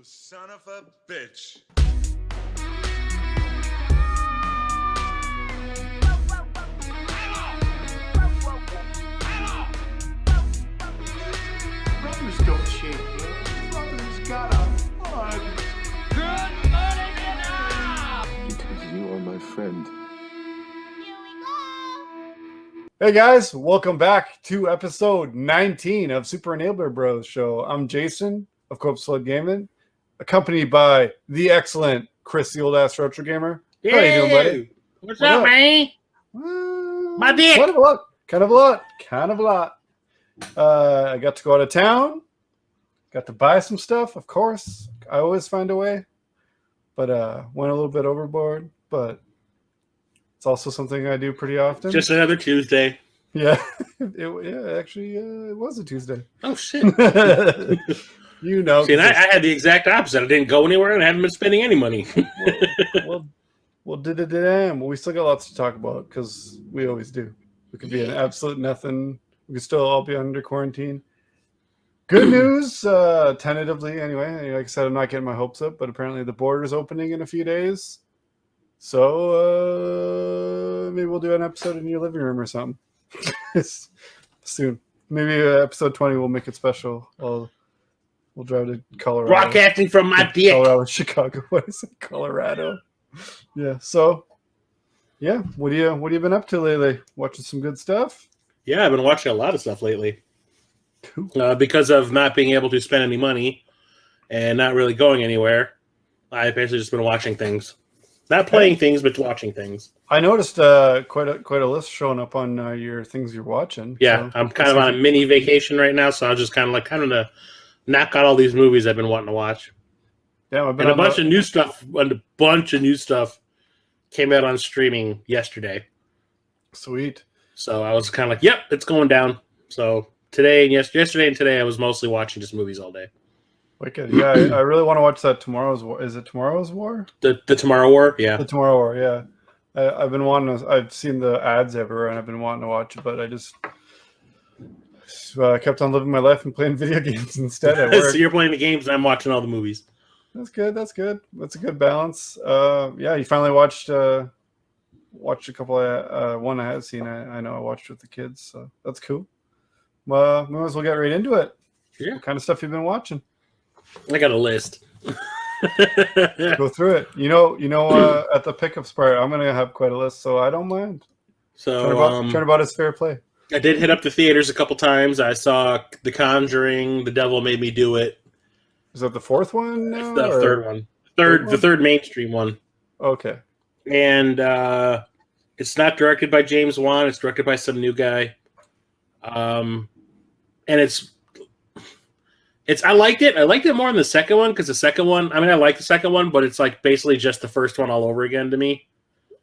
son of a bitch. Brothers don't shake hands. Brothers gotta hug. Good morning, Vietnam! Because you are my friend. Hey guys, welcome back to episode 19 of Super Enabler Bros Show. I'm Jason of Corpse Flood Gaming, accompanied by the excellent Chris, the old ass retro gamer. How you doing, buddy? What's up, man? My dick. Kind of a lot. I got to go out of town. Got to buy some stuff, of course. I always find a way. But went a little bit overboard. But it's also something I do pretty often. Just another Tuesday. Yeah. It was a Tuesday. Oh, shit. You know. See, and I had the exact opposite. I didn't go anywhere and I haven't been spending any money. Well, we still got lots to talk about because we always do. We could be an absolute nothing. We could still all be under quarantine. Good news, tentatively anyway. Like I said, I'm not getting my hopes up, but apparently the border's opening in a few days. So maybe we'll do an episode in your living room or something soon. Maybe episode 20 we'll make it special. We'll drive to Colorado. Broadcasting from my dick. Colorado, Chicago. What is it? Colorado. Yeah. So, yeah. What have you been up to lately? Watching some good stuff? Yeah, I've been watching a lot of stuff lately. Cool. Because of not being able to spend any money and not really going anywhere, I've basically just been watching things. Not playing things, but watching things. I noticed quite a list showing up on your things you're watching. Yeah, so I'm kind of on a mini vacation right now, so I was just kind of to knock out all these movies I've been wanting to watch. Yeah, and a bunch of new stuff. And a bunch of new stuff came out on streaming yesterday. Sweet. So I was kind of like, "Yep, it's going down." So today and yesterday and today, I was mostly watching just movies all day. Wicked. Yeah, I really want to watch that Tomorrow's War. Is it Tomorrow's War? The Tomorrow War, yeah. The Tomorrow War, yeah. I've been wanting to. I've seen the ads everywhere, and I've been wanting to watch it, but I just kept on living my life and playing video games instead at work. So you're playing the games, and I'm watching all the movies. That's good. That's a good balance. Yeah, you finally watched a couple of one I had seen. I know I watched with the kids, so that's cool. Well, we might as well get right into it. Yeah. What kind of stuff you've been watching? I got a list. Go through it. You know. At the pickups part, I'm gonna have quite a list, so I don't mind. So turnabout is fair play. I did hit up the theaters a couple times. I saw The Conjuring, The Devil Made Me Do It. Is that the fourth one? Now, the third one. The third mainstream one. Okay. And it's not directed by James Wan. It's directed by some new guy. And I liked it. I liked it more than the second one because the second one, I like the second one, but it's like basically just the first one all over again to me.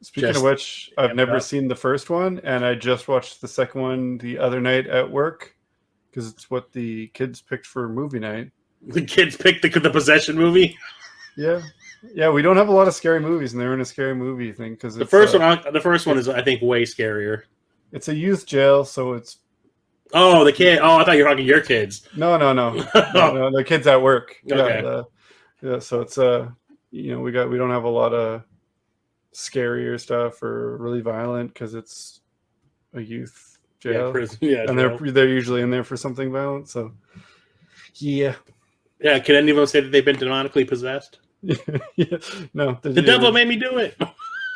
Speaking of which, I've never seen the first one, and I just watched the second one the other night at work because it's what the kids picked for movie night. The kids picked the possession movie? Yeah. Yeah, we don't have a lot of scary movies, and they're in a scary movie thing because the first one is, I think, way scarier. It's a youth jail, so it's. Oh, the kid. Oh, I thought you were talking your kids. No. No, the kids at work. Okay. Yeah. So it's we don't have a lot of scarier stuff or really violent because it's a youth jail. Yeah, prison. Yeah, and they're usually in there for something violent. So yeah. Yeah. Can any of them say that they've been demonically possessed? Yeah. No. The devil made me do it.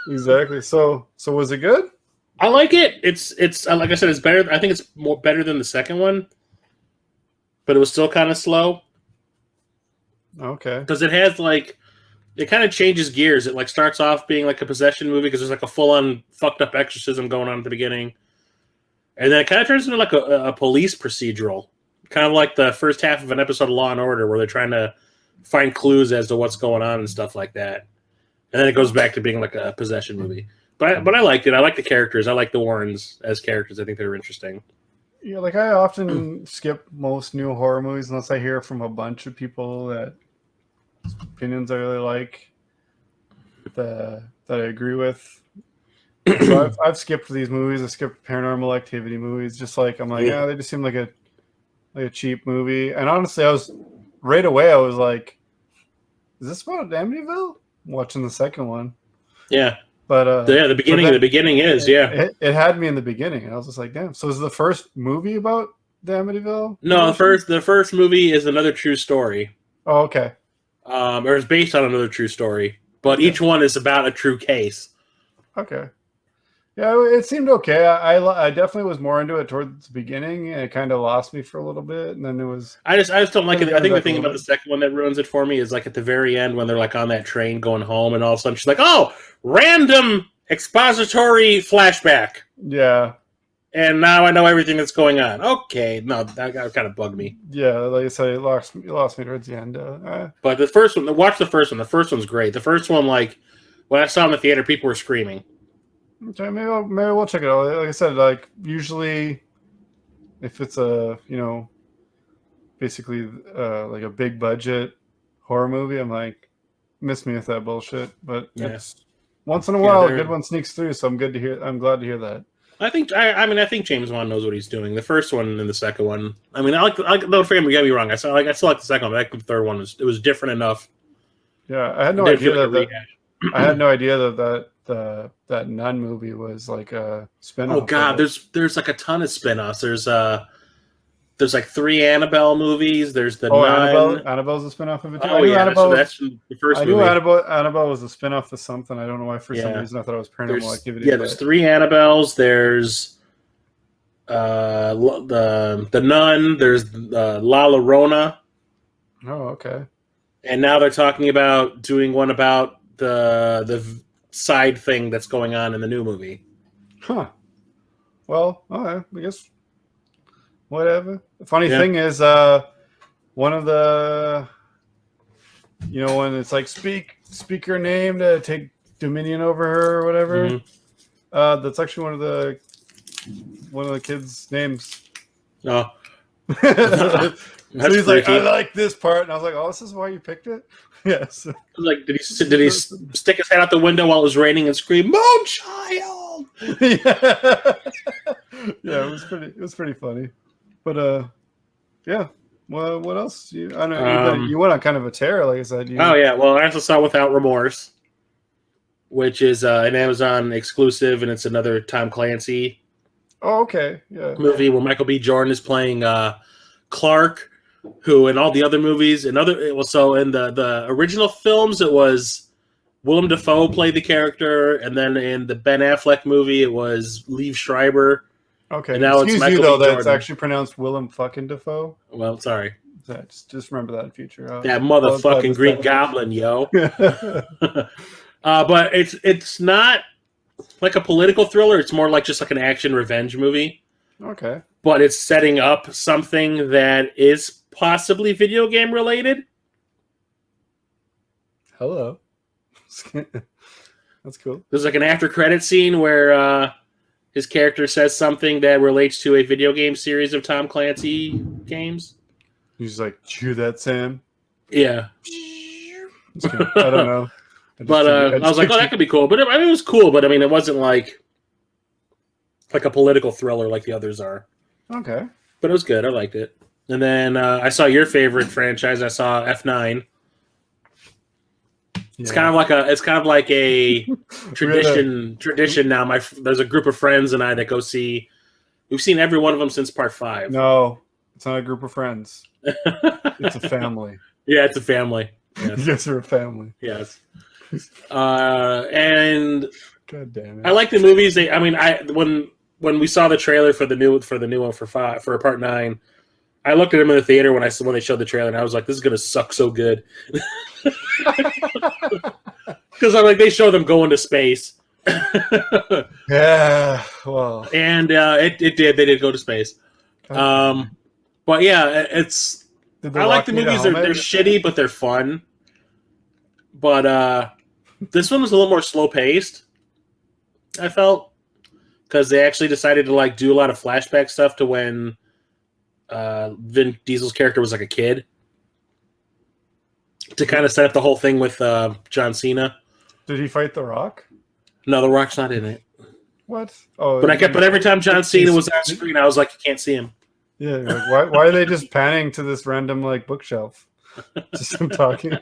Exactly. So was it good? I like it. It's like I said, it's better. I think it's better than the second one, but it was still kind of slow. Okay. Because it has it kind of changes gears. It starts off being like a possession movie because there's a full on fucked up exorcism going on at the beginning, and then it kind of turns into a police procedural, kind of like the first half of an episode of Law and Order where they're trying to find clues as to what's going on and stuff like that, and then it goes back to being like a possession movie. But I liked it. I like the characters. I like the Warrens as characters. I think they're interesting. Yeah, I often skip most new horror movies unless I hear from a bunch of people that opinions I really like that I agree with. So I've skipped these movies. I skipped Paranormal Activity movies. Just they just seem like a cheap movie. And honestly, I was like, is this about Amityville? I'm watching the second one. Yeah. But The beginning is, yeah. It had me in the beginning, and I was just like, damn. So is the first movie about the Amityville? No, the first movie is another true story. Oh, okay. Or it's based on another true story. But each one is about a true case. Okay. Yeah, it seemed okay. I definitely was more into it towards the beginning, and it kind of lost me for a little bit, and then it was. I just don't like it. I think the thing about bit. the second one that ruins it for me is like at the very end when they're like on that train going home, and all of a sudden she's like, "Oh, random expository flashback." Yeah. And now I know everything that's going on. Okay, no, that kind of bugged me. Yeah, like I said, it lost me towards the end. But the first one, watch the first one. The first one's great. The first one, like when I saw it in the theater, people were screaming. Okay, maybe we'll check it out. Like I said, like usually, if it's a basically like a big budget horror movie, I'm like, miss me with that bullshit. But it's once in a while a good one sneaks through, so I'm glad to hear that. I think James Wan knows what he's doing. The first one and the second one. I mean, I like no family. Get me wrong. I still like the second one. I think the third one was different enough. Yeah, I had no idea that Nun movie was like a spin-off. Oh god, there's like a ton of spin-offs. There's like 3 Annabelle movies. There's the Nun. Annabelle's a spin-off of it too. Oh yeah, that's the first movie. I knew Annabelle was a spin-off of something. I don't know why for some reason I thought it was Paranormal Activity. Yeah, there's 3 Annabelles. There's the Nun. There's La Llorona. Oh, okay. And now they're talking about doing one about the side thing that's going on in the new movie. Huh. Well, all right. I guess whatever. The funny thing is, one of the, when it's like speak her name to take dominion over her or whatever. Mm-hmm. That's actually one of the kids' names. Oh. So he's like, I like this part, and I was like, "Oh, this is why you picked it." Yes. Like, did he stick his head out the window while it was raining and scream, "Moonchild"? Yeah, it was pretty funny, but yeah. Well, what else? I know you went on kind of a tear, like I said. Oh yeah, well, I also saw Without Remorse, which is an Amazon exclusive, and it's another Tom Clancy. Oh, okay, yeah. Movie where Michael B. Jordan is playing Clark, who in all the other movies so in the original films it was Willem Dafoe played the character, and then in the Ben Affleck movie it was Liev Schreiber. Okay, and now excuse you though, that's actually pronounced Willem fucking Dafoe. Well, sorry. Just remember that in future. That motherfucking Green Goblin, yo. But it's not like a political thriller. It's more like just like an action revenge movie. Okay. But it's setting up something that is possibly video game related. Hello. That's cool. There's like an after credit scene where his character says something that relates to a video game series of Tom Clancy games. He's like, "Chew that, Sam." Yeah. I don't know. I was like, "Oh, that could be cool." But it was cool. But I mean, it wasn't like a political thriller like the others are. Okay. But it was good. I liked it. And then I saw your favorite franchise. I saw F9. It's kind of like a tradition now. There's a group of friends and I that go see. We've seen every one of them since part 5. No, it's not a group of friends. It's a family. Yeah, it's a family. Yes. You guys are a family. Yes. And God damn it. I like the movies. When we saw the trailer for the new one for part 9, I looked at them in the theater when they showed the trailer, and I was like, "This is gonna suck so good," because I'm like, they show them going to space. Yeah, well, and it did. They did go to space. But yeah, I like the movies. They're shitty, but they're fun. But this one was a little more slow paced, I felt, because they actually decided to do a lot of flashback stuff to when Vin Diesel's character was like a kid, to kind of set up the whole thing with John Cena. Did he fight The Rock? No, The Rock's not in it. What? Oh, but every time John Cena was on screen, I was like, you can't see him. Yeah, why are they just panning to this random bookshelf? Just him talking.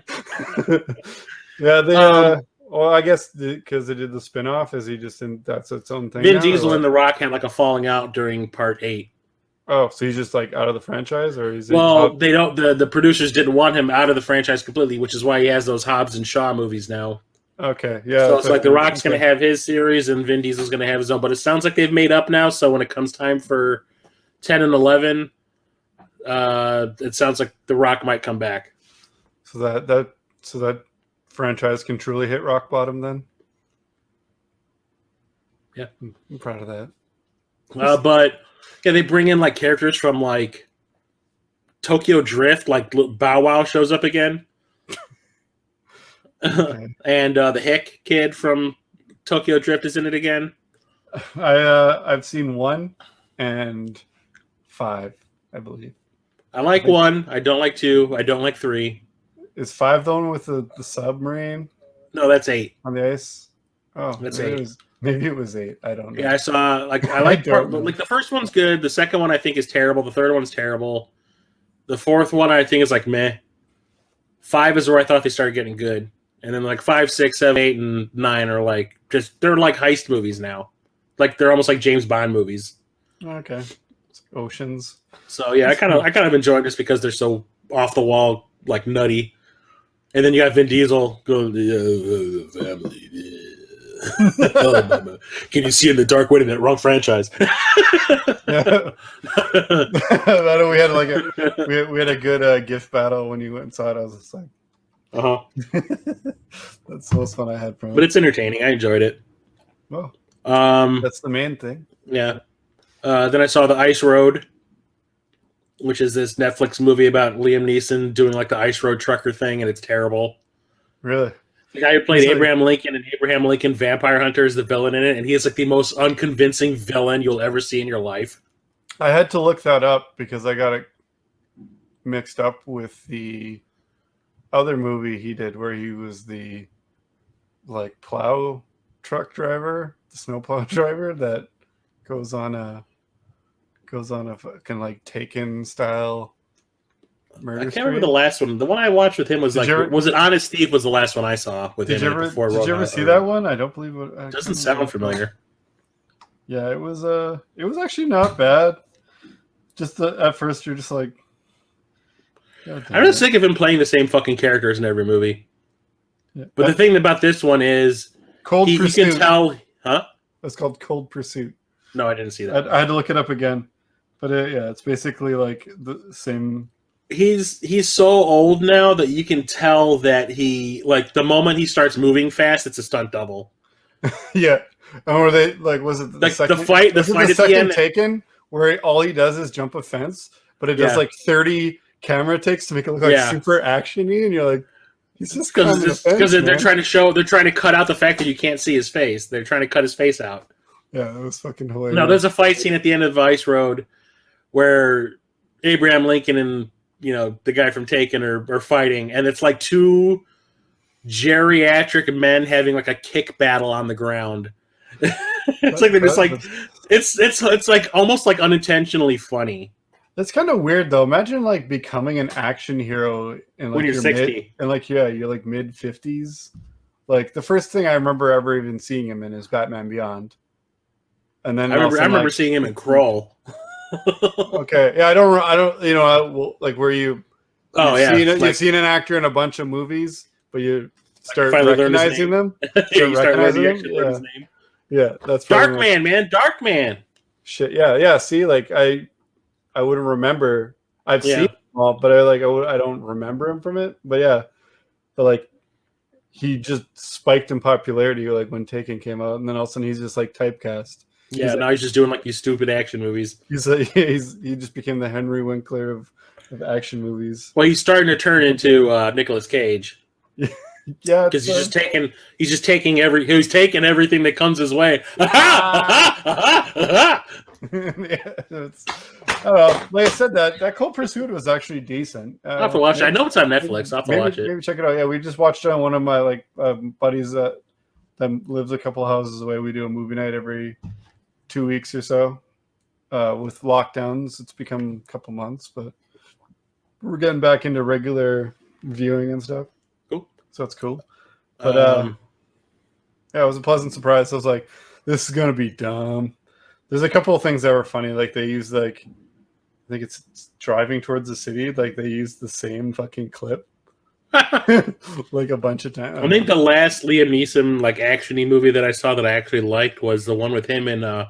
Yeah, well, I guess because they did the spinoff, is he just in that's its own thing? Vin now, Diesel and The Rock had like a falling out during part 8. Oh, so he's just like out of the franchise, or he's Well, they don't. The producers didn't want him out of the franchise completely, which is why he has those Hobbs and Shaw movies now. Okay, yeah. So it's like The Rock's going to have his series, and Vin Diesel's going to have his own. But it sounds like they've made up now. So when it comes time for 10 and 11, it sounds like The Rock might come back. So that franchise can truly hit rock bottom then. Yeah, I'm proud of that. But yeah, they bring in like characters from like Tokyo Drift, like Bow Wow shows up again. Okay. And the Hick kid from Tokyo Drift is in it again. I've seen 1 and 5, I believe. I like 1. I don't like 2. I don't like 3. Is 5 the one with the submarine No, that's 8. on the ice? Oh, That's maybe 8. Maybe it was 8. I don't know. Yeah, I saw like I like don't know. like the first one's good. The second one I think is terrible. The third one's terrible. The fourth one I think is like meh. 5 is where I thought they started getting good, and then like 5, 6, 7, 8, and 9 are like they're like heist movies now. Like they're almost like James Bond movies. Okay. It's Oceans. So yeah, I kind of enjoy it just because they're so off the wall, like nutty. And then you got Vin Diesel going, family. Can you see in the dark? Wait a minute, wrong franchise. Yeah. we had a good gift battle when you went and saw it. I was just like, that's the most fun I had from it. But it's entertaining. I enjoyed it. Well, Um, that's the main thing. yeah. Then I saw The Ice Road, which is this Netflix movie about Liam Neeson doing like the ice road trucker thing, and it's terrible. Really? The guy who played Abraham Lincoln and Abraham Lincoln Vampire Hunter is the villain in it, and he is like the most unconvincing villain you'll ever see in your life. I had to look that up because I got it mixed up with the other movie he did where he was the like plow truck driver, the snowplow driver that goes on a fucking like Taken style murder. I can't remember the last one. The one I watched with him was was it Honest Steve was the last one I saw with him. Did you ever see that one? I don't believe it. Doesn't sound familiar. Yeah, it was actually not bad. Just at first you're just like, I'm just sick of him playing the same fucking characters in every movie. Yeah. But the thing about this one is Cold Pursuit. You can tell, huh? It's called Cold Pursuit. No, I didn't see that. I had to look it up again, but it's basically like the same. He's so old now that you can tell that he like the moment he starts moving fast, it's a stunt double. Yeah, or they like was it the fight at the end Taken where all he does is jump a fence, but it does like 30 camera takes to make it look like super actiony, and you're like, he's just because they're trying to cut out the fact that you can't see his face. They're trying to cut his face out. Yeah, that was fucking hilarious. No, there's a fight scene at the end of Ice Road where Abraham Lincoln and the guy from Taken are fighting, and it's like two geriatric men having like a kick battle on the ground. It's like they're just like it's like almost like unintentionally funny. That's kind of weird though. Imagine like becoming an action hero in like when you're 60 and like you're like mid 50s. Like the first thing I remember ever even seeing him in is Batman Beyond. And then I remember seeing him in Crawl. Okay, yeah, I don't like where you've seen an actor in a bunch of movies, but you start recognizing them. You start recognizing his name. Yeah, that's Darkman, man. Darkman. Shit, yeah. See, like I wouldn't remember. I've seen them all, but I don't remember him from it. But yeah, like he just spiked in popularity like when Taken came out, and then all of a sudden he's just like typecast. Yeah, now he's just doing like these stupid action movies. He just became the Henry Winkler of action movies. Well, he's starting to turn into Nicolas Cage. Yeah, because he's taking everything that comes his way. Yeah, I don't know. Like I said, that Cold Pursuit was actually decent. I'll have to watch it. I know it's on Netflix. I'll have to watch it. Maybe check it out. Yeah, we just watched it on one of my buddies that lives a couple houses away. We do a movie night every 2 weeks or so. With lockdowns, it's become a couple months, but we're getting back into regular viewing and stuff. Cool. so it's cool. But Um, yeah, it was a pleasant surprise. I was like, this is gonna be dumb. There's a couple of things that were funny. Like they used like, I think it's driving towards the city. Like they used the same fucking clip like a bunch of times. I think the last Liam Neeson like actiony movie that I saw that I actually liked was the one with him and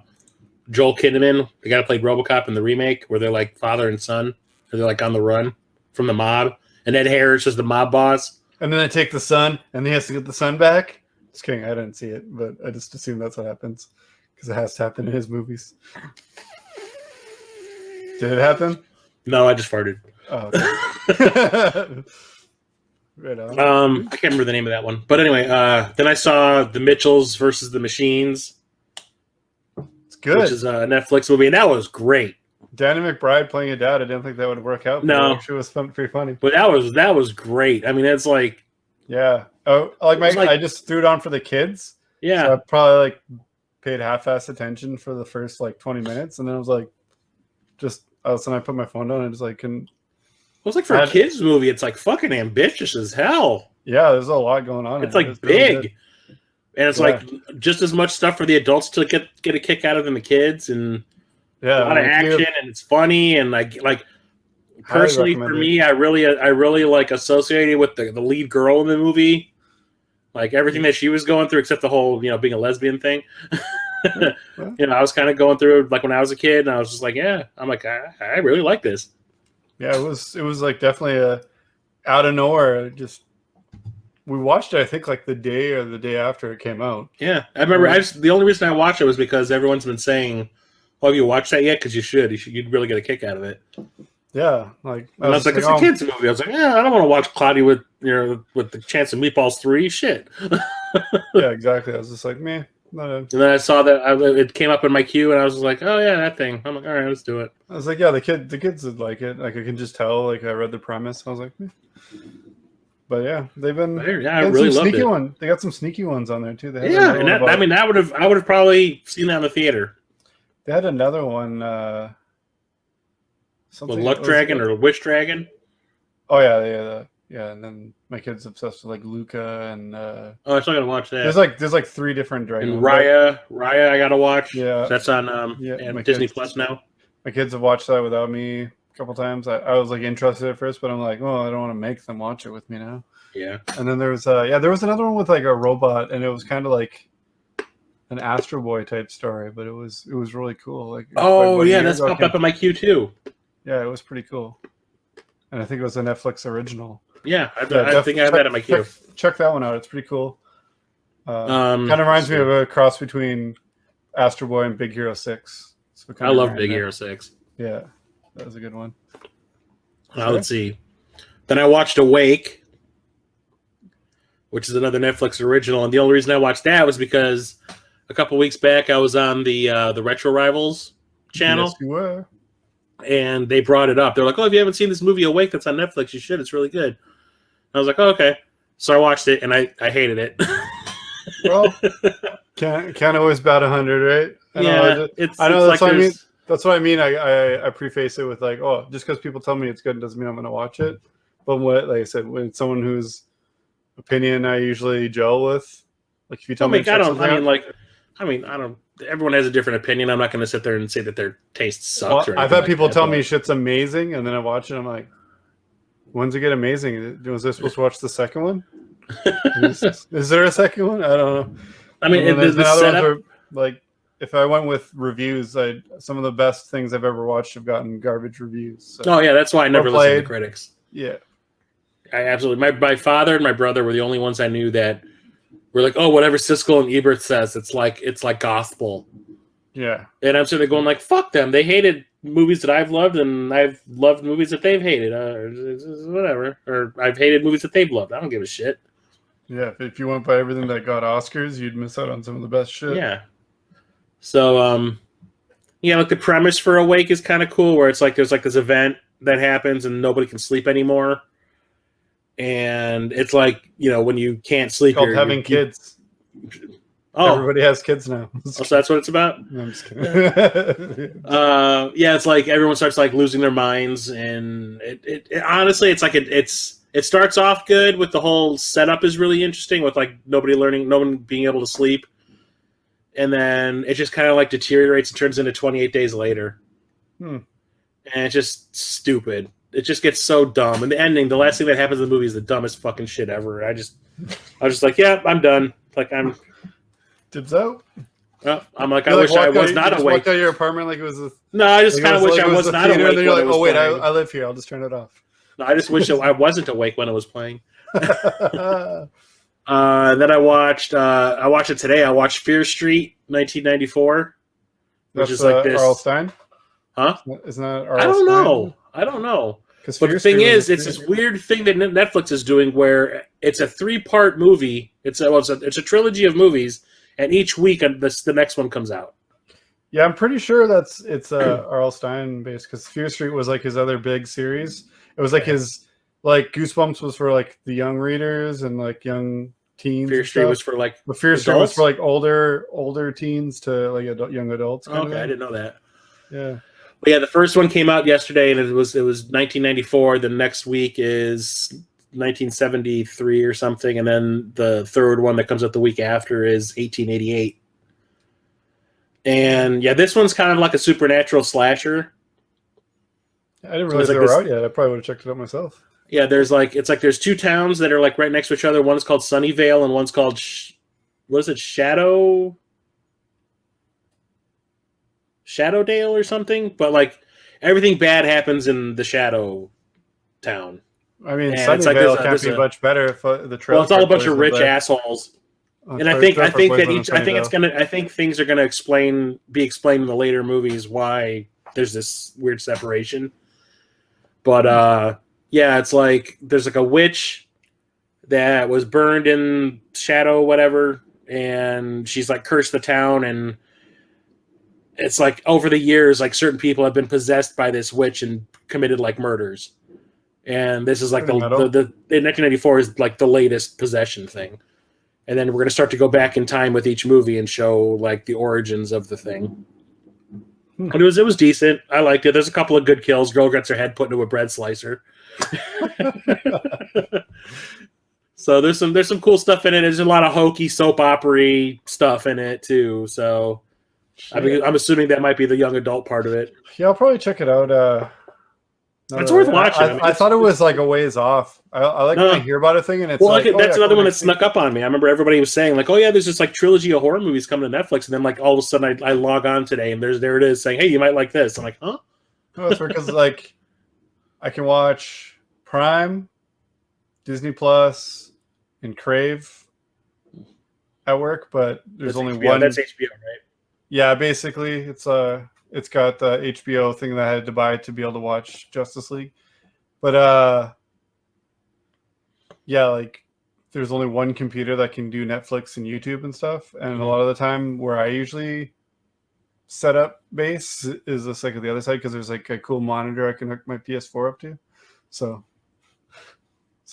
Joel Kinnaman, the guy who played RoboCop in the remake, where they're like father and son, and they're like on the run from the mob, and Ed Harris is the mob boss. And then they take the son, and he has to get the son back. Just kidding, I didn't see it, but I just assume that's what happens because it has to happen in his movies. Did it happen? No, I just farted. Oh, okay. Right on. I can't remember the name of that one, but anyway, then I saw The Mitchells versus the Machines. It's good. Which is a Netflix movie, and that was great. Danny McBride playing a dad. I didn't think that would work out. No, it actually was pretty funny. But that was great. I mean, it's like, yeah. Oh, I just threw it on for the kids. Yeah, so I probably like paid half-ass attention for the first like 20 minutes, and then I was like, just all of a sudden I put my phone down and just like couldn't. It was like for a kids movie, it's like fucking ambitious as hell. Yeah, there's a lot going on. It's like big, really, and it's like just as much stuff for the adults to get a kick out of than the kids, and a lot of action, and it's funny, and like personally for me, I really like associated with the lead girl in the movie, like everything that she was going through, except the whole being a lesbian thing. I was kind of going through it like when I was a kid, and I was just like, yeah, I'm like, I really like this. Yeah, it was like definitely a out of nowhere. Just we watched it, I think, like the day or the day after it came out. Yeah, I remember. The only reason I watched it was because everyone's been saying, "Oh, have you watched that yet? Because you should. You'd really get a kick out of it." Yeah, like I was like, it's a kids movie. I was like, yeah, I don't want to watch Cloudy with the Chance of Meatballs 3. Shit. Yeah, exactly. I was just like, meh. And then I saw that it came up in my queue, and I was like, "Oh yeah, that thing." I'm like, "All right, let's do it." I was like, "Yeah, the kids would like it. Like I can just tell. Like I read the premise. I was like, meh. But yeah, they've been. Yeah, I really loved it. They got some sneaky ones on there too. They had and I would have probably seen that in the theater. They had another one. Something Luck Dragon or Wish Dragon. Oh yeah, and then my kid's obsessed with like Luca and. I'm still gonna watch that. There's like 3 different dragons. And Raya, I gotta watch. Yeah, that's on Disney Plus now. My kids have watched that without me a couple times. I was like interested at first, but I'm like, well, I don't want to make them watch it with me now. Yeah. And then there was another one with like a robot, and it was kind of like an Astro Boy type story, but it was really cool. Like that's popped up in my queue too. Yeah, it was pretty cool, and I think it was a Netflix original. Yeah, I think I have that in my queue. Check that one out; it's pretty cool. Kind of reminds me of a cross between Astro Boy and Big Hero 6. So I love Big Hero 6. Yeah, that was a good one. Let's see. Then I watched Awake, which is another Netflix original, and the only reason I watched that was because a couple weeks back I was on the Retro Rivals channel. Yes, you were. And they brought it up. They're like, "Oh, if you haven't seen this movie Awake that's on Netflix, you should. It's really good." I was like, "Oh, okay." So I watched it, and I hated it. Well, can't always bat 100, right? I know that's what I mean. That's what I mean. I preface it with like, oh, just because people tell me it's good doesn't mean I'm going to watch it. But like I said, when it's someone whose opinion I usually gel with, like if you tell me, everyone has a different opinion. I'm not going to sit there and say that their taste sucks. I've had people tell me shit's amazing, and then I watch it. I'm like, when's it get amazing? Was I supposed to watch the second one? Is there a second one? I don't know. I mean, the setup, ones like if I went with reviews, some of the best things I've ever watched have gotten garbage reviews. So. Oh yeah, that's why I never listened to critics. Yeah, I absolutely. My father and my brother were the only ones I knew that were like, oh, whatever Siskel and Ebert says, it's like gospel. Yeah, and I'm sitting there going like, fuck them. They hated movies that I've loved, and I've loved movies that they've hated. Whatever, or I've hated movies that they've loved. I don't give a shit. Yeah, if you went by everything that got Oscars, you'd miss out on some of the best shit. Yeah. So, like the premise for Awake is kind of cool, where it's like there's like this event that happens and nobody can sleep anymore, and it's like when you can't sleep, it's called having kids. Everybody has kids now. So that's what it's about. No, I'm just kidding. It's like everyone starts like losing their minds, and it honestly, it's like it's It starts off good with the whole setup is really interesting with like no one being able to sleep, and then it just kind of like deteriorates and turns into 28 Days Later, and it's just stupid. It just gets so dumb, and the ending, the last thing that happens in the movie is the dumbest fucking shit ever. I was just like, yeah, I'm done. Like I'm dibs out. I'm like, I wish I was not awake. Walked out of your apartment like it was. No, I just kind of wish I was not awake. And then you're like, oh wait, I live here. I'll just turn it off. No, I just wish I wasn't awake when it was playing. Then I watched it today. I watched Fear Street, 1994, which is like this. R.L. Stein? Huh? Isn't that R.L. I don't know. But the thing is, it's this weird thing that Netflix is doing where it's a 3-part movie. It's a trilogy of movies, and each week the next one comes out. Yeah, I'm pretty sure it's R.L. Stein based because Fear Street was like his other big series. It was like his Goosebumps was for like the young readers and like young teens. Fear Street was for like Fear Street was for like older teens to like young adults. Okay, I didn't know that. Yeah. But yeah, the first one came out yesterday, and it was 1994. The next week is 1973 or something, and then the third one that comes out the week after is 1888. And yeah, this one's kind of like a supernatural slasher. I didn't realize they were out yet. I probably would have checked it out myself. Yeah, there's 2 towns that are like right next to each other. One's called Sunnyvale, and one's called Shadowdale or something. But like everything bad happens in the Shadow town. I mean, Sunnyvale can't be much better if the trailer. Well, it's all a bunch of rich assholes. And I think things are going to be explained in the later movies why there's this weird separation. But yeah, it's like there's like a witch that was burned in shadow, whatever, and she's like cursed the town, and it's like over the years, like certain people have been possessed by this witch and committed like murders. And this is like the in 1994 is like the latest possession thing. And then we're going to start to go back in time with each movie and show like the origins of the thing. And it was decent. I liked it. There's a couple of good kills. Girl gets her head put into a bread slicer. So there's some cool stuff in it. There's a lot of hokey soap opera stuff in it too. So I'm assuming that might be the young adult part of it. Yeah, I'll probably check it out. It's worth watching. I thought it was like a ways off. I like when I hear about a thing and it's that's another one that snuck up on me. I remember everybody was saying like, oh yeah, there's this like trilogy of horror movies coming to Netflix, and then like all of a sudden I log on today and there it is saying, hey, you might like this. I'm like, huh? No, it's because like I can watch Prime, Disney Plus, and Crave at work, but there's only HBO. one. That's HBO, right? Yeah, basically it's got the HBO thing that I had to buy to be able to watch Justice League. But yeah, like there's only one computer that can do Netflix and YouTube and stuff. And a lot of the time where I usually set up base is just like at the other side because there's like a cool monitor I can hook my PS4 up to. So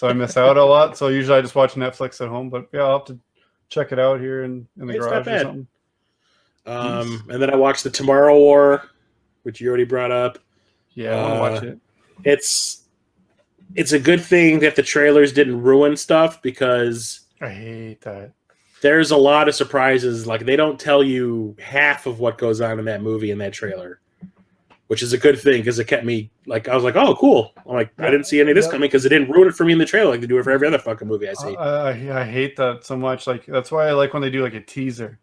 I miss out a lot. So usually I just watch Netflix at home. But yeah, I'll have to check it out here in the garage or something. And then I watched the Tomorrow War, which you already brought up. Yeah, I want to watch it. It's a good thing that the trailers didn't ruin stuff because I hate that. There's a lot of surprises. Like they don't tell you half of what goes on in that movie in that trailer, which is a good thing because it kept me like I was like, oh, cool. I'm like, I didn't see any of this coming because it didn't ruin it for me in the trailer like they do it for every other fucking movie I see. I hate that so much. Like that's why I like when they do like a teaser.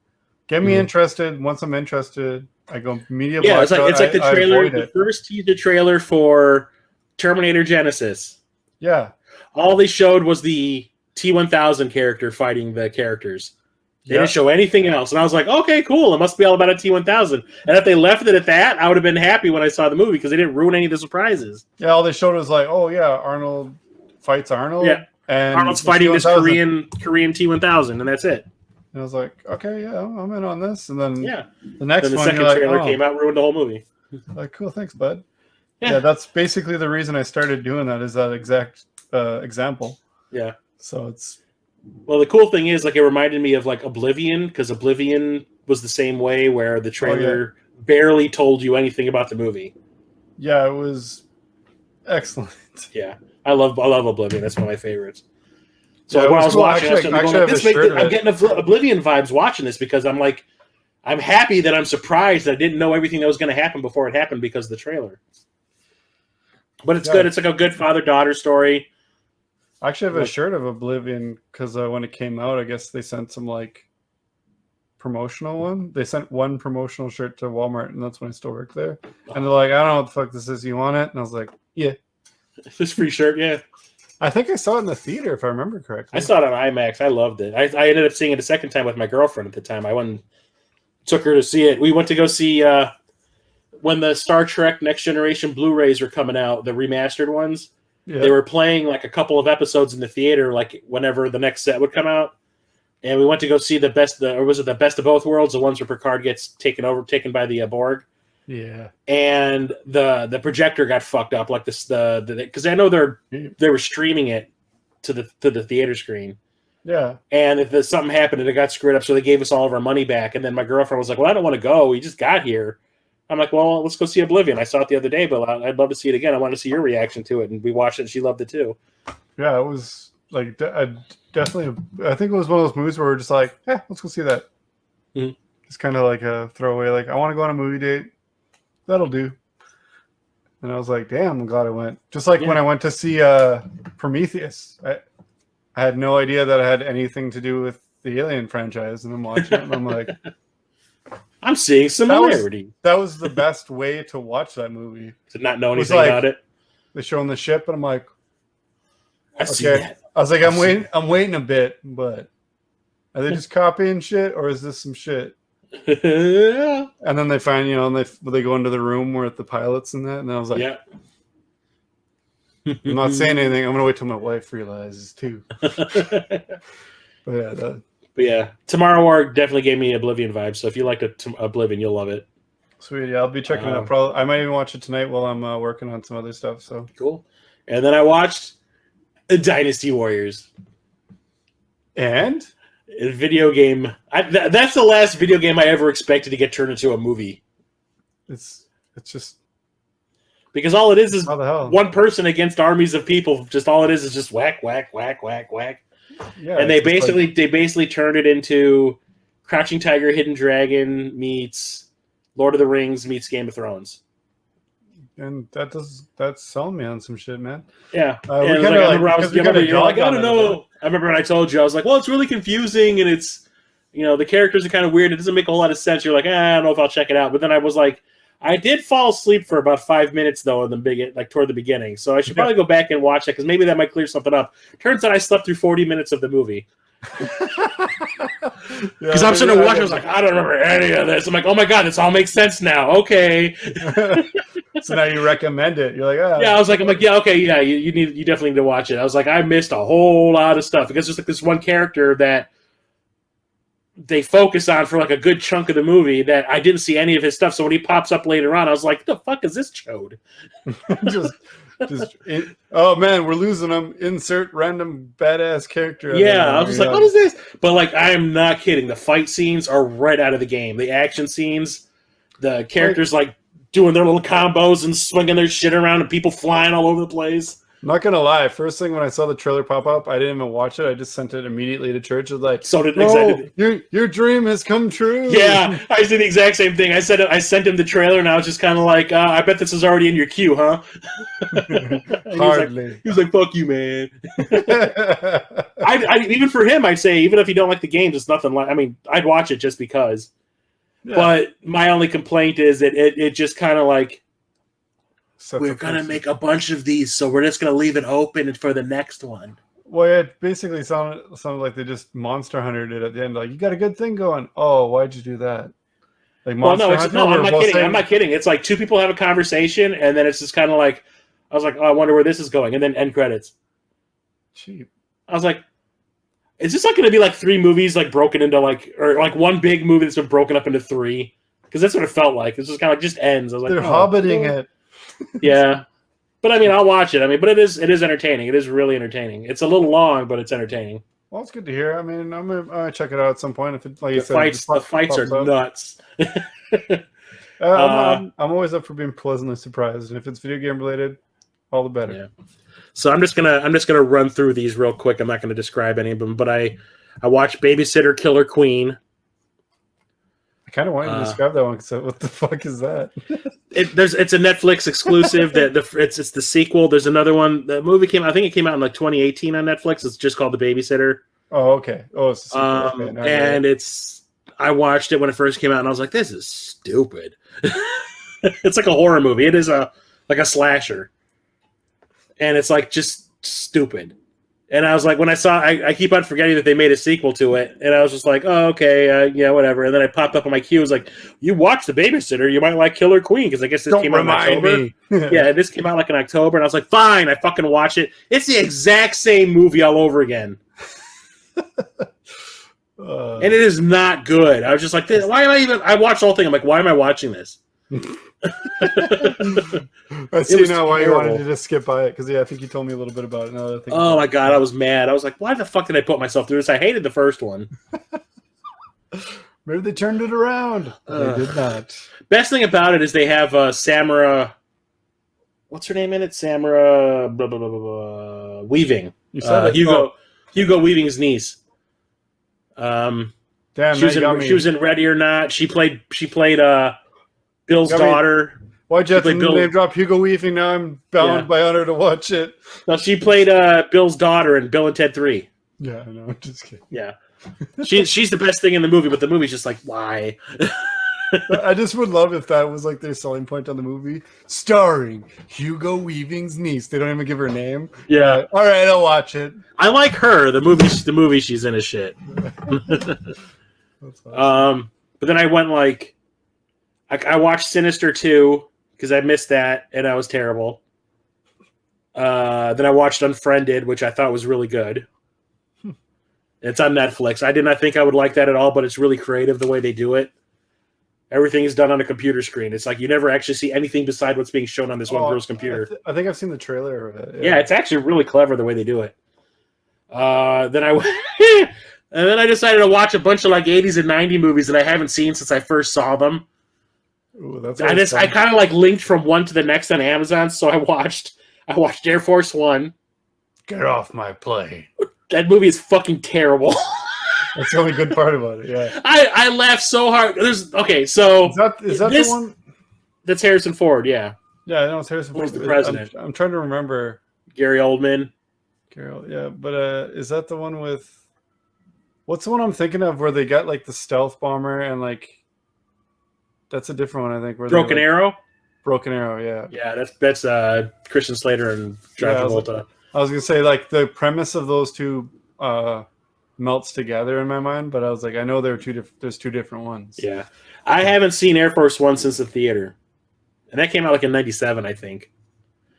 Get me interested. Once I'm interested, I go media. Yeah, it's like the trailer, the first teaser trailer for Terminator Genesis. Yeah, all they showed was the T-1000 character fighting the characters. They didn't show anything else, and I was like, okay, cool. It must be all about a T-1000. And if they left it at that, I would have been happy when I saw the movie because they didn't ruin any of the surprises. Yeah, all they showed was like, oh yeah, Arnold fights Arnold. Yeah, and Arnold's fighting this Korean T-1000, and that's it. And I was like, okay, yeah, I'm in on this. And then the next one, second trailer came out, ruined the whole movie. Like, cool, thanks, bud. Yeah, that's basically the reason I started doing that is that exact example. Yeah. So it's... Well, the cool thing is, like, it reminded me of, like, Oblivion, because Oblivion was the same way where the trailer barely told you anything about the movie. Yeah, it was... Excellent. Yeah, I love Oblivion. That's one of my favorites. So Yeah, it when I was was cool. watching, Actually, I have a shirt of I'm it. getting Oblivion vibes watching this because I'm like, I'm happy that I'm surprised that I didn't know everything that was going to happen before it happened because of the trailer. But it's good. It's like a good father-daughter story. I actually have a shirt of Oblivion because when it came out, I guess they sent some like promotional one. They sent one promotional shirt to Walmart, and that's when I still worked there. And they're like, I don't know what the fuck this is. You want it? And I was like, yeah. This free shirt, yeah. I think I saw it in the theater, if I remember correctly. I saw it on IMAX. I loved it. I ended up seeing it a second time with my girlfriend at the time. I went and took her to see it. We went to go see when the Star Trek Next Generation Blu-rays were coming out, the remastered ones. Yeah. They were playing like a couple of episodes in the theater, like whenever the next set would come out. And we went to go see the best of both worlds, the ones where Picard gets taken by the Borg. Yeah. And the projector got fucked up, like this because I know they were streaming it to the theater screen. Yeah. And if something happened and it got screwed up, so they gave us all of our money back. And then my girlfriend was like, "Well, I don't want to go. We just got here." I'm like, "Well, let's go see Oblivion. I saw it the other day, but I'd love to see it again. I want to see your reaction to it." And we watched it, and she loved it too. Yeah, it was like definitely. I think it was one of those movies where we're just like, "Yeah, let's go see that." Mm-hmm. It's kind of like a throwaway. Like, I want to go on a movie date. That'll do. And I was like, "Damn, I'm glad I went." Just like when I went to see Prometheus, I had no idea that it had anything to do with the Alien franchise, and I'm watching it, and I'm like, I'm seeing similarity. That was the best way to watch that movie. To not know anything about it. They're showing the ship, and I'm like, I see that. I was like, I'm waiting a bit, but are they just copying shit, or is this some shit? And then they find, and they go into the room where the pilots and that, and I was like, yeah. I'm not saying anything. I'm gonna wait till my wife realizes too. But yeah, Tomorrow War definitely gave me Oblivion vibes. So if you like Oblivion, you'll love it. Sweet, yeah, I'll be checking it out. Probably, I might even watch it tonight while I'm working on some other stuff. So cool. And then I watched Dynasty Warriors. And a video game. That's the last video game I ever expected to get turned into a movie. It's just because all it is how the hell? One person against armies of people. Just all it is just whack, whack, whack, whack, whack. Yeah, and they basically turned it into Crouching Tiger, Hidden Dragon meets Lord of the Rings meets Game of Thrones. And that's selling me on some shit, man. Yeah. I remember I don't know. I remember when I told you, I was like, well, it's really confusing, and it's, the characters are kind of weird. It doesn't make a whole lot of sense. You're like, I don't know if I'll check it out. But then I was like, I did fall asleep for about 5 minutes though toward the beginning. So I should probably go back and watch that because maybe that might clear something up. Turns out I slept through 40 minutes of the movie. Because I'm sitting there watching, I was like, I don't remember any of this. I'm like, oh my god, this all makes sense now. Okay. So now you recommend it. You're like, yeah. I'm like, yeah, okay, yeah. You definitely need to watch it. I was like, I missed a whole lot of stuff because there's like this one character that they focus on for like a good chunk of the movie that I didn't see any of his stuff. So when he pops up later on, I was like, the fuck is this chode? Oh man, we're losing him. Insert random badass character. Yeah, I was just like, what is this? But like, I am not kidding. The fight scenes are right out of the game. The action scenes, the characters like doing their little combos and swinging their shit around and people flying all over the place. I'm not gonna lie. First thing when I saw the trailer pop up, I didn't even watch it. I just sent it immediately to church. I was like, so did your dream has come true. Yeah, I did the exact same thing. I sent him the trailer, and I was just kind of like, I bet this is already in your queue, huh? Hardly. He was like, fuck you, man. I even for him, I'd say, even if you don't like the games, it's nothing like. I mean, I'd watch it just because. Yeah. But my only complaint is that it just kind of like. We're going to make a bunch of these, so we're just going to leave it open for the next one. Well, it basically sounded like they just Monster Huntered it at the end. Like, you got a good thing going. Oh, why'd you do that? Like I'm not kidding. I'm not kidding. It's like two people have a conversation, and then it's just kind of like, I was like, oh, I wonder where this is going, and then end credits. Cheap. I was like, is this like going to be like 3 movies like broken into or like one big movie that's been broken up into 3? Because that's what it felt like. It's just kind of like just ends. I was like, they're hobbiting it. Yeah, but I mean, I'll watch it. I mean, but it is entertaining. It is really entertaining. It's a little long, but it's entertaining. Well, it's good to hear. I mean, I'm gonna check it out at some point. If it, like you said, the fights are nuts. I'm always up for being pleasantly surprised, and if it's video game related, all the better. Yeah. So I'm just gonna run through these real quick. I'm not gonna describe any of them, but I watched Babysitter Killer Queen. I kind of want you to describe that one because what the fuck is that? It's a Netflix exclusive. It's the sequel. There's another one. The movie I think it came out in like 2018 on Netflix. It's just called The Babysitter. Oh, okay. Oh, it's a sequel. Okay, and I watched it when it first came out, and I was like, "This is stupid." It's like a horror movie. It is like a slasher, and it's like just stupid. And I was like, when I saw, I keep on forgetting that they made a sequel to it, and I was just like, "Oh, okay, yeah, whatever." And then I popped up on my queue. It was like, "You watched The Babysitter? You might like Killer Queen because I guess this came out in October." Yeah, this came out like in October, and I was like, "Fine, I fucking watch it." It's the exact same movie all over again. And it is not good. I was just like, why am I even? I watched the whole thing. I'm like, why am I watching this? I see now why you wanted to just skip by it because I think you told me a little bit about it. Now oh my god, I was mad. I was like, why the fuck did I put myself through this? I hated the first one. Maybe they turned it around. They did not. Best thing about it is they have Samara. What's her name in it? Samara blah, blah, blah, blah, blah, Weaving. You said Hugo Weaving's niece. Damn, she was in Ready or Not. She played Bill's daughter. Why'd you have to name drop Hugo Weaving? Now I'm bound by honor to watch it. No, she played Bill's daughter in Bill and Ted 3. Yeah, I know. I'm just kidding. Yeah. She's the best thing in the movie, but the movie's just like, why? I just would love if that was like their selling point on the movie. Starring Hugo Weaving's niece. They don't even give her a name. Yeah. All right, I'll watch it. I like her. The movie she's in is shit. That's awesome. But then I went like I watched Sinister 2 because I missed that and I was terrible. Then I watched Unfriended, which I thought was really good. It's on Netflix. I did not think I would like that at all, but it's really creative the way they do it. Everything is done on a computer screen. It's like you never actually see anything beside what's being shown on this one girl's computer. I think I've seen the trailer of it. Yeah, it's actually really clever the way they do it. Then I decided to watch a bunch of like 80s and 90s movies that I haven't seen since I first saw them. Ooh, that's I kind of like linked from one to the next on Amazon, so I watched Air Force One. Get off my plane. That movie is fucking terrible. That's the only good part about it. Yeah, I laughed so hard. So is that the one? That's Harrison Ford. Yeah, I know it's Harrison Ford. Who's the president? I'm trying to remember. Gary Oldman. Yeah, but is that the one with? What's the one I'm thinking of where they got like the stealth bomber and like? That's a different one, I think. Where Broken Arrow. Broken Arrow, yeah. Yeah, that's Christian Slater and John Travolta. I was gonna say like the premise of those two melts together in my mind, but I was like, I know there's two different ones. Yeah, I haven't seen Air Force One since the theater, and that came out like in '97, I think.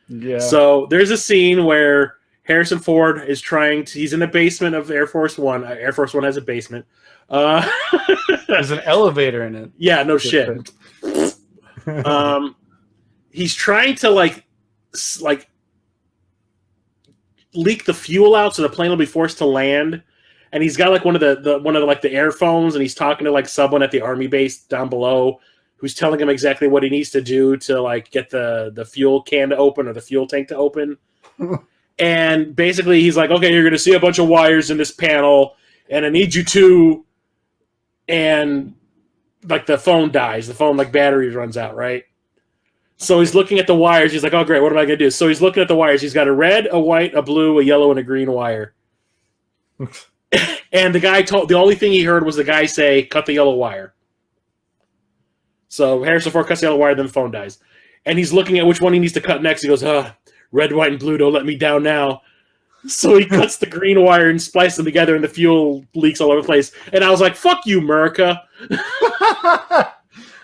Yeah. So there's a scene where Harrison Ford is he's in the basement of Air Force One. Air Force One has a basement. There's an elevator in it. Yeah, no shit. He's trying to like leak the fuel out so the plane will be forced to land. And he's got like one of the airphones, and he's talking to like someone at the army base down below who's telling him exactly what he needs to do to like get the fuel can to open or the fuel tank to open. And basically he's like, okay, you're going to see a bunch of wires in this panel, and I need you to, and like the phone dies. The phone like battery runs out, right? So he's looking at the wires. He's like, oh, great, what am I going to do? So he's looking at the wires. He's got a red, a white, a blue, a yellow, and a green wire. And the only thing he heard was the guy say, cut the yellow wire. So Harrison Ford cuts the yellow wire, then the phone dies. And he's looking at which one he needs to cut next. He goes, red, white, and blue, don't let me down now. So he cuts the green wire and splices them together, and the fuel leaks all over the place. And I was like, fuck you, America.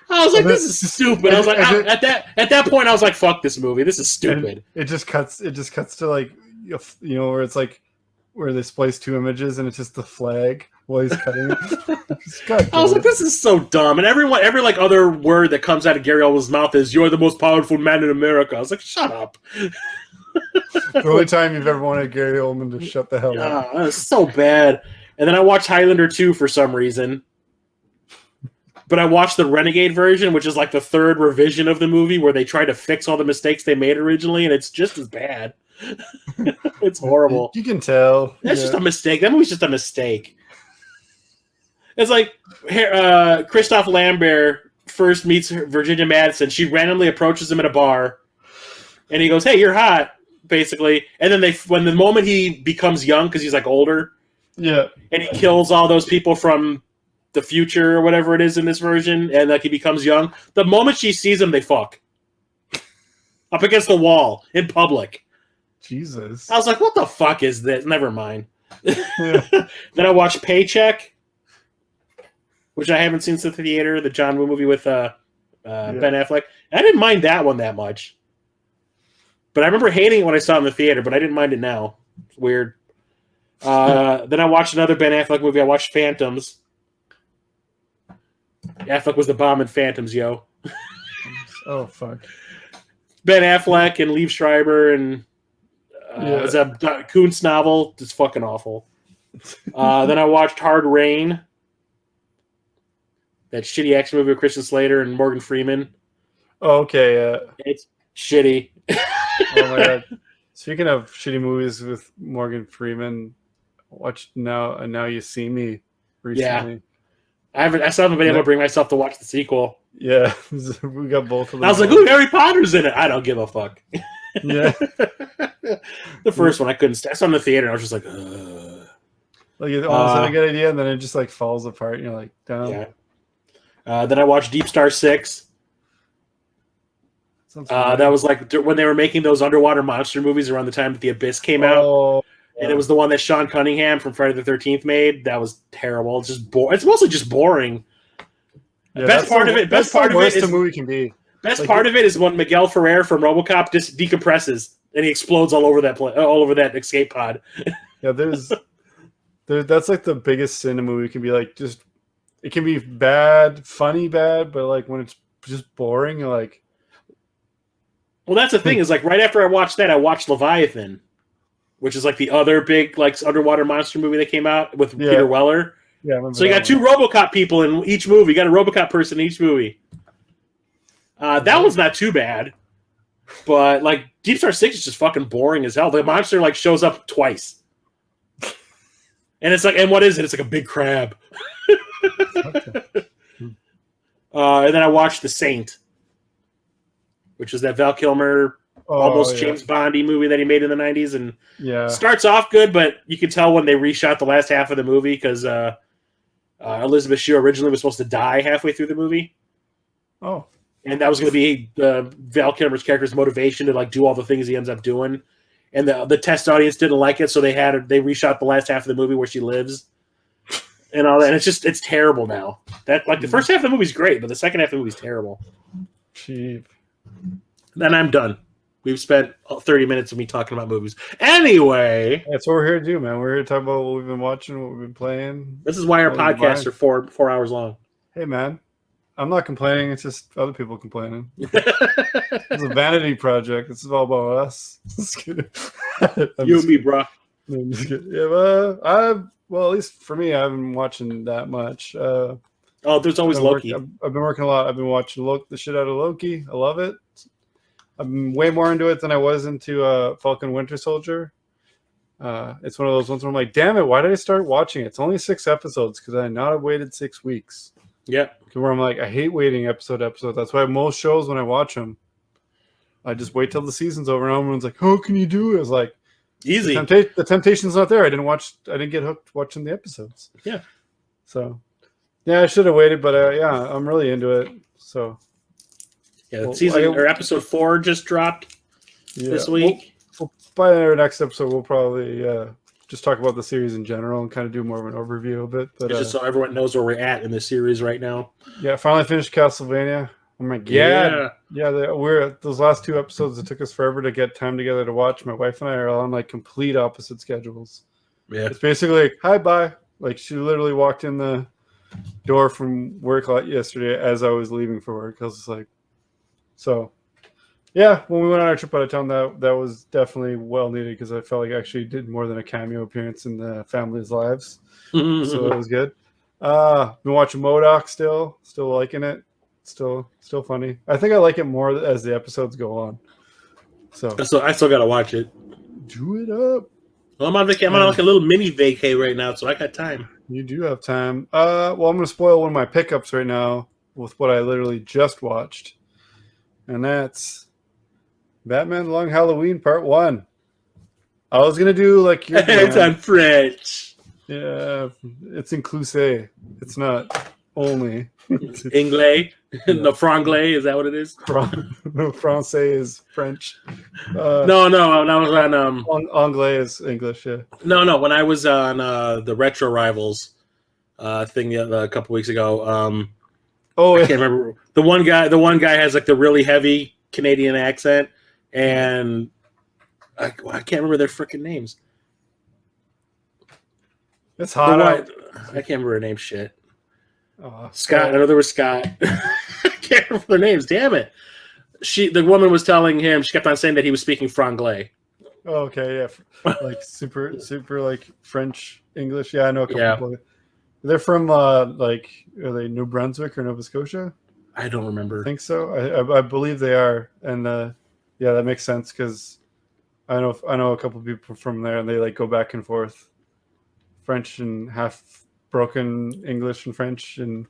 I was like, this is stupid. I was like, at that point, I was like, fuck this movie. This is stupid. It just cuts to like, where it's like, where they splice two images and it's just the flag while he's cutting it. I was like, this is so dumb. And every like other word that comes out of Gary Oldman's mouth is, you're the most powerful man in America. I was like, shut up. The only time you've ever wanted Gary Oldman to shut the hell up. That was so bad. And then I watched Highlander 2 for some reason. But I watched the Renegade version, which is like the third revision of the movie where they try to fix all the mistakes they made originally, and it's just as bad. It's horrible. You can tell. That's just a mistake. That movie's just a mistake. It's like Christophe Lambert first meets Virginia Madsen. She randomly approaches him at a bar, and he goes, "Hey, you're hot," basically. And then when the moment he becomes young, because he's like older, Yeah. and he kills all those people from the future or whatever it is in this version, and like he becomes young. The moment she sees him, they fuck up against the wall in public. Jesus. I was like, "What the fuck is this?" Never mind. Yeah. Then I watched Paycheck, which I haven't seen since the theater, the John Woo movie with Ben Affleck. I didn't mind that one that much, but I remember hating it when I saw it in the theater. But I didn't mind it now. It's weird. Then I watched another Ben Affleck movie. I watched Phantoms. Affleck was the bomb in Phantoms, yo. Oh fuck. Ben Affleck and Liev Schreiber and it's a Kuntz novel. It's fucking awful. Then I watched Hard Rain, that shitty action movie with Christian Slater and Morgan Freeman. Oh, okay. It's shitty. Oh my god. Speaking of shitty movies with Morgan Freeman, watched Now You See Me recently. I still haven't been able to bring myself to watch the sequel. Yeah, we got both of them. I was like, "Ooh, Harry Potter's in it." I don't give a fuck. Yeah. The first one I couldn't stand. I saw it in the theater and I was just like, ugh. Like it almost had a good idea, and then it just like falls apart. And you're like, damn. Yeah. Then I watched Deep Star 6. That was like when they were making those underwater monster movies around the time that The Abyss came out. And it was the one that Sean Cunningham from Friday the 13th made. That was terrible. It's just it's mostly just boring. Yeah, best part of it is the movie can be. Best part of it is when Miguel Ferrer from RoboCop just decompresses and he explodes all over that escape pod. Yeah, that's like the biggest sin a movie can be. Like, just it can be bad, funny bad, but like when it's just boring, you're like. Well, that's the thing is like right after I watched that, I watched Leviathan, which is like the other big like underwater monster movie that came out with Peter Weller. Yeah, so you got two RoboCop people in each movie. You got a RoboCop person in each movie. That one's not too bad, but like Deep Star 6 is just fucking boring as hell. The monster like shows up twice, and it's like, and what is it? It's like a big crab. And then I watched The Saint, which is that Val Kilmer James Bondy movie that he made in the 90s, and starts off good, but you can tell when they reshot the last half of the movie because Elizabeth Shue originally was supposed to die halfway through the movie. Oh. And that was going to be Val Kilmer's character's motivation to like do all the things he ends up doing. And the test audience didn't like it, so they reshot the last half of the movie where she lives and all that. And it's terrible now. That like the first half of the movie's great, but the second half of the movie's terrible. Cheap. Then I'm done. We've spent 30 minutes of me talking about movies. Anyway, that's what we're here to do, man. We're here to talk about what we've been watching, what we've been playing. This is why our podcasts are 4 hours long. Hey, man. I'm not complaining. It's just other people complaining. It's a vanity project. This is all about us. Just kidding. You and me, bro. I'm just kidding. Yeah, well, at least for me, I haven't been watching that much. There's always Loki. I've been working a lot. I've been watching the shit out of Loki. I love it. I'm way more into it than I was into Falcon Winter Soldier. It's one of those ones where I'm like, damn it, why did I start watching it? It's only 6 episodes because I not have waited 6 weeks. Yeah. Where I'm like, I hate waiting episode. That's why most shows, when I watch them, I just wait till the season's over and everyone's like, how can you do it? It's like, easy. The temptation's not there. I didn't get hooked watching the episodes. Yeah. So, yeah, I should have waited, but I'm really into it. So, yeah, episode 4 just dropped this week. By our next episode, we'll probably just talk about the series in general and kind of do more of an overview of it. But just so everyone knows where we're at in the series right now. Yeah, finally finished Castlevania. Oh my god! Yeah, we're those last 2 episodes. It took us forever to get time together to watch. My wife and I are on like complete opposite schedules. Yeah, it's basically like, hi, bye. Like she literally walked in the door from work yesterday as I was leaving for work. I was just like, so. Yeah, when we went on our trip out of town, that was definitely well needed because I felt like I actually did more than a cameo appearance in the family's lives. So it was good. Been watching MODOK still liking it. Still funny. I think I like it more as the episodes go on. So I still gotta watch it. do it up. Well, I'm on vacation. I'm on like a little mini vacay right now, so I got time. You do have time. Well, I'm going to spoil one of my pickups right now with what I literally just watched, and that's Batman Long Halloween Part 1. I was going to do like your It's on French. Yeah, it's inclusive. It's not only. Anglais? No, franglais, is that what it is? No, Francais is French. No, when I was on Anglais is English, yeah. No, when I was on the Retro Rivals thing a couple weeks ago, I can't remember. The one guy has like the really heavy Canadian accent, and I can't remember their freaking names. It's hot out. I can't remember her name. Shit. Scott. I know there was Scott. I can't remember their names. Damn it. The woman was telling him. She kept on saying that he was speaking franglais. Oh, okay, yeah, like super like French English. Yeah, I know a couple people. They're from like, are they New Brunswick or Nova Scotia? I don't remember. I think so. I believe they are, and yeah, that makes sense because I know a couple people from there, and they like go back and forth, French and half broken English and French and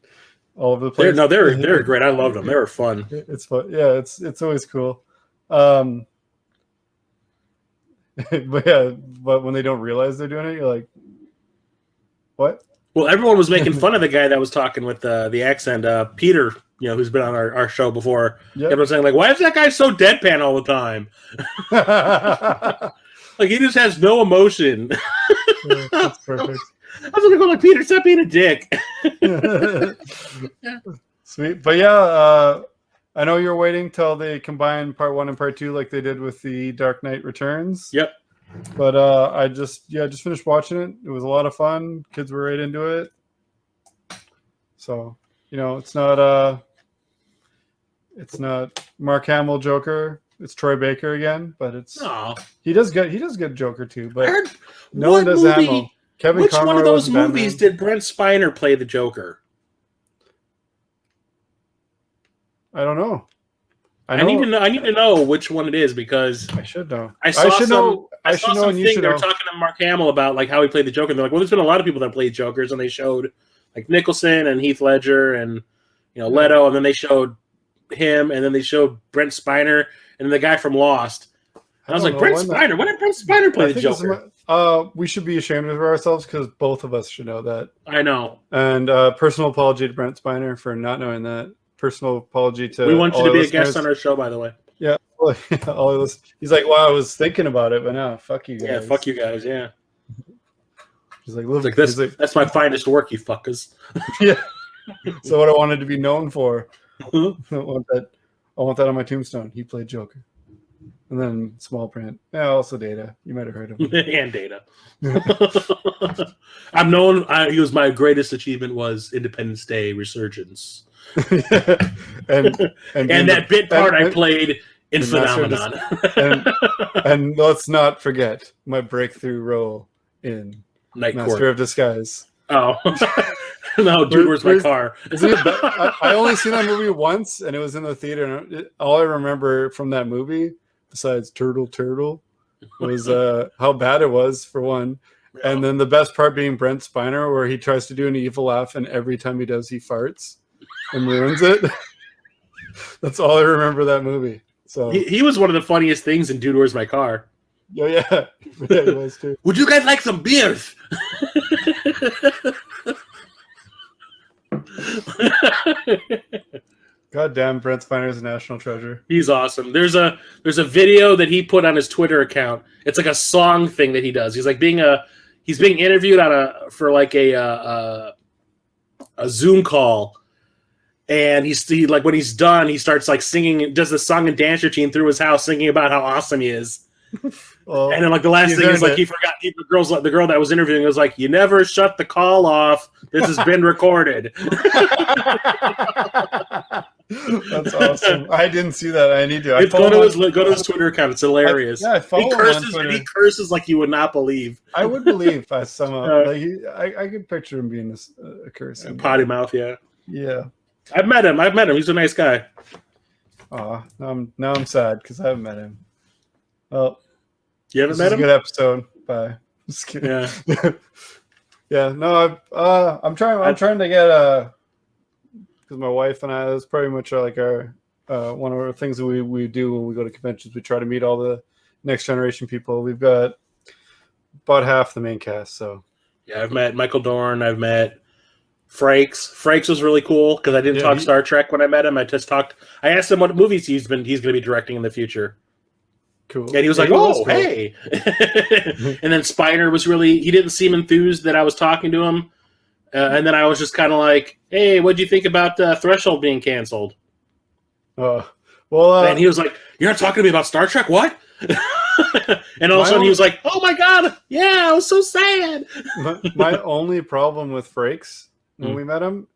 all over the place. They're great. I loved them. They were fun. It's fun. Yeah, it's always cool. But when they don't realize they're doing it, you're like, what? Well, everyone was making fun of the guy that was talking with the accent, Peter, who's been on our show before. Yep. Everyone's saying, like, why is that guy so deadpan all the time? Like, he just has no emotion. Yeah, that's perfect. I was going to go like, Peter, stop being a dick. Sweet. But yeah, I know you're waiting till they combine Part 1 and Part 2 like they did with the Dark Knight Returns. Yep. But I just finished watching it. It was a lot of fun. Kids were right into it. So, it's not Mark Hamill Joker. It's Troy Baker again, but he does good Joker too. But no one does Hamill. Which one of those movies did Brent Spiner play the Joker? I don't know. I need to know which one it is because I should know. I should know. They were talking to Mark Hamill about like how he played the Joker. And they're like, well, there's been a lot of people that played Jokers, and they showed like Nicholson and Heath Ledger and Leto, and then they showed him, and then they showed Brent Spiner and then the guy from Lost. And I was like, Brent Spiner? When did Brent Spiner play the Joker? We should be ashamed of ourselves because both of us should know that. I know. And personal apology to Brent Spiner for not knowing that. Personal apology to. We want you to be a guest on our show, by the way. Yeah, all of this. He's like, "Wow, I was thinking about it, but no, fuck you guys." Yeah, fuck you guys. Yeah. He's like, that's my finest work, you fuckers. Yeah. So what I wanted to be known for. I want that on my tombstone. He played Joker. And then small print. Yeah, also Data. You might have heard of him. And Data. I'm known. He was my greatest achievement was Independence Day Resurgence. and that bit part I played in Phenomenon. and let's not forget my breakthrough role in Night Master Court of Disguise. Oh. No, dude, where's my car? I only seen that movie once, and it was in the theater. And all I remember from that movie, besides Turtle, was how bad it was, for one. And then the best part being Brent Spiner, where he tries to do an evil laugh, and every time he does, he farts and ruins it. That's all I remember that movie. So he was one of the funniest things in Dude, Where's My Car? Oh, yeah, he was too. Would you guys like some beers? God damn, Brent Spiner is a national treasure. He's awesome. There's a video that he put on his Twitter account. It's like a song thing that he does. He's like being interviewed for a Zoom call, and he like when he's done, he starts like singing, does the song and dance routine through his house, singing about how awesome he is. Well, and then like the last thing is like he forgot the girl that was interviewing was like, "You never shut the call off. This has been recorded." That's awesome. I didn't see that. I need to. Go to his Twitter account. It's hilarious. I follow him on Twitter. He curses like you would not believe. I would believe I somehow I could picture him being a cursing potty mouth. Yeah. Yeah. I've met him. He's a nice guy. Oh, now I'm sad because I haven't met him. Well, you haven't met him? Good episode. Bye. Just kidding. Yeah. Yeah. No, I'm trying to get because my wife and I, that's pretty much like our one of our things that we do when we go to conventions. We try to meet all the next generation people. We've got about half the main cast. So yeah, I've met Michael Dorn. I've met Frakes. Frakes was really cool because I didn't talk Star Trek when I met him. I asked him what movies he's going to be directing in the future. Cool. And he was like, "Oh, hey!" And then Spiner was he didn't seem enthused that I was talking to him. And then I was just kind of like, "Hey, what do you think about Threshold being canceled?" And he was like, "You're not talking to me about Star Trek? What?" And all of a sudden he was like, "Oh my god, yeah, I was so sad." My only problem with Frakes when we met him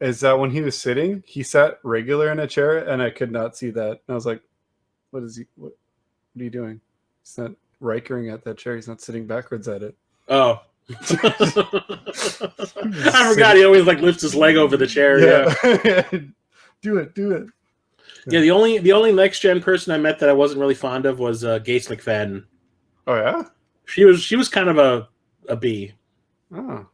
is that when he was sitting, he sat regular in a chair, and I could not see that. And I was like, "What is he? What are you doing? He's not Rikering at that chair. He's not sitting backwards at it." Oh. I forgot he always lifts his leg over the chair. Yeah. Do it. Yeah, the only next gen person I met that I wasn't really fond of was Gates McFadden. Oh yeah? She was kind of a B. Oh.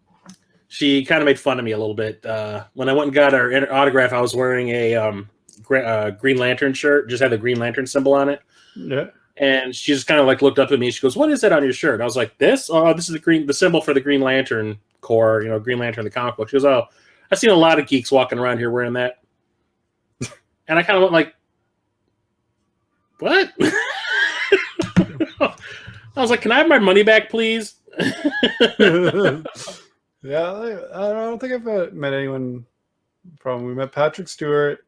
She kind of made fun of me a little bit. When I went and got her autograph, I was wearing a Green Lantern shirt, just had the Green Lantern symbol on it. Yeah. And she just kind of looked up at me. She goes, "What is that on your shirt?" And I was like, "This? Oh, this is the symbol for the Green Lantern Corps. Green Lantern, the comic book." She goes, "Oh, I've seen a lot of geeks walking around here wearing that." And I kind of went like, "What?" I was like, "Can I have my money back, please?" Yeah, I don't think I've met anyone. Problem. We met Patrick Stewart.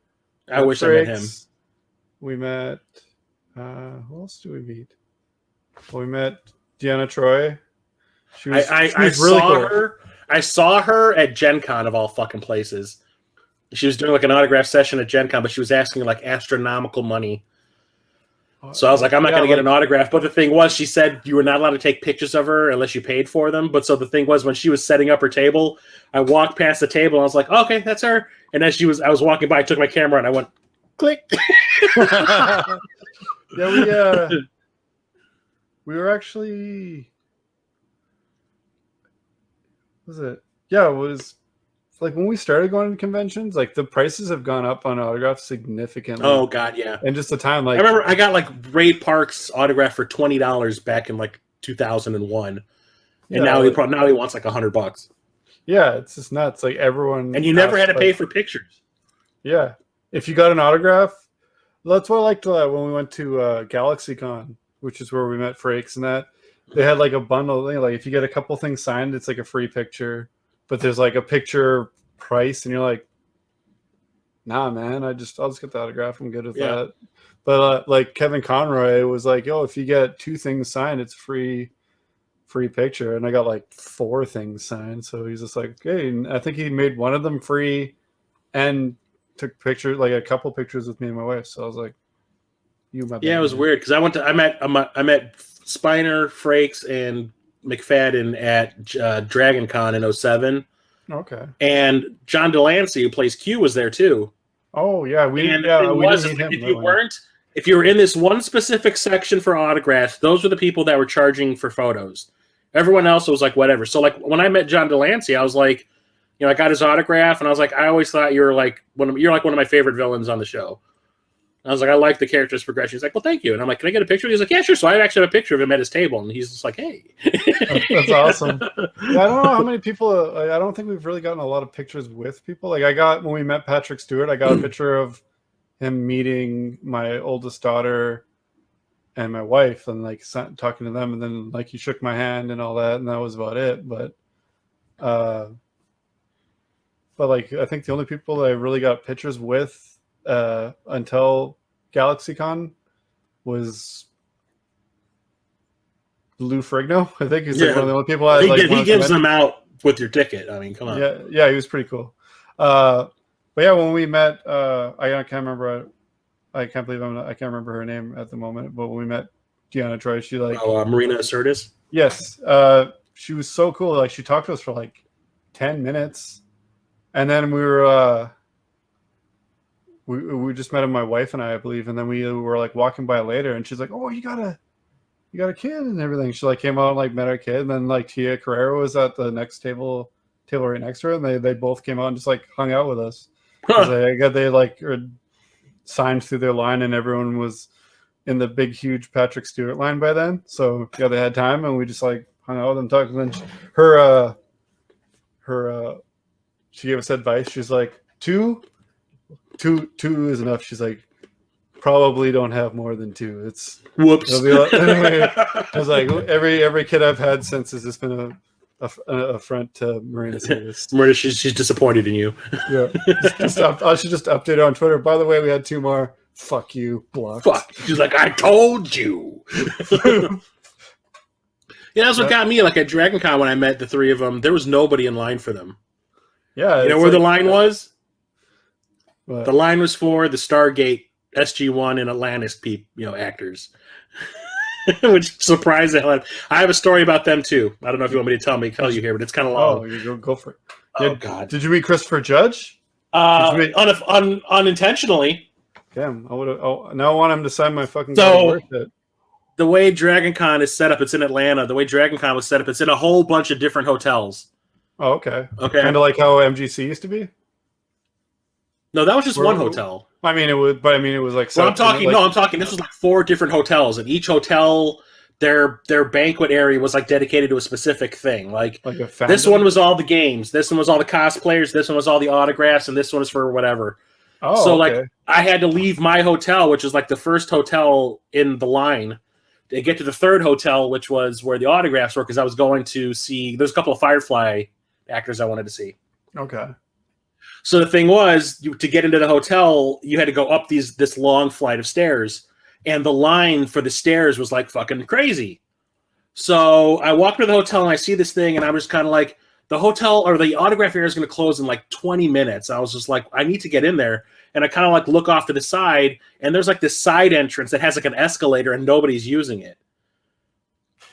I wish I met him. We met. Who else do we meet? Well, we met Deanna Troy. She was really cool. I saw her at Gen Con of all fucking places. She was doing an autograph session at Gen Con, but she was asking astronomical money. So I was like, I'm not going to get an autograph. But the thing was, she said you were not allowed to take pictures of her unless you paid for them. But so the thing was, when she was setting up her table, I walked past the table and I was like, okay, that's her. And as I was walking by, I took my camera and I went, click. Yeah, we were actually. Was it? Yeah, it was when we started going to conventions. The prices have gone up on autographs significantly. Oh God, yeah. And just the time, I remember I got Ray Park's autograph for $20 back in 2001, and now he wants $100. Yeah, it's just nuts. Everyone, and you never had to pay for pictures. Yeah, if you got an autograph. That's what I liked when we went to GalaxyCon, which is where we met Frakes, and that they had a bundle. If you get a couple things signed, it's a free picture, but there's a picture price, and you're like, nah, man, I'll just get the autograph. I'm good with that. But Kevin Conroy was like, yo, if you get 2 things signed, it's free picture, and I got 4 things signed. So he's just like, okay, and I think he made one of them free, and took pictures, a couple pictures with me and my wife. So I was like, it was weird because I met Spiner, Frakes, and McFadden at Dragon Con in 07. Okay. And John Delancey, who plays Q, was there too. Oh yeah, if you were in this one specific section for autographs, those were the people that were charging for photos. Everyone else was whatever. So when I met John Delancey, I was like, I got his autograph, and I was like, I always thought you were one of my favorite villains on the show. And I was like, I like the character's progression. He's like, well, thank you. And I'm like, can I get a picture? He's like, yeah, sure. So I actually have a picture of him at his table, and he's just like, hey. That's awesome. Yeah, I don't know how many people. I don't think we've really gotten a lot of pictures with people. When we met Patrick Stewart, I got a picture of him meeting my oldest daughter and my wife, and talking to them, and then he shook my hand and all that, and that was about it. But I think the only people that I really got pictures with until GalaxyCon was Lou Ferrigno. I think he's one of the only people he gives them out with your ticket. I mean, come on. Yeah, he was pretty cool. But But yeah, when we met, I can't remember. I can't believe I can't remember her name at the moment. But when we met Deanna Troy, she like Marina Sirtis. yes, she was so cool. Like she talked to us for like 10 minutes, and then we were we just met my wife and I believe, and then we were like walking by later, and she's like, "Oh, you got a kid and everything." She like came out and like met our kid, and then like Tia Carrera was at the next table right next to her, and they both came out and just like hung out with us. They like signed through their line, and everyone was in the big huge Patrick Stewart line by then. So yeah, they had time, and we just like hung out with them, talking. And then she gave us advice. She's like, two is enough. She's like, probably don't have more than two. It's whoops. I was like, every kid I've had since has just been a front to Marina Sirtis. Marina, she's disappointed in you. Yeah, I should just update it on Twitter. By the way, we had two more. Fuck you, blocked. Fuck. She's like, I told you. Yeah, that's what got me. Like at Dragon Con when I met the three of them, there was nobody in line for them. Yeah, you know where the line was? What? The line was for the Stargate, SG-1, and Atlantis actors. Which surprised the hell out. I have a story about them too. I don't know if you want me to tell you here, but it's kind of long. Oh, you go for it. Oh God! Did you meet Christopher Judge? Unintentionally. Damn, I would have. Oh, now I want him to sign my fucking. So the way Dragon Con is set up, it's in Atlanta. The way Dragon Con was set up, it's in a whole bunch of different hotels. Oh, okay. Okay. Kind of like how MGC used to be. No, that was just one hotel. I mean, it was like. Well, I'm talking. I'm talking. This was like 4 different hotels, and each hotel, their banquet area was like dedicated to a specific thing. Like this one was all the games. This one was all the cosplayers. This one was all the autographs, and this one was for whatever. Oh, so okay. like I had to leave my hotel, which was like the first hotel in the line, to get to the third hotel, which was where the autographs were, because I was going to see. There's a couple of Firefly actors I wanted to see. Okay. So the thing was, to get into the hotel, you had to go up this long flight of stairs, and the line for the stairs was like fucking crazy. So I walked to the hotel and I see this thing, and I'm just kind of like, the hotel or the autograph area is going to close in like 20 minutes. I was just like, I need to get in there, and I kind of like look off to the side, and there's like this side entrance that has like an escalator, and nobody's using it.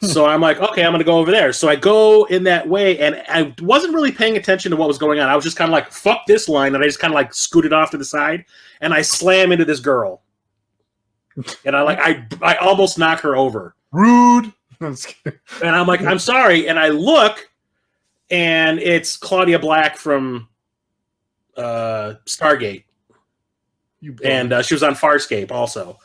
So I'm like, okay, I'm going to go over there. So I go in that way, and I wasn't really paying attention to what was going on. I was just kind of like, fuck this line, and I just kind of like scooted off to the side, and I slam into this girl. And I almost knock her over. Rude. And I'm like, I'm sorry. And I look, and it's Claudia Black from Stargate. And she was on Farscape also.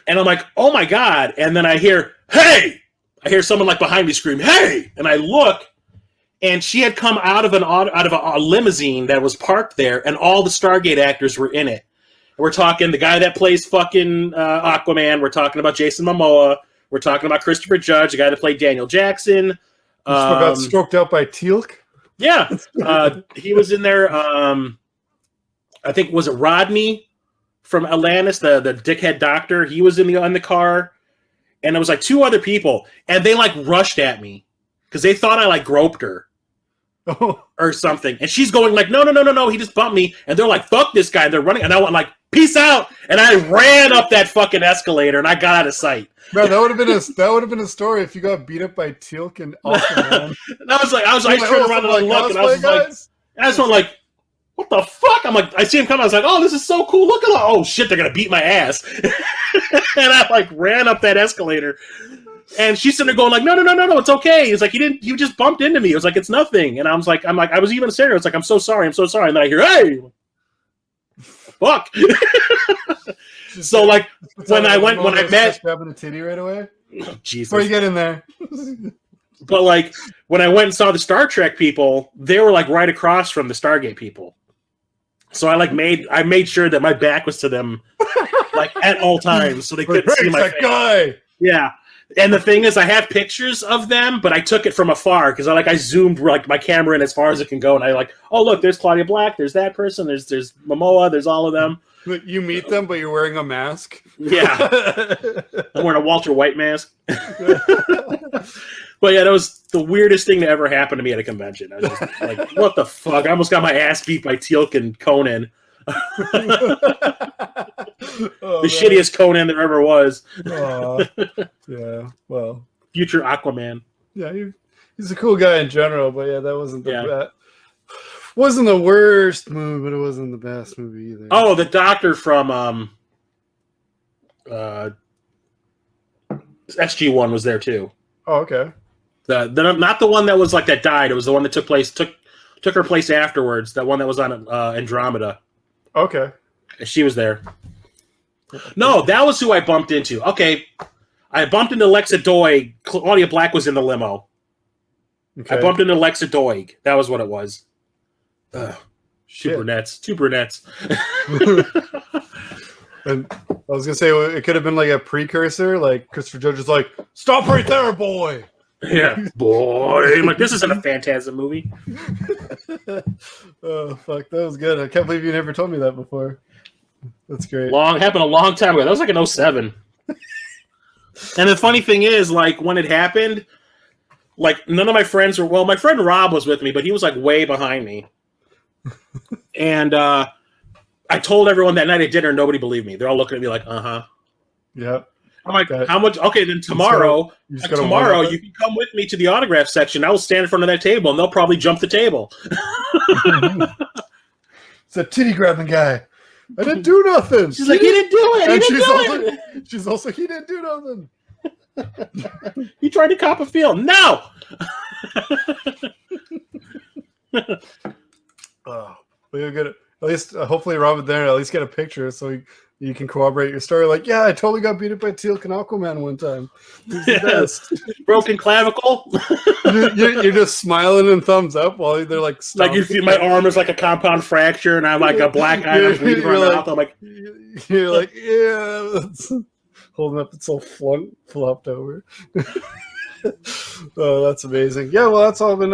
And I'm like, oh my God. And then I hear, hey! I hear someone like behind me scream, hey! And I look, and she had come out of a limousine that was parked there, and all the Stargate actors were in it. We're talking the guy that plays fucking Aquaman. We're talking about Jason Momoa. We're talking about Christopher Judge, the guy that played Daniel Jackson. Got stroked out by Teal'c? Yeah. He was in there. I think, was it Rodney from Atlantis, the dickhead doctor? He was in the car. And it was like 2 other people. And they like rushed at me because they thought I like groped her. Or something. And she's going like, no, he just bumped me. And they're like, fuck this guy. And they're running. And I went like, peace out. And I ran up that fucking escalator, and I got out of sight. Man, that would have been a story if you got beat up by Teal'c and Aquaman. And I turned around and I looked, and I was like, what the fuck? I'm like, I see him coming. I was like, oh, this is so cool. Look at that. Oh shit, they're gonna beat my ass. And I like ran up that escalator. And she's sitting there going like, no, it's okay. It's like, you just bumped into me. It was like, it's nothing. And I was even serious. It's like, I'm so sorry. And then I hear, hey, fuck. So like, when I met, grabbing a titty right away. Oh, Jesus. Before you get in there. But like, when I went and saw the Star Trek people, they were like right across from the Stargate people. So I made sure that my back was to them, like at all times, so they couldn't see my face. Guy. Yeah. And the thing is, I have pictures of them, but I took it from afar because I zoomed like my camera in as far as it can go, and I like, oh look, there's Claudia Black, there's that person, there's Momoa, there's all of them. You meet them, but you're wearing a mask. Yeah, I'm wearing a Walter White mask. But yeah, that was the weirdest thing to ever happen to me at a convention. I was just like, what the fuck? I almost got my ass beat by Teal'c and Conan. The shittiest Conan there ever was. Yeah, well, future Aquaman. Yeah, he's a cool guy in general, but yeah, that wasn't wasn't the worst movie, but it wasn't the best movie either. Oh, the doctor from SG-1 was there too. Oh, okay. The not the one that was like that died. It was the one that took her place afterwards. That one that was on Andromeda. Okay. She was there. No, that was who I bumped into. Okay. I bumped into Lexa Doig. Claudia Black was in the limo. Okay. I bumped into Lexa Doig. That was what it was. Two brunettes. And I was gonna say it could have been like a precursor, like Christopher Judge is like, "Stop right there, boy." Yeah, boy. I'm like, this isn't a Phantasm movie. Oh fuck, that was good. I can't believe you never told me that before. That's great. Happened a long time ago. That was like in 07. And the funny thing is, like, when it happened, like, none of my friends were... Well, my friend Rob was with me, but he was, like, way behind me. And I told everyone that night at dinner, nobody believed me. They're all looking at me like, uh-huh. Yeah. I'm like, how much? Okay, then tomorrow, you can come with me to the autograph section. I will stand in front of that table, and they'll probably jump the table. It's a titty-grabbing guy. I didn't do nothing. She's like, he didn't do it. She's also, he didn't do nothing. He tried to cop a feel. No! Oh, well, you'll get it. At least, hopefully, Robin there at least get a picture so you can corroborate your story. Like, yeah, I totally got beat up by Teal'c and Aquaman one time. He's the best. Broken clavicle. you're just smiling and thumbs up while they're like, like you see my arm is like a compound fracture, and I'm like a black eye. I'm bleeding from my mouth. I'm like, you're like, yeah, holding up, it's all flopped over. Oh, that's amazing. Yeah, well, that's all been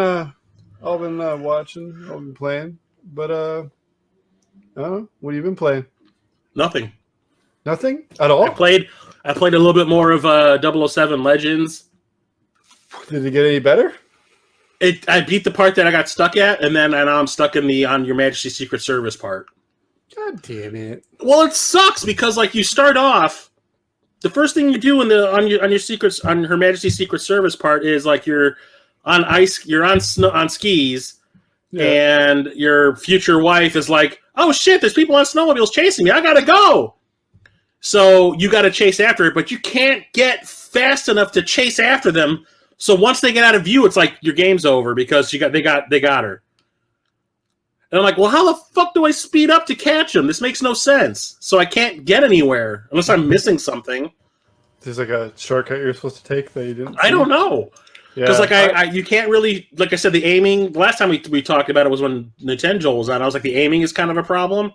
watching, all been playing. But I don't know. What have you been playing? Nothing at all. I played a little bit more of 007 Legends. Did it get any better? I beat the part that I got stuck at, and now I'm stuck in the on Your Majesty's Secret Service part. God damn it! Well, it sucks because like you start off, the first thing you do on Her Majesty's Secret Service part is like you're on ice, you're on skis. Yeah. And your future wife is like, oh shit, there's people on snowmobiles chasing me. I gotta go. So you gotta chase after it, but you can't get fast enough to chase after them. So once they get out of view, it's like your game's over because they got her. And I'm like, well, how the fuck do I speed up to catch them? This makes no sense. So I can't get anywhere unless I'm missing something. There's like a shortcut you're supposed to take that you didn't. I don't know. Because like you can't really, like I said, the aiming. The last time we talked about it was when Nintendo was on. I was like, the aiming is kind of a problem.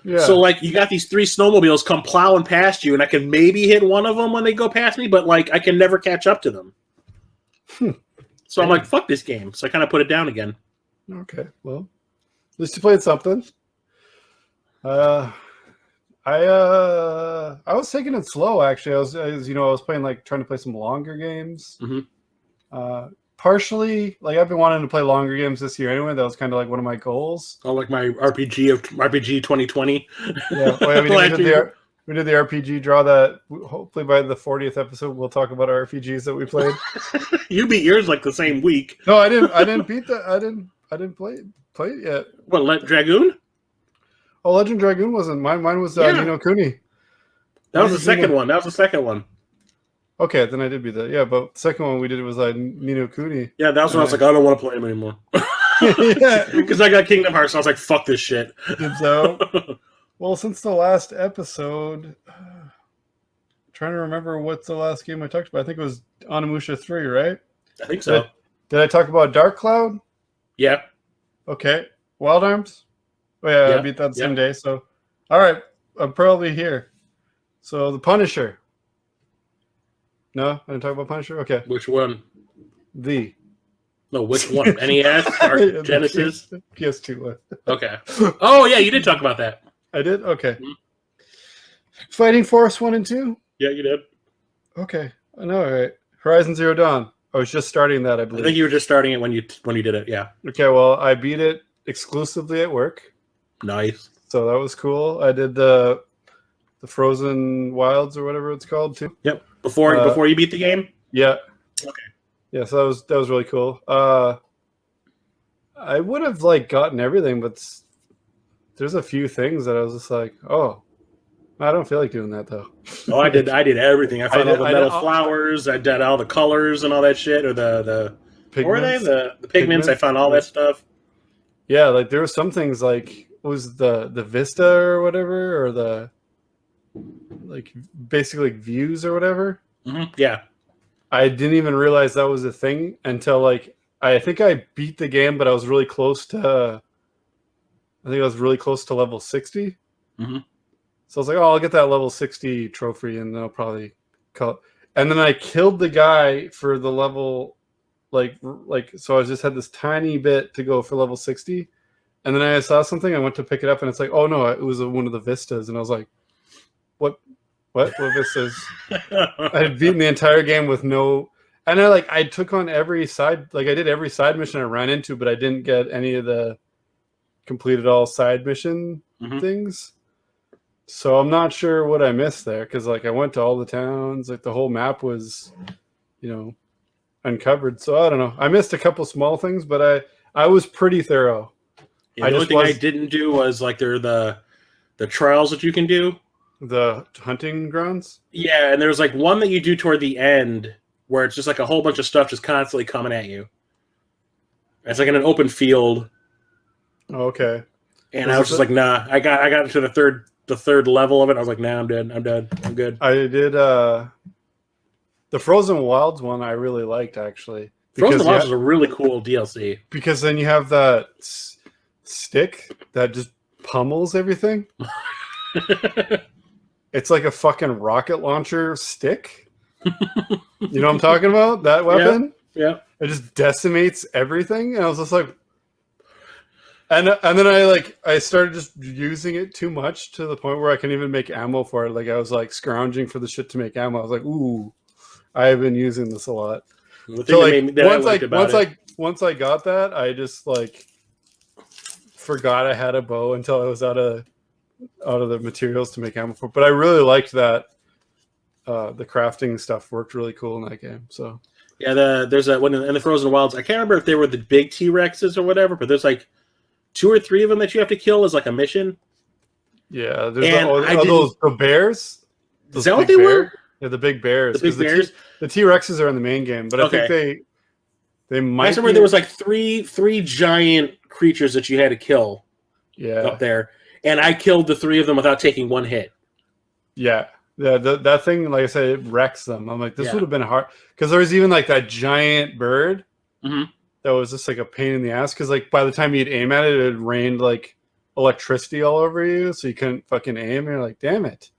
Yeah. So like you got these 3 snowmobiles come plowing past you, and I can maybe hit one of them when they go past me, but like I can never catch up to them. So I'm like, fuck this game. So I kind of put it down again. Okay, well, at least you played something. I was taking it slow actually. I was playing like trying to play some longer games. Mm-hmm. Partially, like I've been wanting to play longer games this year anyway. That was kind of like one of my goals. Oh, like my RPG 2020. Yeah, well, we did the RPG draw that hopefully by the 40th episode we'll talk about our RPGs that we played. You beat yours like the same week. No, I didn't beat that. I didn't play it yet. What, Dragoon? Oh, Legend Dragoon wasn't mine. Mine was Ni no Kuni. That was the second one. Okay, then I did beat that. Yeah, but the second one we did was Ni no Kuni. Yeah, that was when I was like, I don't want to play him anymore. Yeah, because I got Kingdom Hearts, so I was like, fuck this shit. So, well, since the last episode, trying to remember what's the last game I talked about. I think it was Onimusha 3, right? I think so. Did I talk about Dark Cloud? Yeah. Okay. Wild Arms? Oh, yeah, I beat that the same day. So, all right, I'm probably here. So, The Punisher. No, I didn't talk about Punisher. Okay, Which one? No, which one? NES or Genesis? PS2 one. Okay. Oh yeah, you did talk about that. I did. Okay. Mhm. Fighting Force 1 and 2. Yeah, you did. Okay, I know. All right. Horizon Zero Dawn. I was just starting that, I I believe. think you were just starting it when you did it. Yeah. Okay, well, I beat it exclusively at work, Nice. so that was cool. I did the Frozen Wilds or whatever it's called too. Yep. Before you beat the game. Yeah. Okay. Yeah, so that was really cool. I would have gotten everything, but there's a few things that I was just like, oh, I don't feel like doing that though. Oh, I did everything. I found all the metal flowers. I did all the colors and all that shit, or the what were they? The pigments. I found all that stuff. Yeah, there were some things what was the Vista or whatever, or the basically views or whatever. Mm-hmm. Yeah. I didn't even realize that was a thing until I think I beat the game, but I was really close to. I think I was really close to level 60. Mm-hmm. So I was like, "Oh, I'll get that level 60 trophy, and then I'll probably call it." And then I killed the guy for the level, so I just had this tiny bit to go for level 60, and then I saw something. I went to pick it up, and it's like, "Oh no, it was one of the vistas," and I was like, "What? What vistas?" I had beaten the entire game with no. And I took on every side, I did every side mission I ran into, but I didn't get any of the completed all side mission things. So I'm not sure what I missed there, because I went to all the towns, the whole map was, uncovered. So I don't know. I missed a couple small things, but I was pretty thorough. Yeah, the only thing I didn't do was there are the trials that you can do. The hunting grounds? Yeah, and there's one that you do toward the end where it's just a whole bunch of stuff just constantly coming at you. It's in an open field. Oh, okay. And I was just nah. I got to the third level of it. I was like, nah, I'm dead. I'm good. I did the Frozen Wilds one I really liked, actually. Frozen Wilds is a really cool DLC. Because then you have that stick that just pummels everything. It's like a fucking rocket launcher stick. You know what I'm talking about? That weapon? Yeah. It just decimates everything. And I was just like... And then I started just using it too much to the point where I couldn't even make ammo for it. I was scrounging for the shit to make ammo. I was like, ooh, I've been using this a lot. So once I got that, I just forgot I had a bow until I was out of the materials to make ammo for. But I really liked that. The crafting stuff worked really cool in that game. So yeah, there's one in the Frozen Wilds. I can't remember if they were the big T-Rexes or whatever, but there's 2 or 3 of them that you have to kill as a mission. Yeah, there's those bears. Is that what they were? Yeah, the big bears. The big bears. The T-Rexes are in the main game, but I think they might. I remember there was three giant creatures that you had to kill. Yeah, up there, and I killed the 3 of them without taking one hit. Yeah. That thing, like I said, it wrecks them. I'm like, this would have been hard, because there was even that giant bird that was just a pain in the ass, because by the time you'd aim at it, it rained electricity all over you, so you couldn't fucking aim. And you're like, damn it.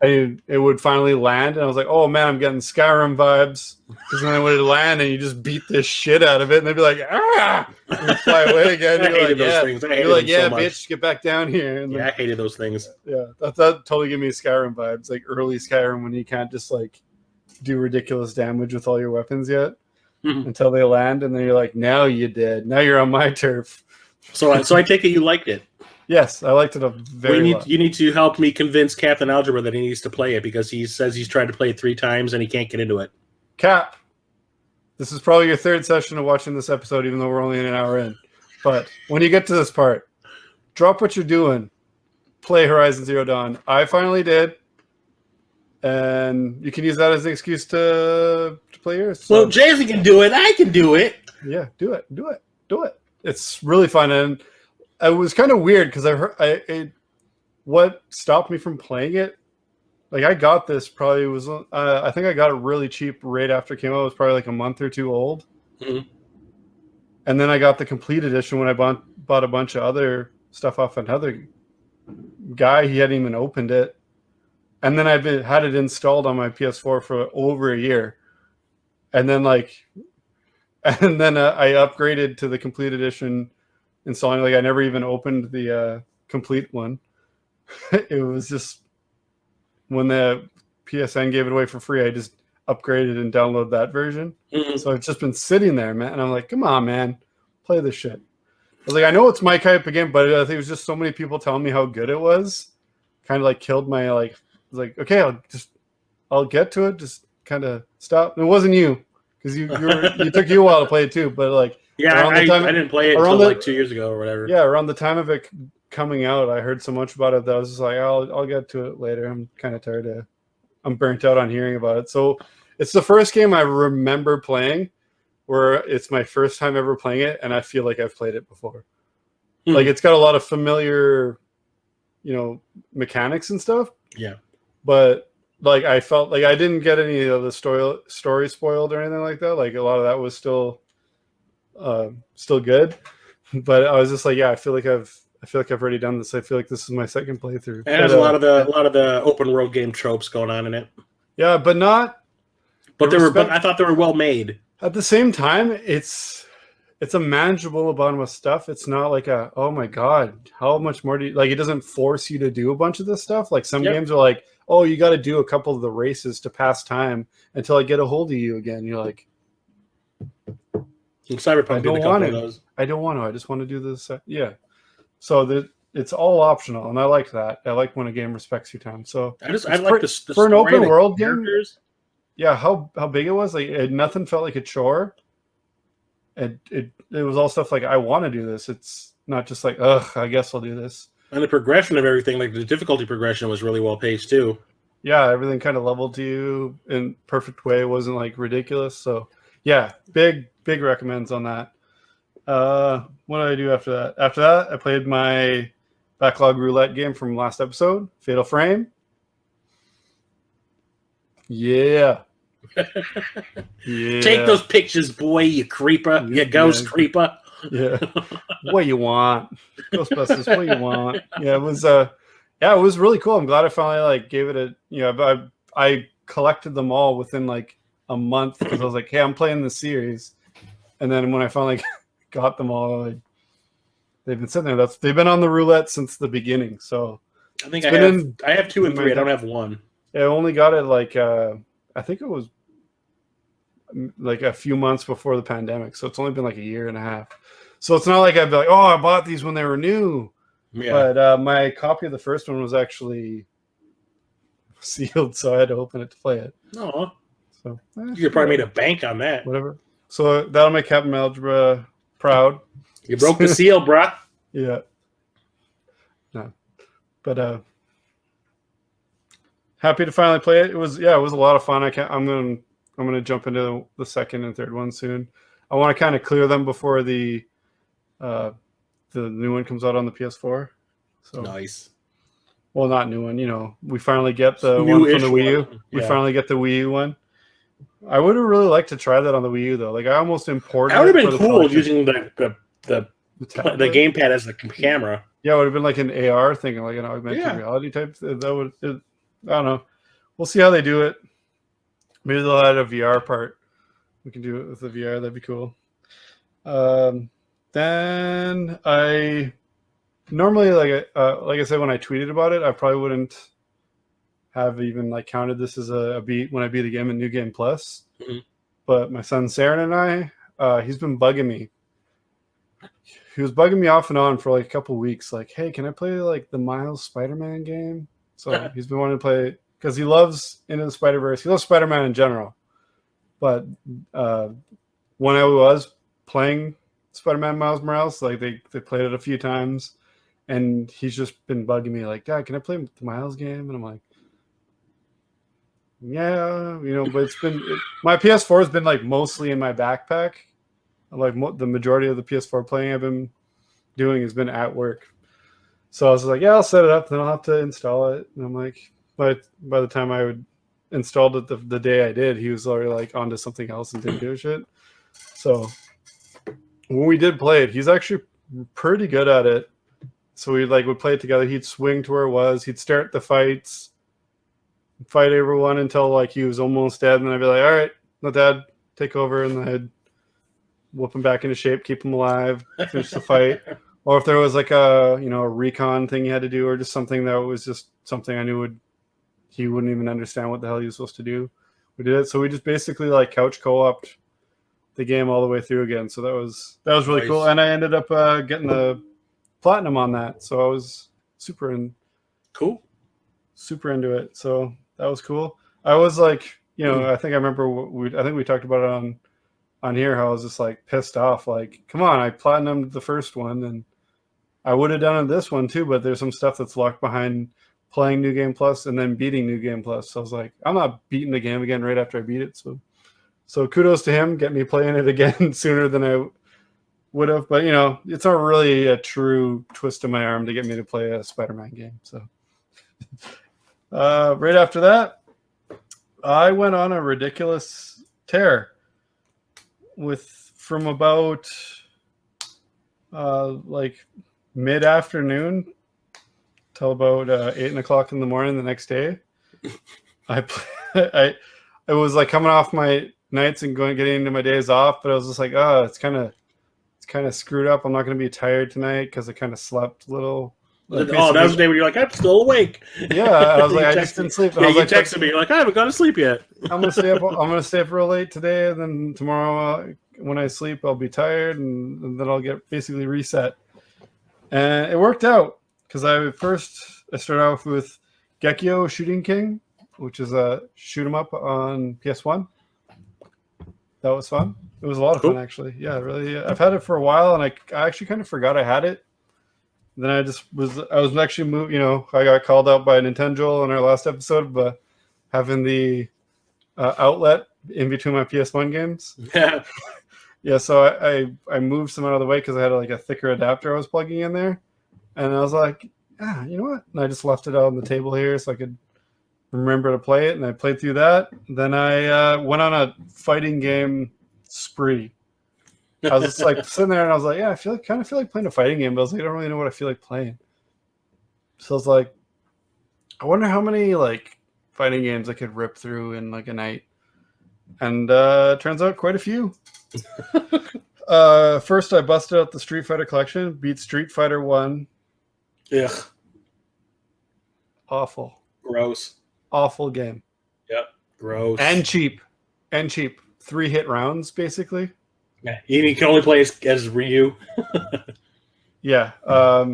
And it would finally land, and I was like, oh man, I'm getting Skyrim vibes, because then it would land and you just beat this shit out of it, and they'd be like, ah, and you fly away again. I hated those things. You're like, yeah, bitch, get back down here. And I hated those things. Yeah, that totally gave me Skyrim vibes, early Skyrim, when you can't just do ridiculous damage with all your weapons yet until they land, and then you're like, now you did. Now you're on my turf. So I take it you liked it. Yes, I liked it very much. You need to help me convince Captain Algebra that he needs to play it, because he says he's tried to play it 3 times and he can't get into it. Cap, this is probably your 3rd session of watching this episode, even though we're only an hour in. But when you get to this part, drop what you're doing. Play Horizon Zero Dawn. I finally did. And you can use that as an excuse to play yours. So. Well, Jason can do it. I can do it. Yeah, do it. It's really fun. And it was kind of weird, because what stopped me from playing it, I got this probably was, I think I got it really cheap right after it came out. It was probably a month or 2 old. Mm-hmm. And then I got the complete edition when I bought a bunch of other stuff off another guy. He hadn't even opened it. and then I've had it installed on my PS4 for over a year, and then I upgraded to the complete edition, installing I never even opened the complete one. It was just when the PSN gave it away for free, I just upgraded and downloaded that version. Mm-hmm. So it's just been sitting there, man. And I'm like, come on, man, play this shit. I was like, I know it's my type again, but I think it was just so many people telling me how good it was, kind of killed my I was like, okay, I'll get to it. Just kind of stop. It wasn't you, because you took you a while to play it too. But I didn't play it until 2 years ago or whatever. Yeah, around the time of it coming out, I heard so much about it that I was just like, I'll get to it later. I'm kind of tired. I'm burnt out on hearing about it. So it's the first game I remember playing where it's my first time ever playing it, and I feel like I've played it before. It's got a lot of familiar, mechanics and stuff. Yeah. But I felt like I didn't get any of the story spoiled or anything like that. A lot of that was still good. But I was just like, yeah, I feel like I've already done this. I feel like this is my second playthrough. It has a lot of the open world game tropes going on in it. Yeah, but not. But I thought they were well made. At the same time, it's a manageable amount of stuff. It's not like oh my god, how much more do you it doesn't force you to do a bunch of this stuff. Some games are like, oh, you got to do a couple of the races to pass time until I get a hold of you again. You're like, Cyberpunk did a couple of those. I don't want to. I just want to do this. Yeah. So it's all optional, and I like that. I like when a game respects your time. So I like the for an open world game. Yeah, how big it was. Nothing felt like a chore. It was all stuff I want to do this. It's not just ugh, I guess I'll do this. And the progression of everything, the difficulty progression was really well paced too. Yeah, everything kind of leveled to you in perfect way. It wasn't ridiculous. So yeah, big recommends on that. What did I do after that? After that, I played my Backlog Roulette game from last episode, Fatal Frame. Yeah. Yeah. Take those pictures, boy, you creeper. You ghost creeper. Yeah. What you want? Ghostbusters, what you want? Yeah, it was it was really cool. I'm glad I finally gave it a I collected them all within a month because I was like, hey, I'm playing the series. And then when I finally got them all, they've been sitting there. They've been on the roulette since the beginning. So I think I have 2 and 3. I don't have 1. I only got it I think it was a few months before the pandemic. So it's only been a year and a half. So it's not like I'd be like, oh, I bought these when they were new. Yeah. But my copy of the first one was actually sealed, so I had to open it to play it. Oh. So you probably made a bank on that. Whatever. So that'll make Captain Algebra proud. You broke the seal, bruh. Yeah. No. But happy to finally play it. It was a lot of fun. I'm gonna jump into the second and third one soon. I want to kind of clear them before the new one comes out on the PS4. So nice. Well, not new one. We finally get the one from the Wii U. Yeah. We finally get the Wii U one. I would have really liked to try that on the Wii U though. I almost imported. That would have been cool using the gamepad as the camera. Yeah, it would have been an AR thing, an augmented reality type. That would. I don't know. We'll see how they do it. Maybe they'll add a VR part. We can do it with the VR. That'd be cool. Then I normally like I said when I tweeted about it, I probably wouldn't have even counted this as a beat when I beat the game in New Game Plus. Mm-hmm. But my son Saren and I, he's been bugging me. He was bugging me off and on for a couple weeks. Hey, can I play the Miles Spider-Man game? So he's been wanting to play because he loves Into the Spider-Verse. He loves Spider-Man in general. But when I was playing Spider-Man Miles Morales, they played it a few times, and he's just been bugging me Dad, can I play the Miles game? And I'm like, yeah, but my PS4 has been mostly in my backpack. The majority of the PS4 playing I've been doing has been at work. So I was like, yeah, I'll set it up, then I'll have to install it. And I'm like, but by the time I would installed it the day I did, he was already onto something else and didn't do shit. So when we did play it, he's actually pretty good at it. So we would play it together. He'd swing to where it was. He'd start the fights, fight everyone until like he was almost dead, and then I'd be like, all right, let Dad take over, and then I'd whoop him back into shape, keep him alive, finish the fight. Or if there was like a a recon thing you had to do, or just something that was just something I knew he wouldn't even understand what the hell he was supposed to do. We did it, so we just basically like couch co-oped the game all the way through again. So that was really Nice. cool, and I ended up getting the platinum on that. So I was super into it. So that was cool. I was like, I think I remember I think we talked about it on here, how I was just like pissed off. Like, come on, I platinumed the first one, and I would have done it this one too, but there's some stuff that's locked behind playing New Game Plus and then beating New Game Plus. So I was like, I'm not beating the game again right after I beat it. So kudos to him, get me playing it again sooner than I would have. But it's not really a true twist of my arm to get me to play a Spider-Man game. So right after that, I went on a ridiculous tear from about like mid-afternoon till about 8:00 in the morning the next day. It was like coming off my nights and getting into my days off, but I was just like, it's kind of screwed up. I'm not going to be tired tonight because I kind of slept a little. Like, that was the day where you're like, I'm still awake. Yeah, I was like, I just didn't sleep. And Yeah, I was you like, texted me. You're like, I haven't gone to sleep yet. I'm gonna stay up real late today, and then tomorrow when I sleep, I'll be tired, and then I'll get basically reset. And it worked out because I started off with Gekio Shooting King, which is a shoot 'em up on PS1. That was fun. It was a lot of fun, actually. Yeah, really. I've had it for a while, and I actually kind of forgot I had it. Then I was actually moved. I got called out by Nintendo in our last episode, but having the outlet in between my PS1 games. Yeah. Yeah, so I moved some out of the way because I had like a thicker adapter I was plugging in there, and I was like, you know what? And I just left it out on the table here so I could remember to play it, and I played through that. Then I went on a fighting game spree. I was just like sitting there, and I was like, I kind of feel like playing a fighting game, but I was like, I don't really know what I feel like playing. So I was like, I wonder how many like fighting games I could rip through in like a night. And turns out quite a few. First, I busted out the Street Fighter collection, beat Street Fighter 1. Yeah. Awful. Gross. Awful game. Yep. Gross. And cheap. 3-hit rounds, basically. Yeah. You can only play as Ryu. Yeah. I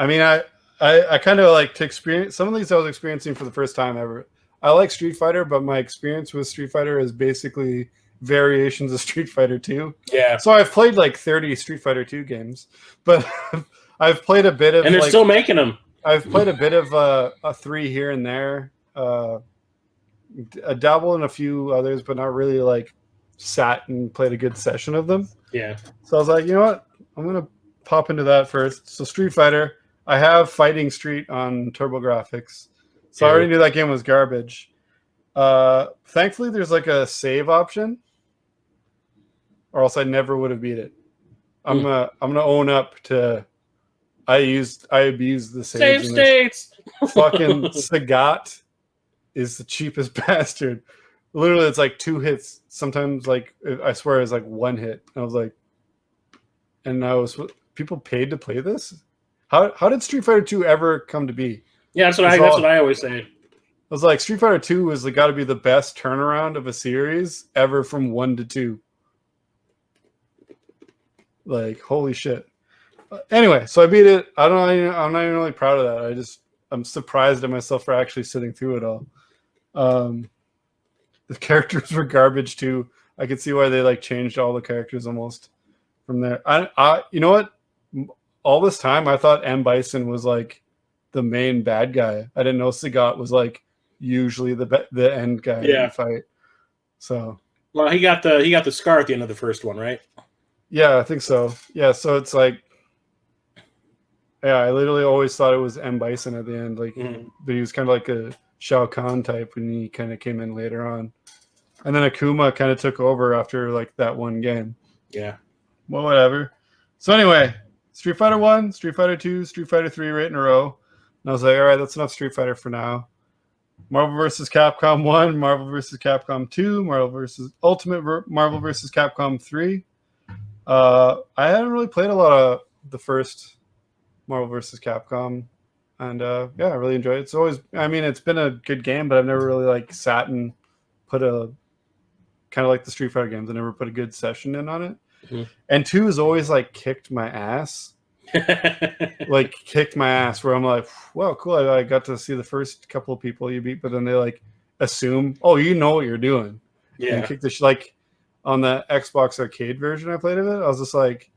mean, I kind of like to experience some of these I was experiencing for the first time ever. I like Street Fighter, but my experience with Street Fighter is basically variations of Street Fighter 2. Yeah. So I've played like 30 Street Fighter 2 games, but I've played a bit of, and they're still making them. I've played a bit of a 3 here and there, a dabble in a few others, but not really like sat and played a good session of them. Yeah. So I was like, you know what? I'm going to pop into that first. So Street Fighter, I have Fighting Street on TurboGrafx. So I already knew that game was garbage. Thankfully, there's like a save option, or else I never would have beat it. I'm gonna own up to I abused the save states. Fucking Sagat is the cheapest bastard. Literally, it's like 2 hits. Sometimes, like I swear, it's like 1 hit. And I was people paid to play this. How did Street Fighter 2 ever come to be? Yeah, that's what I always say. I was like, Street Fighter 2 was got to be the best turnaround of a series ever from 1 to 2. Like, holy shit. Anyway, so I beat it. I'm not even really proud of that. I'm surprised at myself for actually sitting through it all. The characters were garbage too. I could see why they like changed all the characters almost from there. I you know what? All this time I thought M. Bison was like the main bad guy. I didn't know Sagat was like usually the end guy in the fight. So well, he got the scar at the end of the first one, right? Yeah, I think so. Yeah, so it's like, I literally always thought it was M. Bison at the end, like, but he was kind of like a Shao Kahn type, and he kind of came in later on, and then Akuma kind of took over after like that one game. Yeah. Well, whatever. So anyway, Street Fighter 1, Street Fighter 2, Street Fighter 3 right in a row. And I was like, all right, that's enough Street Fighter for now. Marvel vs. Capcom 1, Marvel vs. Capcom 2, Marvel vs. Capcom 3. I hadn't really played a lot of the first Marvel vs. Capcom, and I really enjoyed it. It's always, it's been a good game, but I've never really like sat and put a kind of like the Street Fighter games. I never put a good session in on it. Mm-hmm. And 2 has always like kicked my ass. Like kicked my ass where I'm like, well, cool. I got to see the first couple of people you beat, but then they like assume, oh, you know what you're doing. Yeah. And kick the like on the Xbox arcade version I played of it, I was just like,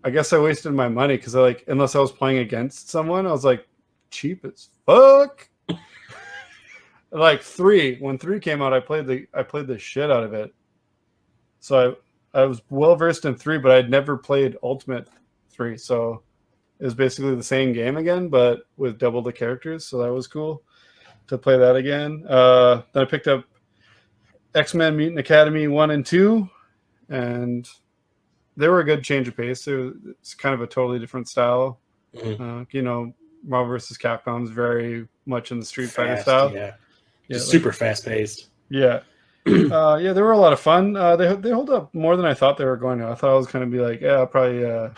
I guess I wasted my money because unless I was playing against someone, I was like, cheap as fuck. Like 3, when 3 came out, I played the shit out of it. So I was well versed in 3, but I'd never played Ultimate 3, so it was basically the same game again, but with double the characters. So that was cool to play that again. Then I picked up X-Men Mutant Academy 1 and 2, and they were a good change of pace. It's kind of a totally different style. Mm-hmm. Marvel vs. Capcom is very much in the Street Fighter style. Yeah, just super fast paced. Yeah. They were a lot of fun. They hold up more than I thought they were going to. I thought I was going to be like, I'll probably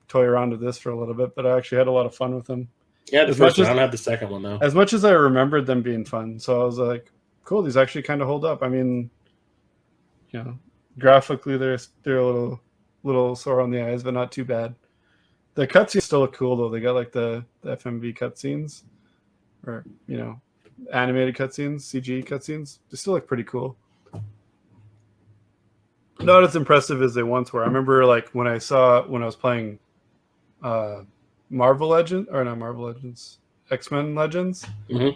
toy around with this for a little bit, but I actually had a lot of fun with them. Yeah, the first one. I don't have the second one though. As much as I remembered them being fun, so I was like, cool. These actually kind of hold up. I mean, graphically they're a little sore on the eyes, but not too bad. The cutscenes still look cool though. They got like the FMV cutscenes, or animated cutscenes, CG cutscenes. They still look pretty cool. Not as impressive as they once were. I remember like when I was playing X-Men Legends, mm-hmm.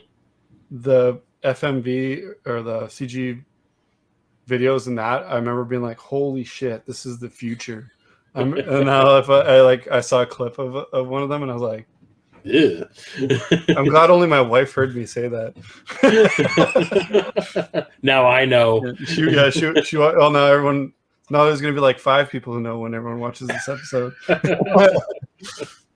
The FMV or the CG videos in that, I remember being like, holy shit, this is the future. And now if I saw a clip of one of them and I was like, yeah. I'm glad only my wife heard me say that. Now I know. Now there's going to be like 5 people who know when everyone watches this episode. But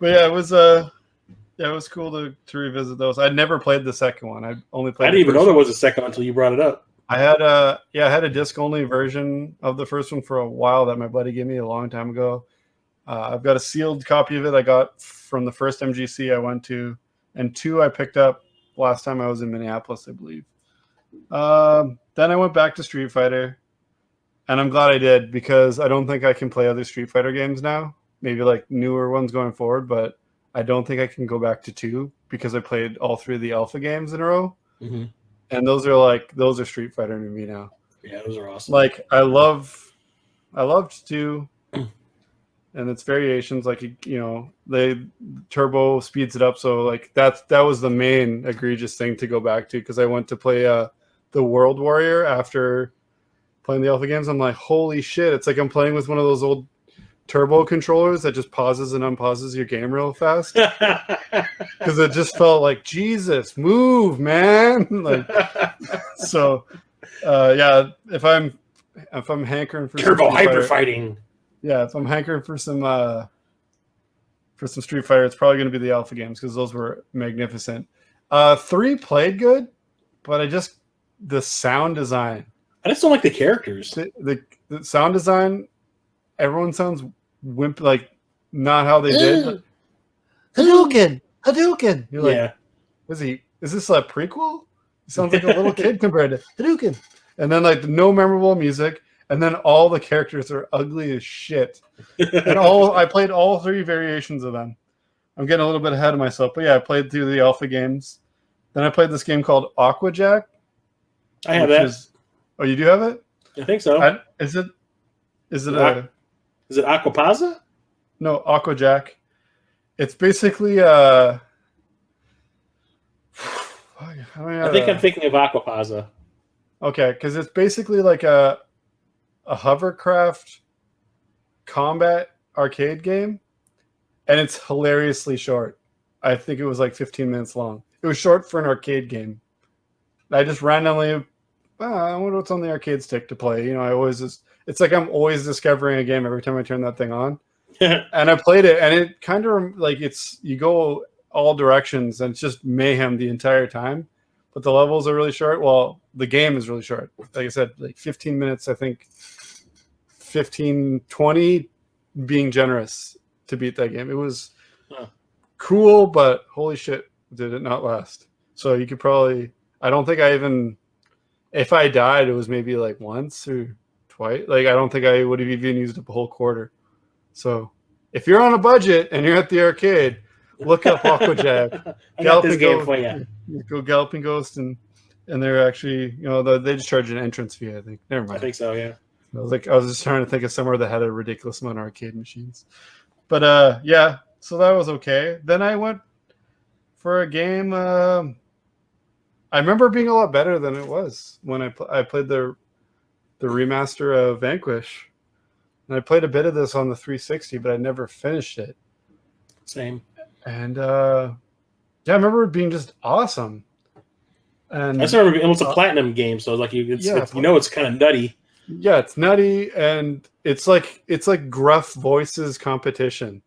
yeah, it was cool to revisit those. I'd never played the second one. I didn't even know there was a second one until you brought it up. I had a disc only version of the first one for a while that my buddy gave me a long time ago. I've got a sealed copy of it I got from the first MGC I went to, and 2 I picked up last time I was in Minneapolis, I believe. Then I went back to Street Fighter, and I'm glad I did because I don't think I can play other Street Fighter games now. Maybe like newer ones going forward, but I don't think I can go back to 2 because I played all 3 of the Alpha games in a row. Mm-hmm. And those are Street Fighter to me now. Yeah, those are awesome. Like I loved 2 and its variations, like they turbo speeds it up, so like that was the main egregious thing to go back to because I went to play the World Warrior after playing the Alpha games. I'm like, holy shit, it's like I'm playing with one of those old turbo controllers that just pauses and unpauses your game real fast because it just felt like, Jesus, move, man. Like, so if I'm hankering for turbo hyper fighting, if I'm hankering for some Street Fighter, it's probably going to be the Alpha games because those were magnificent. 3 played good, but the sound design, I just don't like the characters. The sound design, everyone sounds wimp, like not how they did. Hadouken. You're like, is this a prequel? He sounds like a little kid compared to Hadouken. And then like no memorable music, and then all the characters are ugly as shit. And I played all 3 variations of them. I'm getting a little bit ahead of myself, but yeah, I played through the Alpha games. Then I played this game called Aquajack. I have that. Oh, you do have it? I think so. Is it Aquapazza? No, Aquajack. It's basically I think I'm thinking of Aquapazza. Okay, because it's basically like a hovercraft combat arcade game, and it's hilariously short. I think it was like 15 minutes long. It was short for an arcade game. I just randomly, I wonder what's on the arcade stick to play. It's like I'm always discovering a game every time I turn that thing on. And I played it, and it kind of like you go all directions, and it's just mayhem the entire time. But the levels are really short. Well, the game is really short. Like I said, like 15 minutes, I think 15, 20 being generous to beat that game. It was cool, but holy shit, did it not last. So you could probably, I don't think I even, if I died, it was maybe like once or twice. Like I don't think I would have even used up a whole quarter. So if you're on a budget and you're at the arcade, look up Aquajack. I got this game for you. Go Galloping Ghost, and they're actually, you know, they just charge an entrance fee, I think. Never mind. I think so, yeah. I was just trying to think of somewhere that had a ridiculous amount of arcade machines. But yeah, so that was okay. Then I went for a game. I remember it being a lot better than it was when I played the remaster of Vanquish. And I played a bit of this on the 360, but I never finished it. Same. And yeah, I remember it being just awesome. And I just remember it was a platinum game, so like it's you know it's kind of nutty. Yeah, it's nutty, and it's like gruff voices competition.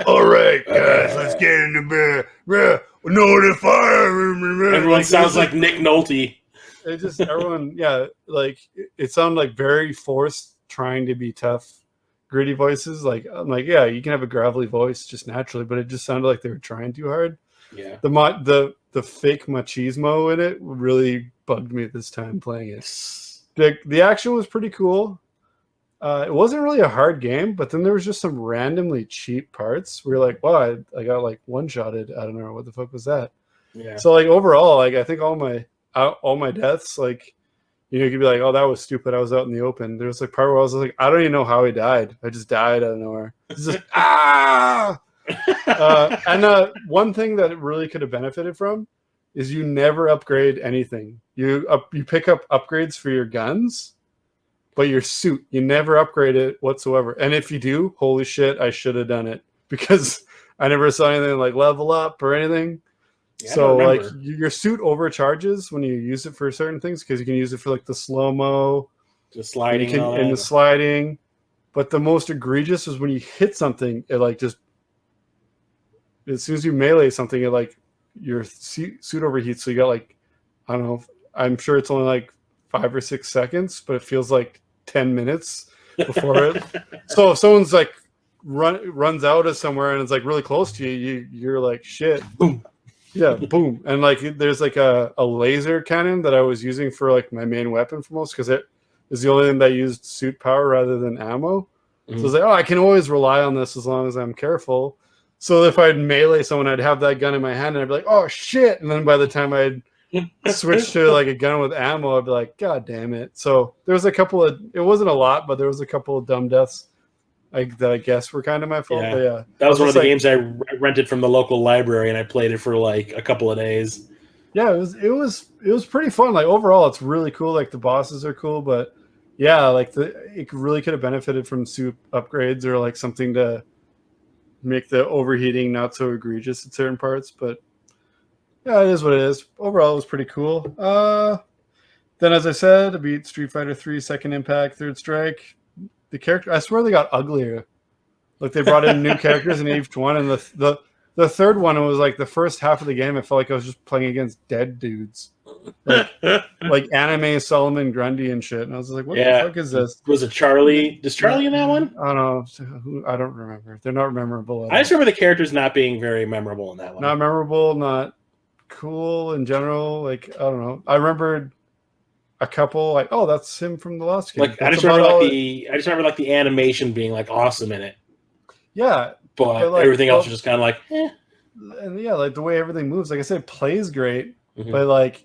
All right, guys, let's get in the bear. Everyone sounds like Nick Nolte. It just everyone, yeah, like it sounded like very forced, trying to be tough, gritty voices. Like I'm like, yeah, you can have a gravelly voice just naturally, but it just sounded like they were trying too hard. Yeah. The fake machismo in it really bugged me this time playing it. The action was pretty cool. It wasn't really a hard game, but then there was just some randomly cheap parts where you're like, wow, I got like one-shotted. I don't know what the fuck was that. Yeah. So like overall, like I think all my deaths, like, you know, you could be like, oh, that was stupid. I was out in the open. There was like part where I was like, I don't even know how he died. I just died out of nowhere. It's just and one thing that it really could have benefited from is you never upgrade anything. You pick up upgrades for your guns, but your suit, you never upgrade it whatsoever. And if you do, holy shit, I should have done it because I never saw anything like level up or anything. Yeah, so like your suit overcharges when you use it for certain things because you can use it for like the slow-mo, the sliding, and the sliding. But the most egregious is when you hit something, it like just as soon as you melee something, it like your suit overheats. So you got like, I don't know, I'm sure it's only like 5 or 6 seconds, but it feels like 10 minutes before it. So if someone's like runs out of somewhere and it's like really close to you, you're like, shit. Boom. Yeah, boom. And like there's like a laser cannon that I was using for like my main weapon for most because it is the only thing that used suit power rather than ammo. Mm-hmm. So I was like, oh, I can always rely on this as long as I'm careful. So if I'd melee someone, I'd have that gun in my hand and I'd be like, oh shit. And then by the time I'd switch to like a gun with ammo, I'd be like, God damn it. So there was a couple of, it wasn't a lot, but there was a couple of dumb deaths that I guess were kind of my fault. Yeah. But yeah. That was one of the games I rented from the local library and I played it for like a couple of days. Yeah, it was pretty fun. Like overall, it's really cool. Like the bosses are cool, but yeah, like it really could have benefited from suit upgrades or like something to make the overheating not so egregious at certain parts. But yeah, it is what it is. Overall, it was pretty cool. Then, as I said, I beat Street Fighter 3, Second Impact, Third Strike. The character, I swear they got uglier. Like they brought in new characters in each one, and the third one, it was like the first half of the game, I felt like I was just playing against dead dudes. Like anime Solomon Grundy and shit. And I was like, what the fuck is this? Was it Charlie? Is Charlie in that one? I don't know. I don't remember. They're not memorable. I just remember the characters not being very memorable in that one. Not memorable, not cool in general. Like, I don't know. I remembered a couple, like, oh, that's him from the last game. Like, I just remember like the animation being like awesome in it. Yeah. But like, everything else was just kind of like, eh. And yeah, like the way everything moves, like I said, plays great. Mm-hmm. But like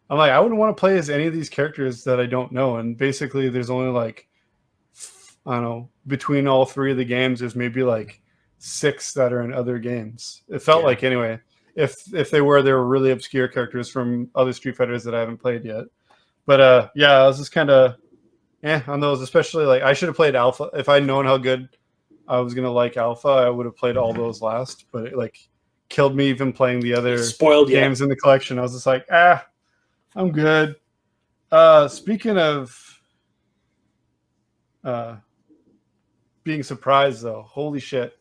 I'm like, I wouldn't want to play as any of these characters that I don't know. And basically there's only like, I don't know, between all three of the games, there's maybe like 6 that are in other games. It felt like anyway. If they were really obscure characters from other Street Fighters that I haven't played yet. But yeah, I was just kind of on those, especially like I should have played Alpha. If I'd known how good I was gonna like Alpha, I would have played all those last. But it like killed me even playing the other games in the collection. I was just like, I'm good. Speaking of being surprised though, holy shit.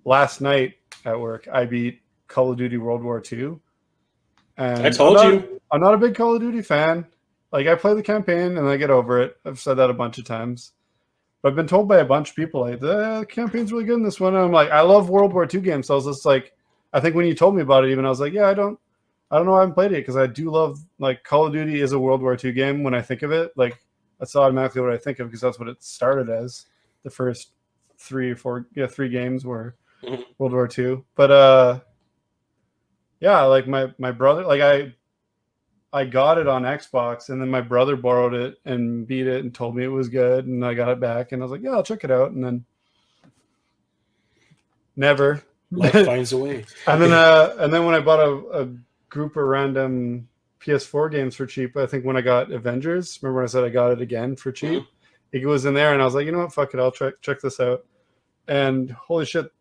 last night at work, I beat Call of Duty World War II. And I told you. I'm not a big Call of Duty fan. Like, I play the campaign and I get over it. I've said that a bunch of times. But I've been told by a bunch of people, like, the campaign's really good in this one. And I'm like, I love World War II games. So I was just like, I think when you told me about it, even I was like, yeah, I don't know. I haven't played it because I do love, like, Call of Duty is a World War II game when I think of it. Like, that's automatically what I think of because that's what it started as. The first 3 games were World War II. But yeah, like my brother, like I got it on Xbox, and then my brother borrowed it and beat it and told me it was good, and I got it back, and I was like, yeah, I'll check it out, and then never. Life finds a way. And then when I bought a group of random PS4 games for cheap, I think when I got Avengers, remember when I said I got it again for cheap? It was in there, and I was like, you know what, fuck it, I'll check this out. And holy shit,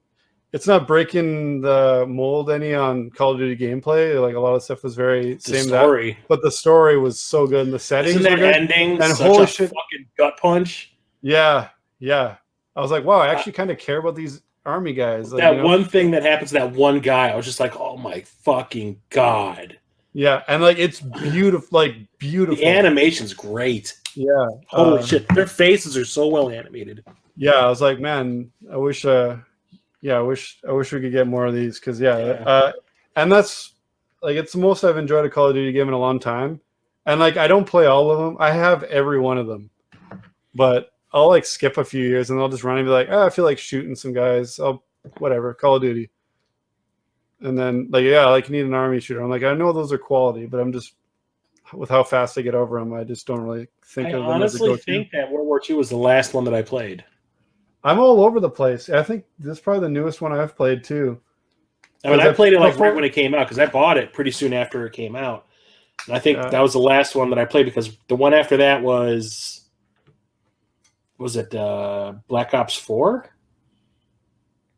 it's not breaking the mold any on Call of Duty gameplay. Like, a lot of stuff was very same story. But the story was so good, and the settings Isn't that were good. ending And such holy a shit, fucking gut punch? yeah. I was like, wow, I actually kind of care about these army guys. Like, That one thing that happens to that one guy, I was just like, oh my fucking God. Yeah, and like, it's beautiful, beautiful. The animation's great. Yeah. Holy shit, their faces are so well animated. Yeah, I was like, man, I wish we could get more of these because and that's like, it's the most I've enjoyed a Call of Duty game in a long time. And like, I don't play all of them. I have every one of them, but I'll like skip a few years and I'll just run and be like, I feel like shooting some guys. Whatever, Call of Duty. And then like, yeah, like, you need an army shooter. I'm like, I know those are quality, but I'm just, with how fast I get over them, I just don't really think of them as a go-to. I honestly think that World War II was the last one that I played. I'm all over the place. I think this is probably the newest one I've played too. I mean, I played it like right when it came out because I bought it pretty soon after it came out. And I think that was the last one that I played because the one after that was it Black Ops 4?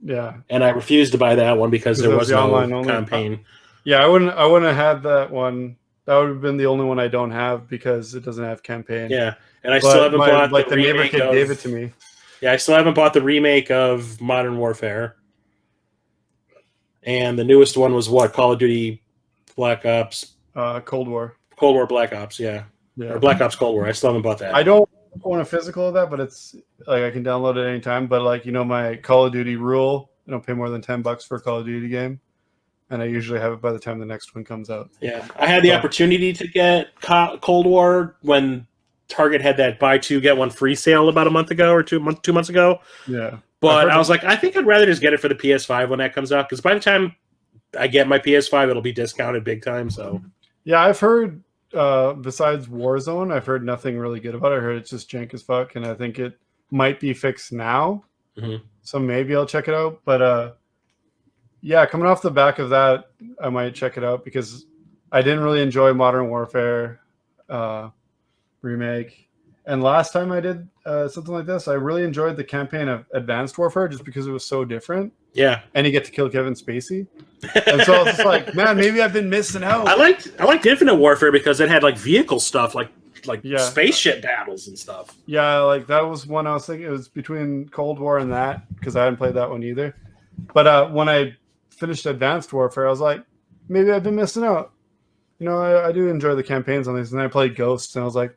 Yeah. And I refused to buy that one because there was no campaign. Yeah, I wouldn't have had that one. That would have been the only one I don't have because it doesn't have campaign. Yeah, and I still haven't bought the neighbor kid gave it to me. Yeah, I still haven't bought the remake of Modern Warfare. And the newest one was what? Call of Duty Black Ops? Cold War. Cold War Black Ops, yeah. Or Black Ops Cold War. I still haven't bought that. I don't want a physical of that, but it's like, I can download it anytime. But like, my Call of Duty rule, I don't pay more than $10 for a Call of Duty game. And I usually have it by the time the next one comes out. Yeah. I had the opportunity to get Cold War when Target had that buy two, get one free sale about a month ago or 2 months ago. Yeah. But I was like, I think I'd rather just get it for the PS5 when that comes out. Because by the time I get my PS5, it'll be discounted big time. So yeah, I've heard, besides Warzone, I've heard nothing really good about it. I heard it's just jank as fuck. And I think it might be fixed now. Mm-hmm. So maybe I'll check it out. But yeah, coming off the back of that, I might check it out because I didn't really enjoy Modern Warfare remake. And last time I did something like this, I really enjoyed the campaign of Advanced Warfare just because it was so different. Yeah. And you get to kill Kevin Spacey. And so I was just like, man, maybe I've been missing out. I liked Infinite Warfare because it had like vehicle stuff, like spaceship battles and stuff. Yeah, like that was one I was thinking. It was between Cold War and that because I hadn't played that one either. But when I finished Advanced Warfare, I was like, maybe I've been missing out. I do enjoy the campaigns on these. And I played Ghosts, and I was like,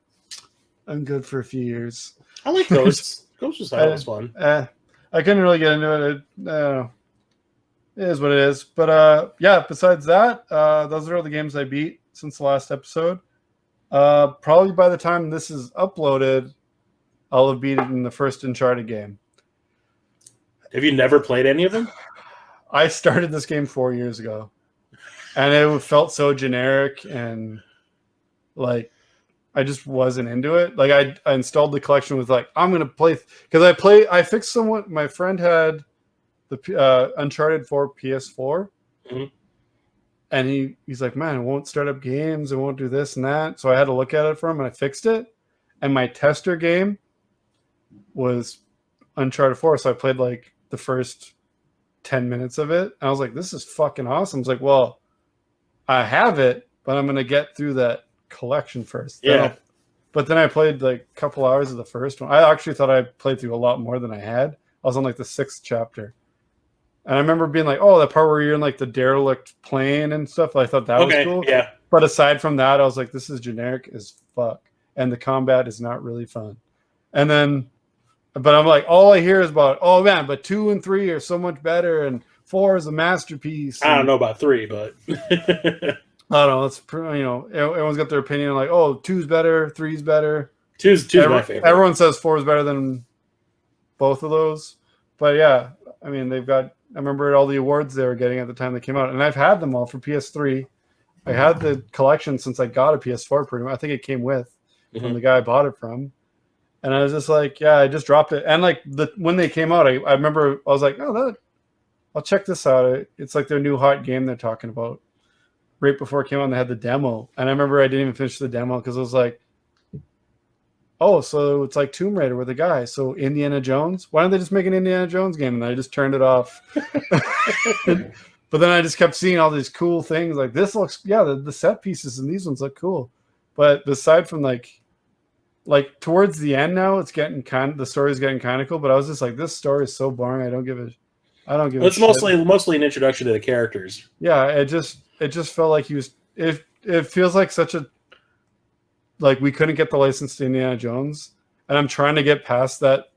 I'm good for a few years. I like Ghosts. Ghosts was fun. I couldn't really get into it. I don't know. It is what it is. But yeah, besides that, those are all the games I beat since the last episode. Probably by the time this is uploaded, I'll have beaten the first Uncharted game. Have you never played any of them? I started this game 4 years ago, and it felt so generic, and like I just wasn't into it. Like I installed the collection with like, I'm gonna play because I fixed someone. My friend had the Uncharted 4 PS4, mm-hmm. and he's like, man, it won't start up games, it won't do this and that. So I had to look at it for him, and I fixed it. And my tester game was Uncharted 4, so I played like the first 10 minutes of it. And I was like, this is fucking awesome. I was like, well, I have it, but I'm going to get through that collection first. Yeah. But then I played like a couple hours of the first one. I actually thought I played through a lot more than I had. I was on like the 6th chapter. And I remember being like, oh, that part where you're in like the derelict plane and stuff. I thought that was cool. Yeah. But aside from that, I was like, this is generic as fuck. And the combat is not really fun. And then, but I'm like, all I hear is about, oh man, but 2 and 3 are so much better. And 4 is a masterpiece. I don't know about 3, but I don't know. It's, you know, everyone's got their opinion. Like, oh, 2's better, 3's better. 2's my favorite. Everyone says 4 is better than both of those. But yeah, I mean, they've got, I remember all the awards they were getting at the time they came out. And I've had them all for PS3. I had the collection since I got a PS4 pretty much. I think it came with from the guy I bought it from. And I was just like, yeah, I just dropped it. And like when they came out, I remember I was like, oh, I'll check this out. It's like their new hot game they're talking about. Right before it came out, they had the demo. And I remember I didn't even finish the demo because I was like, oh, so it's like Tomb Raider with a guy. So Indiana Jones? Why don't they just make an Indiana Jones game? And I just turned it off. But then I just kept seeing all these cool things. Like this looks, yeah, the set pieces and these ones look cool. But aside from like towards the end now, it's getting the story's getting kind of cool. But I was just like, this story is so boring. I don't give a It's mostly an introduction to the characters. Yeah, it just felt like he was. It feels like such a, like we couldn't get the license to Indiana Jones, and I'm trying to get past that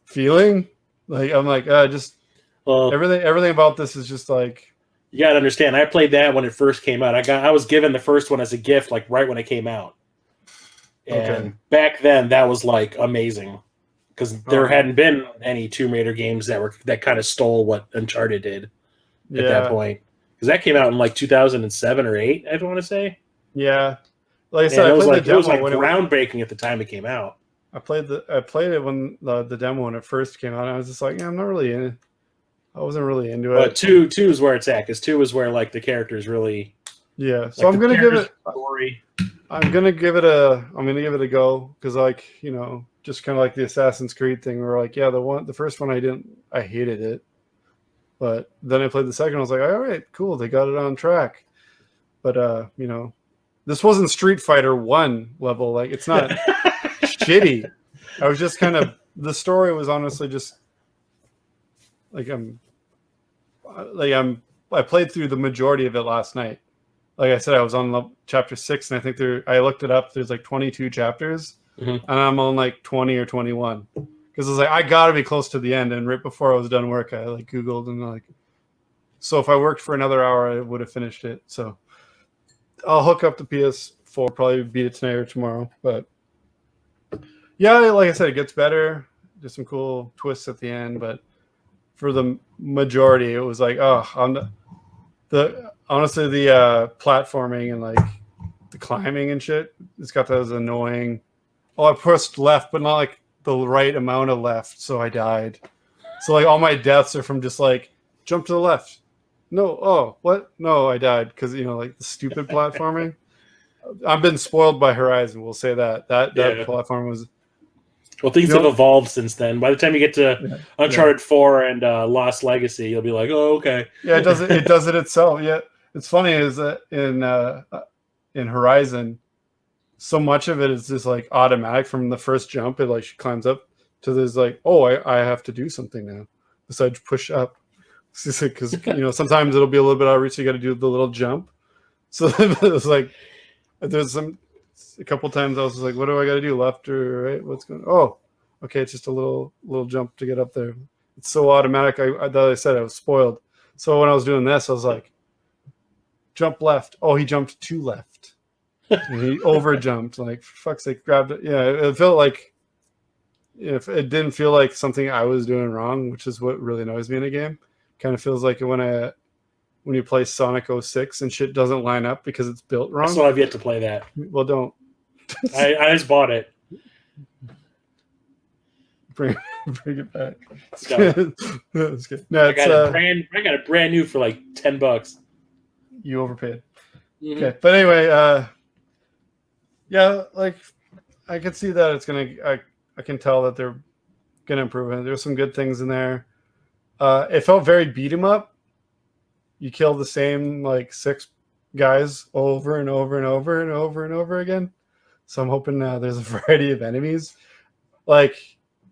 feeling. Like I'm like, everything about this is just like. You gotta understand. I played that when it first came out. I was given the first one as a gift, like right when it came out, and back then that was like amazing. Because there hadn't been any Tomb Raider games that kind of stole what Uncharted did at that point. Because that came out in like 2007 or 8, I want to say. Yeah, like I said, it was groundbreaking at the time it came out. I played it when the demo when it first came out. And I was just like, yeah, I'm not really in it. I wasn't really into it. But two is where it's at. Because 2 is where like the characters really. Yeah, so I'm gonna give it. Story. I'm gonna give it a go because like just kind of like the Assassin's Creed thing where like the first one I hated it, but then I played the second. I was like, all right, cool, they got it on track. But this wasn't Street Fighter 1 level. Like it's not shitty. I was just kind of the story was honestly just like I played through the majority of it last night. Like I said, I was on chapter 6, and I think I looked it up. There's like 22 chapters, and I'm on like 20 or 21. Because I was like, I gotta be close to the end. And right before I was done work, I like Googled and like, so if I worked for another hour, I would have finished it. So I'll hook up the PS4, probably beat it tonight or tomorrow. But yeah, like I said, it gets better. There's some cool twists at the end, but for the majority, it was like, honestly, the platforming and like the climbing and shit, it's got those annoying. Oh, I pressed left, but not like the right amount of left, so I died. So like all my deaths are from just like jump to the left. No, oh, what? No, I died because like the stupid platforming. I've been spoiled by Horizon. We'll say that platform was. Well, things have evolved since then. By the time you get to Uncharted 4 and Lost Legacy, you'll be like, oh, okay. Yeah, it does it. It does it itself. Yeah, it's funny is that in Horizon, so much of it is just like automatic from the first jump. It like she climbs up to this like, oh, I have to do something now besides push up. Because sometimes it'll be a little bit out of reach. So you got to do the little jump. So it was like there's a couple times I was like, what do I got to do, left or right? What's going? Oh, okay, it's just a little jump to get up there. It's so automatic. I said I was spoiled. So when I was doing this, I was like, jump left. Oh, he jumped to left, and he over jumped. Like for fuck's sake, grabbed it. Yeah, it felt like if it didn't feel like something I was doing wrong, which is what really annoys me in a game. Kind of feels like when you play Sonic 06 and shit doesn't line up because it's built wrong. I still have yet to play that. Well, don't. I just bought it. Bring it back. That's good. No, I got a brand new for like $10. You overpaid. Mm-hmm. Okay, but anyway, yeah, like I can see that it's gonna. I can tell that they're gonna improve it. There's some good things in there. It felt very beat 'em up. You kill the same like 6 guys over and over and over and over and over again. So I'm hoping there's a variety of enemies. Like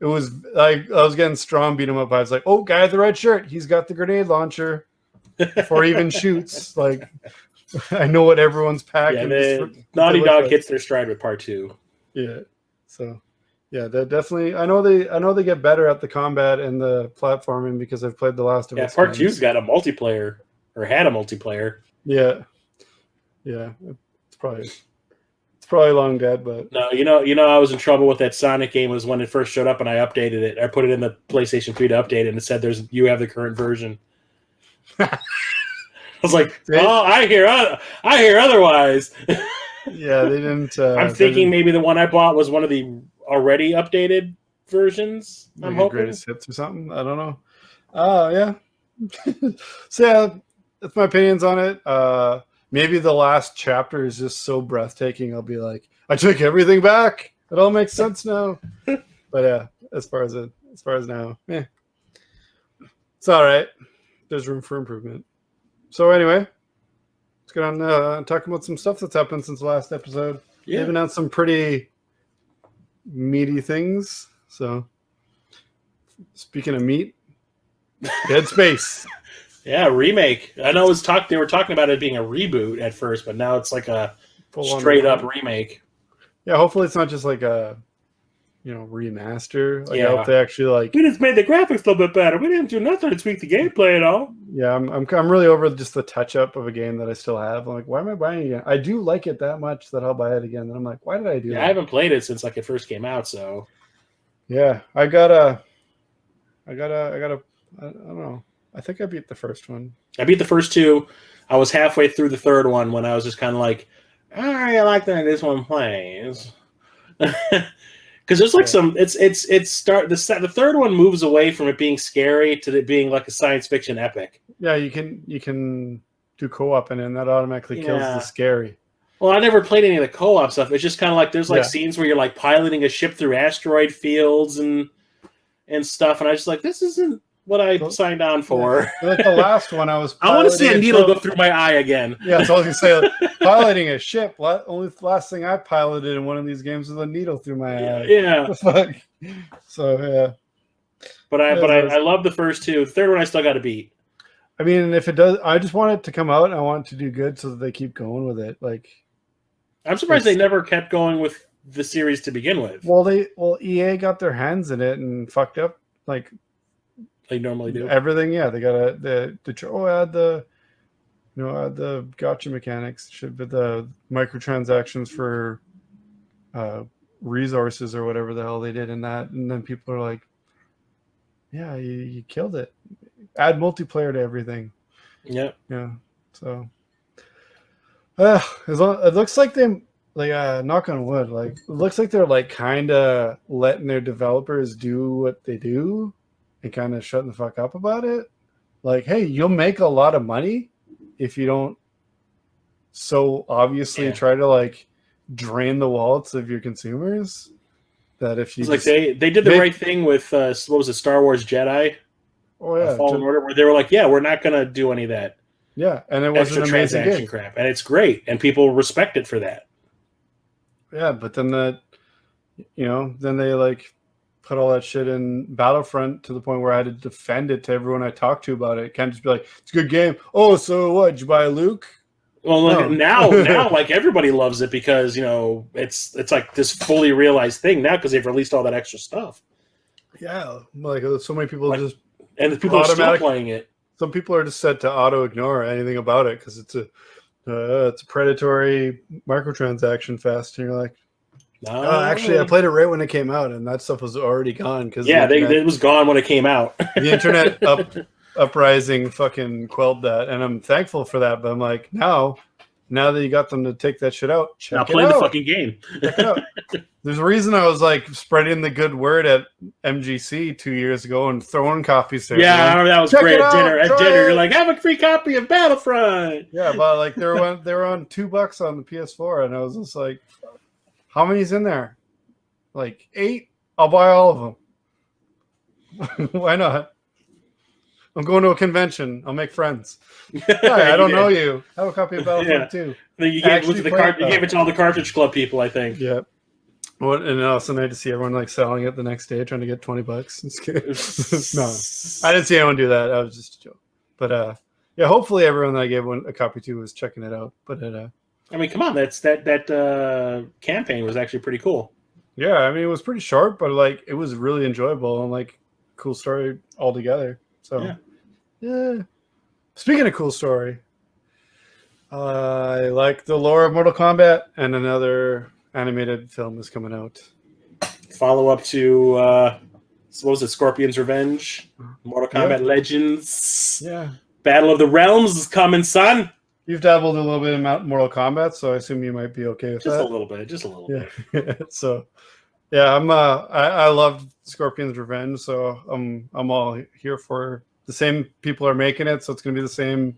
It was like I was getting strong beat him up. I was like, oh, guy with the red shirt, he's got the grenade launcher before he even shoots. Like, I know what everyone's packing. Naughty Dog hits their stride with part 2. Yeah. So, yeah, that definitely. I know they get better at the combat and the platforming because I've played the last of it. Yeah, part 2's got a multiplayer or had a multiplayer. Yeah. It's probably long dead, but no, I was in trouble with that Sonic game was when it first showed up and I updated it. I put it in the PlayStation 3 to update it and it said you have the current version. I was like, oh, I hear otherwise. Yeah, they didn't. I'm thinking maybe the one I bought was one of the already updated versions. I'm hoping greatest hits or something. I don't know. Yeah. So yeah, that's my opinions on it. Maybe the last chapter is just so breathtaking. I'll be like, I took everything back. It all makes sense now. But yeah, as far as now, yeah, it's all right. There's room for improvement. So anyway, let's get on talking about some stuff that's happened since the last episode. Yeah. They've announced some pretty meaty things. So speaking of meat, Dead Space. Yeah, remake. I know they were talking about it being a reboot at first, but now it's like a straight up remake. Yeah, hopefully it's not just like a remaster. Like, I hope they actually we just made the graphics a little bit better. We didn't do nothing to tweak the gameplay at all. Yeah, I'm really over just the touch up of a game that I still have. I'm like, why am I buying it again? I do like it that much that I'll buy it again. And I'm like, why did I do that? I haven't played it since it first came out, so yeah, I don't know. I think I beat the first one. I beat the first 2. I was halfway through the third one when I was just kind of like, I like that this one plays. Because there's the third one moves away from it being scary to it being like a science fiction epic. Yeah, you can do co-op and that automatically kills the scary. Well, I never played any of the co-op stuff. It's just kind of like there's scenes where you're like piloting a ship through asteroid fields and stuff, and I was just like, this isn't what I signed on for. Yeah. Like the last one, I want to see a needle go through my eye again. Yeah, so I was going to say, piloting a ship. Only the last thing I piloted in one of these games was a needle through my eye. Yeah. So yeah. But I love the first 2. The third one I still got to beat. I mean, if it does, I just want it to come out and I want it to do good so that they keep going with it. Like, I'm surprised they never kept going with the series to begin with. Well, EA got their hands in it and fucked up like they normally do everything. Yeah, they got add the gotcha mechanics, should be the microtransactions for resources or whatever the hell they did in that, and then people are like, yeah, you killed it. Add multiplayer to everything. Yeah. So it looks like they knock on wood, it looks like they're kind of letting their developers do what they do and kind of shutting the fuck up about it. Like, hey, you'll make a lot of money if you don't so obviously try to drain the wallets of your consumers. That if you they did the right thing with what was it, Star Wars Jedi? Oh yeah, Fallen Order, where they were like, yeah, we're not gonna do any of that. Yeah, and it was an amazing transaction crap, and it's great, and people respect it for that. Yeah, but then then they put all that shit in Battlefront to the point where I had to defend it to everyone I talked to about it. It can't just be like, it's a good game. Oh, so what? Did you buy Luke? Well, now, everybody loves it because it's like this fully realized thing now because they've released all that extra stuff. Yeah, so many people and the people are still playing it. Some people are just set to auto ignore anything about it because it's a predatory microtransaction fest, and you're like, actually, I played it right when it came out, and that stuff was already gone because it was gone when it came out. The internet uprising fucking quelled that, and I'm thankful for that. But I'm like, now that you got them to take that shit out, play the fucking game. Check it out. There's a reason I was spreading the good word at MGC 2 years ago and throwing copies there. Yeah, I remember that was great at dinner. You're like, have a free copy of Battlefront. Yeah, but they were on $2 on the PS4, and I was just like, how many's in there? 8? I'll buy all of them. Why not? I'm going to a convention. I'll make friends. Hi, I don't know you. Have a copy of Battlefront too. You gave it to all the Cartridge Club people, I think. Yeah. What, and also nice to see everyone like selling it the next day, trying to get $20. It's good. No, I didn't see anyone do that. I was just a joke. But yeah, hopefully everyone that I gave one a copy to was checking it out. But I mean, come on, that campaign was actually pretty cool. yeah, I mean, it was pretty short, but like it was really enjoyable and like cool story altogether. So yeah. Speaking of cool story, I like the lore of Mortal Kombat, and another animated film is coming out. Follow up to what was it? Scorpion's Revenge, Mortal Kombat Legends. Yeah. Battle of the Realms is coming, son. You've dabbled a little bit in Mortal Kombat, so I assume you might be okay with Just that. a little bit, just a little bit. So, yeah, I loved Scorpion's Revenge, so I'm all here for the same people are making it, so it's going to be the same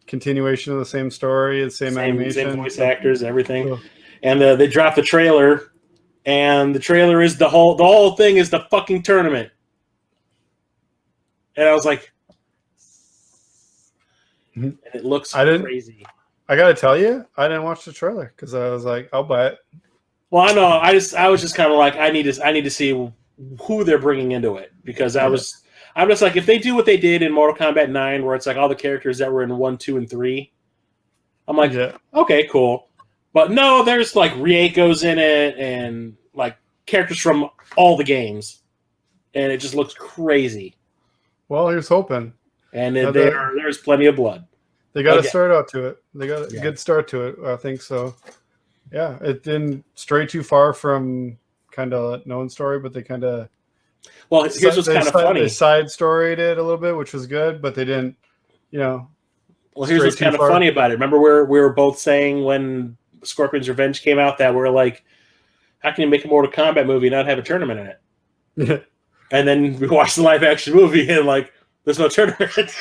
continuation of the same story, the same animation, same voice actors, everything. Cool. And they dropped the trailer, and the trailer is the whole thing is the fucking tournament. And I was like, and it looks crazy. I gotta tell you, I didn't watch the trailer because I was like, I'll buy it. Well, I know. I was just kind of like, I need to see who they're bringing into it, because I'm just like, if they do what they did in Mortal Kombat 9, where it's like all the characters that were in 1, 2, and 3, I'm like, okay, cool. But no, there's like Rieko's in it, and like characters from all the games, and it just looks crazy. Well, here's hoping. And there's plenty of blood. They got a start out to it. They got a good start to it. I think so. Yeah, it didn't stray too far from kind of known story, but they kind of. Well, here's what's kind of funny. They side storied it a little bit, which was good, but they didn't, Well, here's what's kind of funny about it. Remember we were both saying when Scorpion's Revenge came out that we're like, how can you make a Mortal Kombat movie and not have a tournament in it? Yeah. And then we watched the live action movie and like, there's no tournament.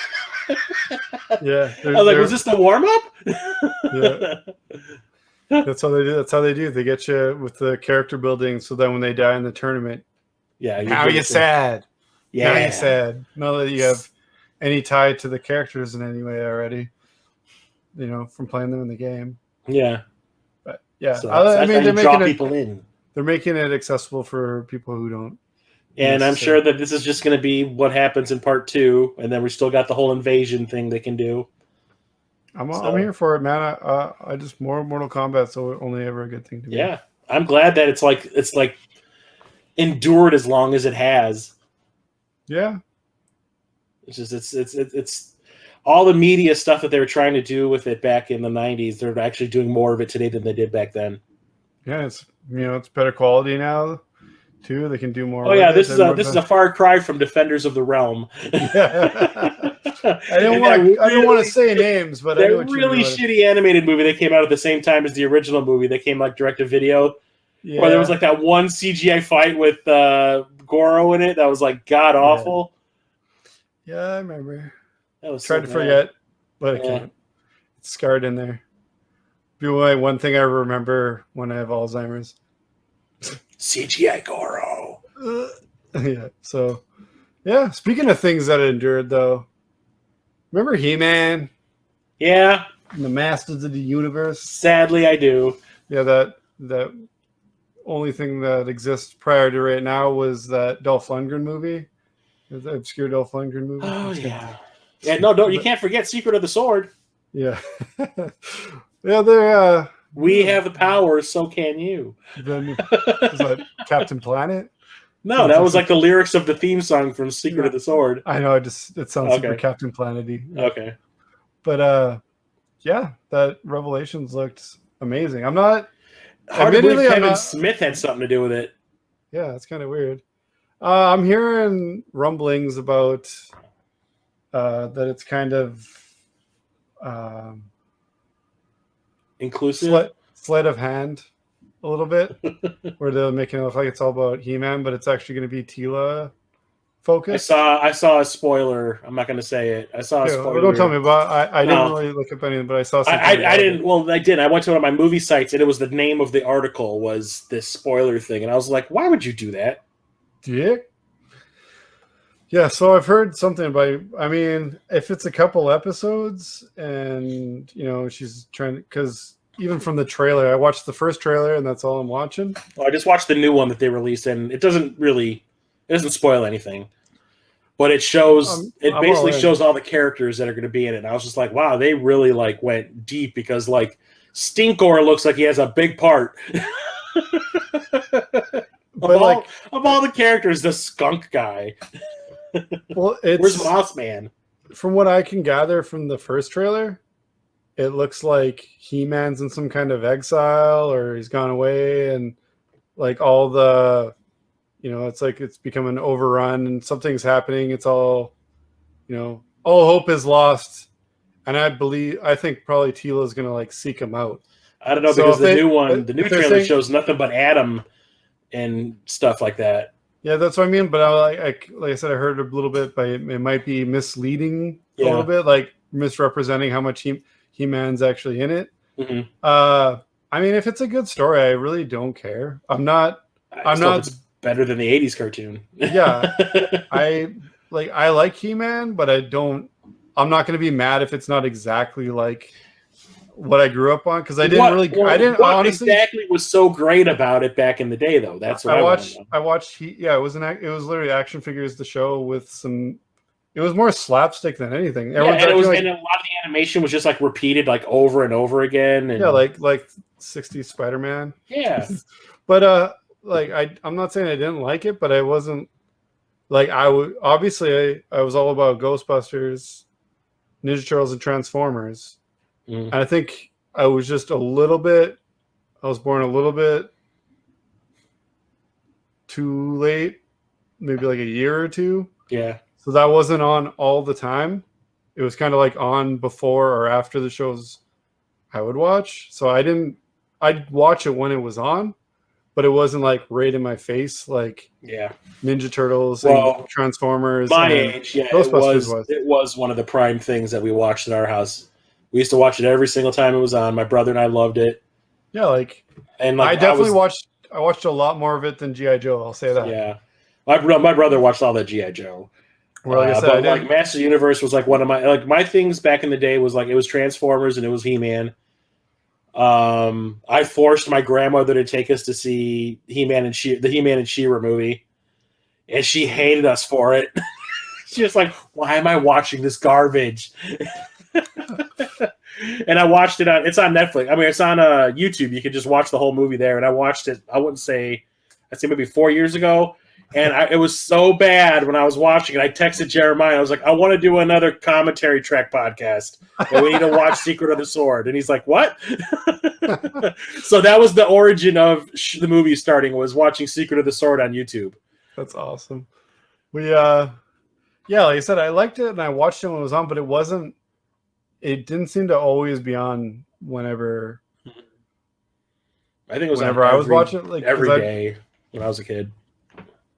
Yeah. I was like, was this the warm up? Yeah. That's how they do. That's how they do. They get you with the character building, so then when they die in the tournament, now you're sad. Yeah, now you're sad. Now that you have any tie to the characters in any way already, from playing them in the game. Yeah, but yeah, so I mean, they're making people in. They're making it accessible for people who don't. And I'm sure that this is just going to be what happens in part 2, and then we still got the whole invasion thing they can do. I'm here for it, man. I just more Mortal Kombat, so only ever a good thing to me. Yeah, I'm glad that it's like endured as long as it has. Yeah, it's just it's all the media stuff that they were trying to do with it back in the 90s. They're actually doing more of it today than they did back then. Yeah, it's it's better quality now too. They can do more. Oh yeah, this is a far cry from Defenders of the Realm. Yeah. I didn't want to say names, but that really shitty animated movie that came out at the same time as the original movie that came like direct to video. Yeah. Where there was like that one CGI fight with Goro in it that was like god awful. Yeah, I remember. That was tried to forget, but I can't. It's scarred in there. Be one thing I remember when I have Alzheimer's. CGI Goro. Yeah. So, yeah. Speaking of things that endured, though, remember He-Man? Yeah. And the Masters of the Universe. Sadly, I do. Yeah. That only thing that exists prior to right now was that Dolph Lundgren movie, the obscure Dolph Lundgren movie. Oh yeah. Yeah. No. You can't forget Secret of the Sword. Yeah. Yeah. They're. We have the power, so can you. Was that Captain Planet? No, that was like the lyrics of the theme song from Secret of the Sword. I know, it sounds super Captain Planet-y. Okay. But yeah, that Revelations looked amazing. I'm not hard to believe Kevin Smith had something to do with it. Yeah, it's kind of weird. I'm hearing rumblings about that it's kind of inclusive, sleight of hand a little bit, where they're making it look like it's all about He-Man, but it's actually going to be Tila focused. I saw a spoiler. I'm not going to say it. I saw a spoiler. Well, don't tell me about. I didn't really look up anything, but I saw something. I didn't. Well, I did. I went to one of my movie sites, and it was the name of the article was this spoiler thing, and I was like, "Why would you do that?" Dick. Yeah, so I've heard something about. I mean, if it's a couple episodes, and she's trying to, because even from the trailer, I watched the first trailer and that's all I'm watching. Well, I just watched the new one that they released, and it doesn't spoil anything. But it shows, it basically shows all the characters that are going to be in it. And I was just like, wow, they really like went deep because like Stinkor looks like he has a big part. Of all the characters, the skunk guy. Well, where's Moss Man? From what I can gather from the first trailer, it looks like He-Man's in some kind of exile or he's gone away, and like all the, it's like it's becoming overrun and something's happening. It's all, all hope is lost. And I think probably Tila's going to like seek him out. I don't know, because the new trailer shows nothing but Adam and stuff like that. Yeah, that's what I mean. But like I said, I heard a little bit, but it might be misleading a little bit, like misrepresenting how much He-Man's actually in it. Mm-hmm. I mean, if it's a good story, I really don't care. I'm not. It's better than the '80s cartoon. Yeah, I like He-Man, but I'm not going to be mad if it's not exactly like what I grew up on, because I didn't honestly exactly was so great about it back in the day, though. That's what I watched. It was literally action figures, the show with some. It was more slapstick than anything. And a lot of the animation was just like repeated like over and over again. And... Yeah, like 60s Spider-Man. Yeah, but I'm not saying I didn't like it, but I wasn't like I was all about Ghostbusters, Ninja Turtles, and Transformers. And I think I was just I was born a little bit too late, maybe like a year or two. Yeah. So that wasn't on all the time. It was kind of like on before or after the shows I would watch. So I'd watch it when it was on, but it wasn't like right in my face like Ninja Turtles and Transformers. My age, Ghostbusters it was one of the prime things that we watched at our house. We used to watch it every single time it was on. My brother and I loved it. Yeah, I watched a lot more of it than G.I. Joe, I'll say that. Yeah. My brother watched all that G.I. Joe. Well, like I said, but Master Universe was like one of my things back in the day was like it was Transformers and it was He-Man. I forced my grandmother to take us to see the He-Man and She-Ra movie, and she hated us for it. She was like, "Why am I watching this garbage?" And I watched it it's on Netflix. I mean, it's on YouTube. You can just watch the whole movie there. And I watched it. I'd say maybe 4 years ago. And it was so bad when I was watching it. I texted Jeremiah. I was like, I want to do another commentary track podcast. And we need to watch Secret of the Sword. And he's like, what? So that was the origin of the movie starting, was watching Secret of the Sword on YouTube. That's awesome. Like I said, I liked it and I watched it when it was on, but it didn't seem to always be on whenever. I think it was whenever I was watching it, like every day when I was a kid.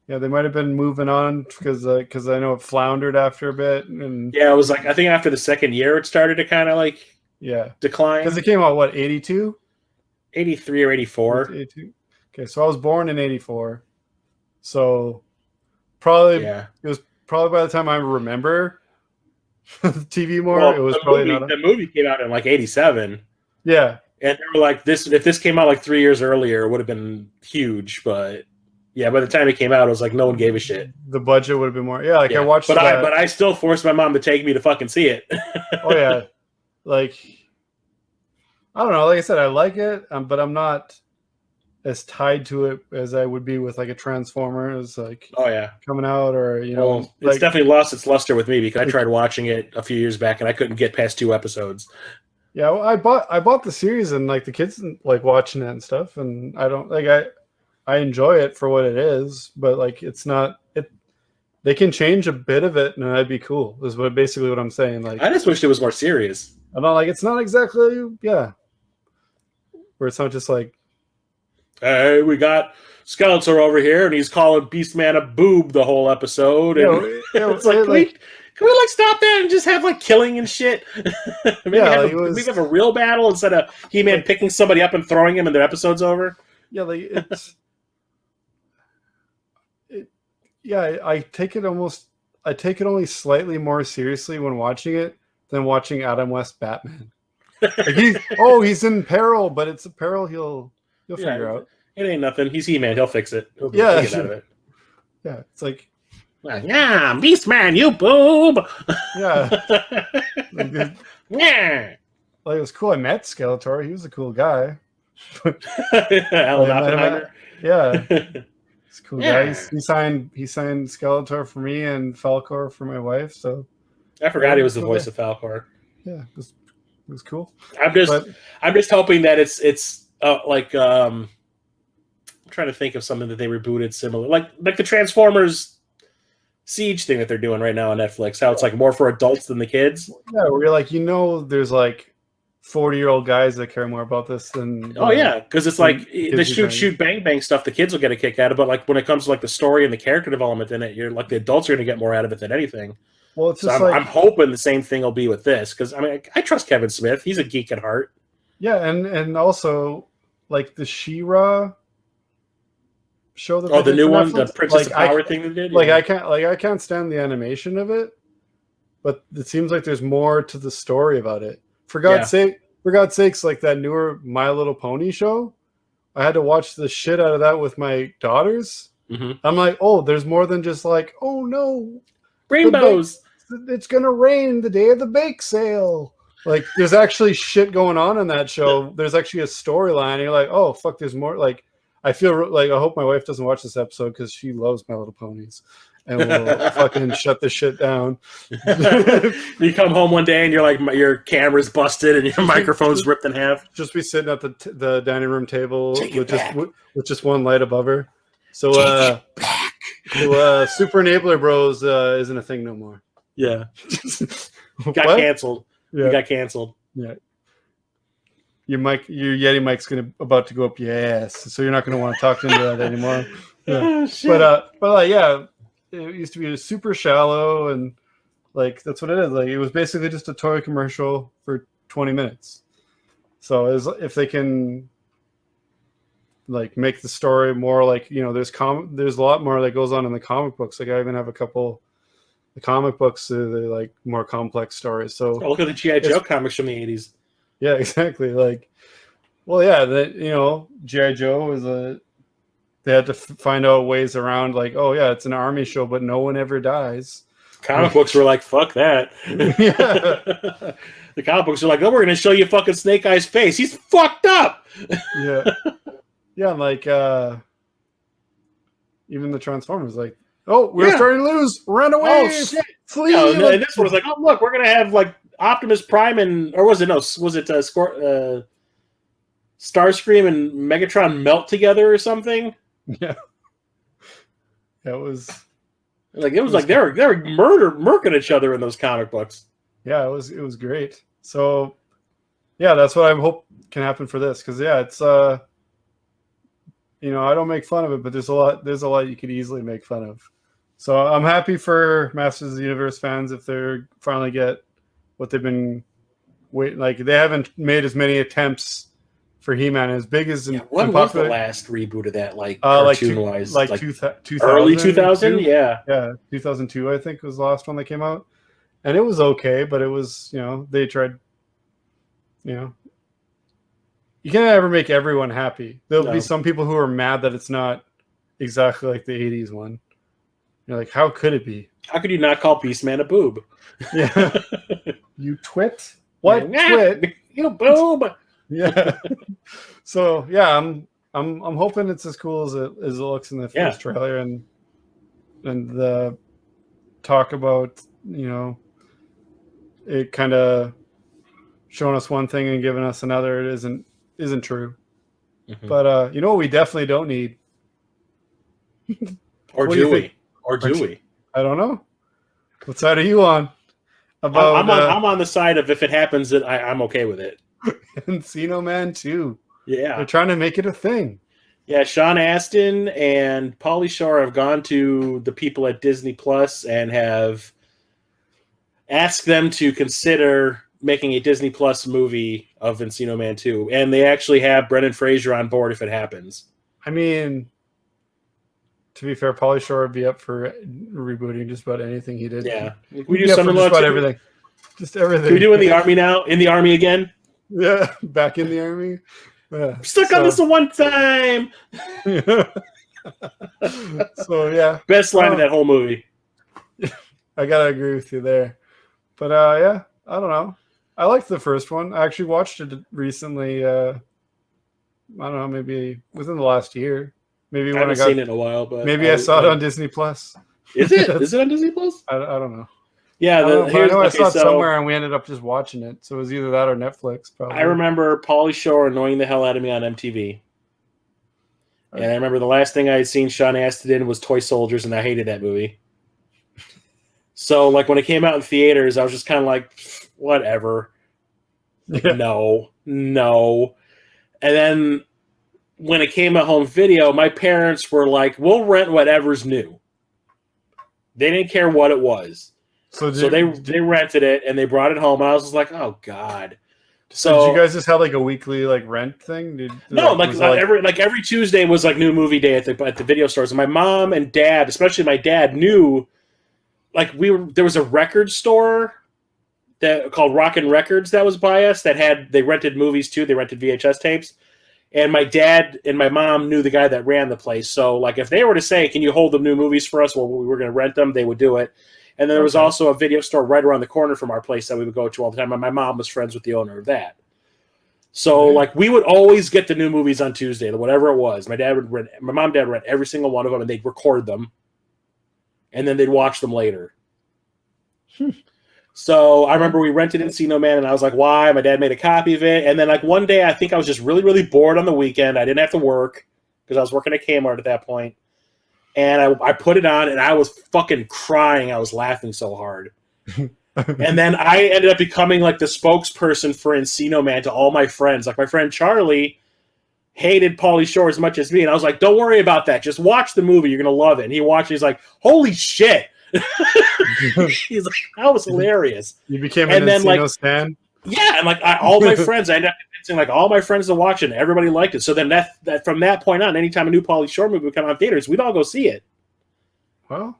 Yeah, they might have been moving on because I know it floundered after a bit, and it was like I think after the second year it started to kind of like decline, because it came out 82, 83 or 84. 82. Okay, so I was born in 84, so probably it was probably by the time I remember the TV more. It was the movie came out in like 87. Yeah, and they were like, if this came out like 3 years earlier, it would have been huge, but. Yeah, by the time it came out, it was like no one gave a shit. The budget would have been more. Yeah, I watched. But I still forced my mom to take me to fucking see it. Oh yeah, like I don't know. Like I said, I like it, but I'm not as tied to it as I would be with like a Transformers, like coming out, or it's definitely lost its luster with me because I tried watching it a few years back and I couldn't get past 2 episodes. Yeah, well, I bought the series and like the kids like watching it and stuff, and I don't like I enjoy it for what it is, but like it's not it. They can change a bit of it, and that'd be cool. Is basically what I'm saying. Like I just wished it was more serious. I'm not like it's not exactly where it's not just like, hey, we got Skeletor over here, and he's calling Beastman a boob the whole episode. And it's like, can we like stop that and just have like killing and shit? Maybe have a real battle instead of He-Man picking somebody up and throwing him, and their episode's over. Yeah, like it's. I take it only slightly more seriously when watching it than watching Adam West Batman. He's in peril, but it's a peril he'll figure out. It ain't nothing. He's He-Man. He'll fix it. He'll Yeah, get out of it. Yeah, it's like, yeah, Beast Man, you boob. yeah, Yeah. like it was cool. I met Skeletor. He was a cool guy. Alan Oppenheimer. Yeah, he's a cool Yeah. guy. He signed Skeletor for me and Falcor for my wife. So I forgot he was the voice of Falcor. yeah, it was cool. I'm just hoping that it's I'm trying to think of something that they rebooted similar, like the Transformers Siege thing that they're doing right now on Netflix. How it's like more for adults than the kids. Yeah, where you're like, there's like 40-year-old guys that care more about this than. Oh yeah, because it's like the shoot bang bang stuff. The kids will get a kick out of it, but like when it comes to like the story and the character development in it, you're like the adults are going to get more out of it than anything. Well, it's so just I'm hoping the same thing will be with this because I mean I trust Kevin Smith. He's a geek at heart. Yeah, and also like the She-Ra show that the new one, Netflix, the Princess of Power thing they did. Like I can't stand the animation of it, but it seems like there's more to the story about it. For God's sakes, like that newer My Little Pony show, I had to watch the shit out of that with my daughters. Mm-hmm. I'm like, oh, there's more than just like, oh no, rainbows. It's gonna rain the day of the bake sale. Like, there's actually shit going on in that show. There's actually a storyline. You're like, oh fuck, there's more. Like, I feel like I hope my wife doesn't watch this episode because she loves My Little Ponies, and will fucking shut this shit down. You come home one day and you're like, your camera's busted and your microphone's ripped in half. Just be sitting at the dining room table with just one light above her. So, Super Enabler Bros isn't a thing no more. Yeah, got canceled. Yeah. You got canceled. Yeah. Your Yeti mic's about to go up your ass, so you're not gonna want to talk into that anymore. Yeah. But yeah, it used to be super shallow, and like that's what it is. Like it was basically just a toy commercial for 20 minutes. So if they can like make the story more like there's a lot more that goes on in the comic books. Like I even have a couple. The comic books, they're like more complex stories. So look at the G.I. Joe comics from the 80s. Yeah, exactly. Like, well, yeah, that G.I. Joe is they had to find out ways around. Like, oh yeah, it's an army show, but no one ever dies. Comic books were like, fuck that. Yeah. The comic books are like, oh, we're gonna show you fucking Snake Eye's face. He's fucked up. Yeah, yeah, and like even the Transformers, like. Oh, we're starting to lose. Run away. Oh, shit. Flee. No, and this one was like, oh, look, we're going to have like Optimus Prime was it Starscream and Megatron melt together or something? Yeah. That was like, it was like they were murking each other in those comic books. Yeah, it was great. So, yeah, that's what I hope can happen for this. Because, yeah, it's, I don't make fun of it, but there's a lot you could easily make fun of. So I'm happy for Masters of the Universe fans if they're finally get what they've been waiting. Like they haven't made as many attempts for He-Man as big as. When was the last reboot of that? Like cartoon wise, like 2000, early 2000. Yeah, 2002 I think was the last one that came out, and it was okay, but it was they tried. You can't ever make everyone happy. There'll be some people who are mad that it's not exactly like the 80s one. You're like, how could it be? How could you not call Beastman a boob? Yeah. You twit? What twit? You boob. Yeah. So yeah, I'm hoping it's as cool as it looks in the first trailer, and the talk about it kind of showing us one thing and giving us another. It isn't true. Mm-hmm. But what we definitely don't need. Or do we? Or do we? I don't know. What side are you on? About I'm on the side of if it happens that I'm okay with it. Encino Man 2. Yeah. They're trying to make it a thing. Yeah, Sean Astin and Pauly Shore have gone to the people at Disney Plus and have asked them to consider making a Disney Plus movie of Encino Man 2. And they actually have Brendan Fraser on board if it happens. I mean, to be fair, Pauly Shore would be up for rebooting just about anything he did. Yeah. We do something about everything. Just everything. Can we do in the Army now? In the Army again? Yeah, back in the army. Yeah. Stuck on this one time. So yeah, Best line of that whole movie. I gotta agree with you there. But yeah, I don't know. I liked the first one. I actually watched it recently. I don't know, maybe within the last year. Maybe I when haven't seen it in a while, but maybe I saw it on Disney Plus. Is it? Is it on Disney Plus? I don't know. Yeah, I know I saw it so somewhere, and we ended up just watching it. So it was either that or Netflix. Probably. I remember Pauly Shore annoying the hell out of me on MTV. And I remember the last thing I had seen Sean Astin in was Toy Soldiers, and I hated that movie. So, like, when it came out in theaters, I was just kind of like, whatever. Yeah. No. And then when it came at home video, my parents were like, we'll rent whatever's new. They didn't care what it was. So they rented it, and they brought it home, and I was just like, oh, God. So did you guys just have like a weekly like rent thing? Every Tuesday was like new movie day at the video stores. And my mom and dad, especially my dad, knew like there was a record store that called Rockin' Records that was by us they rented movies too. They rented VHS tapes. And my dad and my mom knew the guy that ran the place. So like if they were to say, can you hold the new movies for us? Well, we were going to rent them. They would do it. And then there was also a video store right around the corner from our place that we would go to all the time. And my mom was friends with the owner of that. So, like, we would always get the new movies on Tuesday, whatever it was. My mom and dad would rent every single one of them, and they'd record them. And then they'd watch them later. So, I remember we rented Encino Man, and I was like, why? My dad made a copy of it. And then, like, one day, I think I was just really, really bored on the weekend. I didn't have to work because I was working at Kmart at that point. And I put it on, and I was fucking crying. I was laughing so hard. And then I ended up becoming like the spokesperson for Encino Man to all my friends. Like my friend Charlie hated Pauly Shore as much as me. And I was like, don't worry about that. Just watch the movie. You're going to love it. And he watched it. He's like, holy shit. He's like, that was hilarious. You became an Encino stan? Yeah. And like all my friends, I ended up convincing like all my friends to watch it. And everybody liked it. So then that from that point on, anytime a new Pauly Shore movie would come out in theaters, we'd all go see it. Well.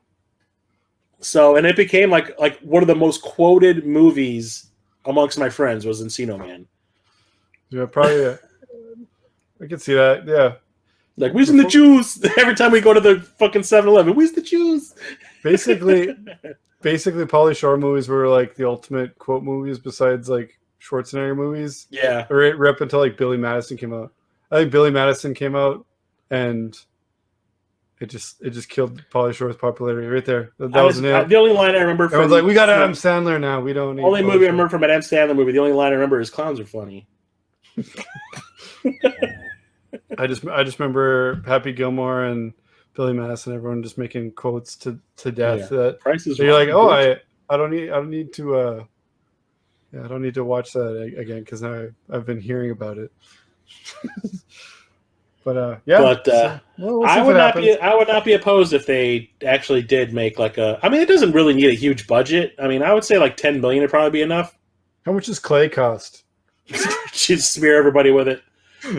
So, and it became like one of the most quoted movies amongst my friends was Encino Man. Yeah, probably. I can see that. Yeah. Like, where's the Jews? Every time we go to the fucking 7-Eleven, where's the Jews? Basically, Pauly Shore movies were like the ultimate quote movies besides like Schwarzenegger movies. Yeah. Or up until like Billy Madison came out. I think Billy Madison came out and it just killed Pauly Shore's popularity right there. That was the only line I remember from... I was like, we got Adam Sandler now. We don't need... Only movie I remember from an Adam Sandler movie, the only line I remember is clowns are funny. I just remember Happy Gilmore and Billy Madison, everyone just making quotes to death. Yeah. So you're like, oh, I don't need to I don't need to watch that again because now I've been hearing about it. But yeah. But we'll I would not be opposed if they actually did make like a. I mean, it doesn't really need a huge budget. I mean, I would say like $10 million would probably be enough. How much does clay cost? Just smear everybody with it.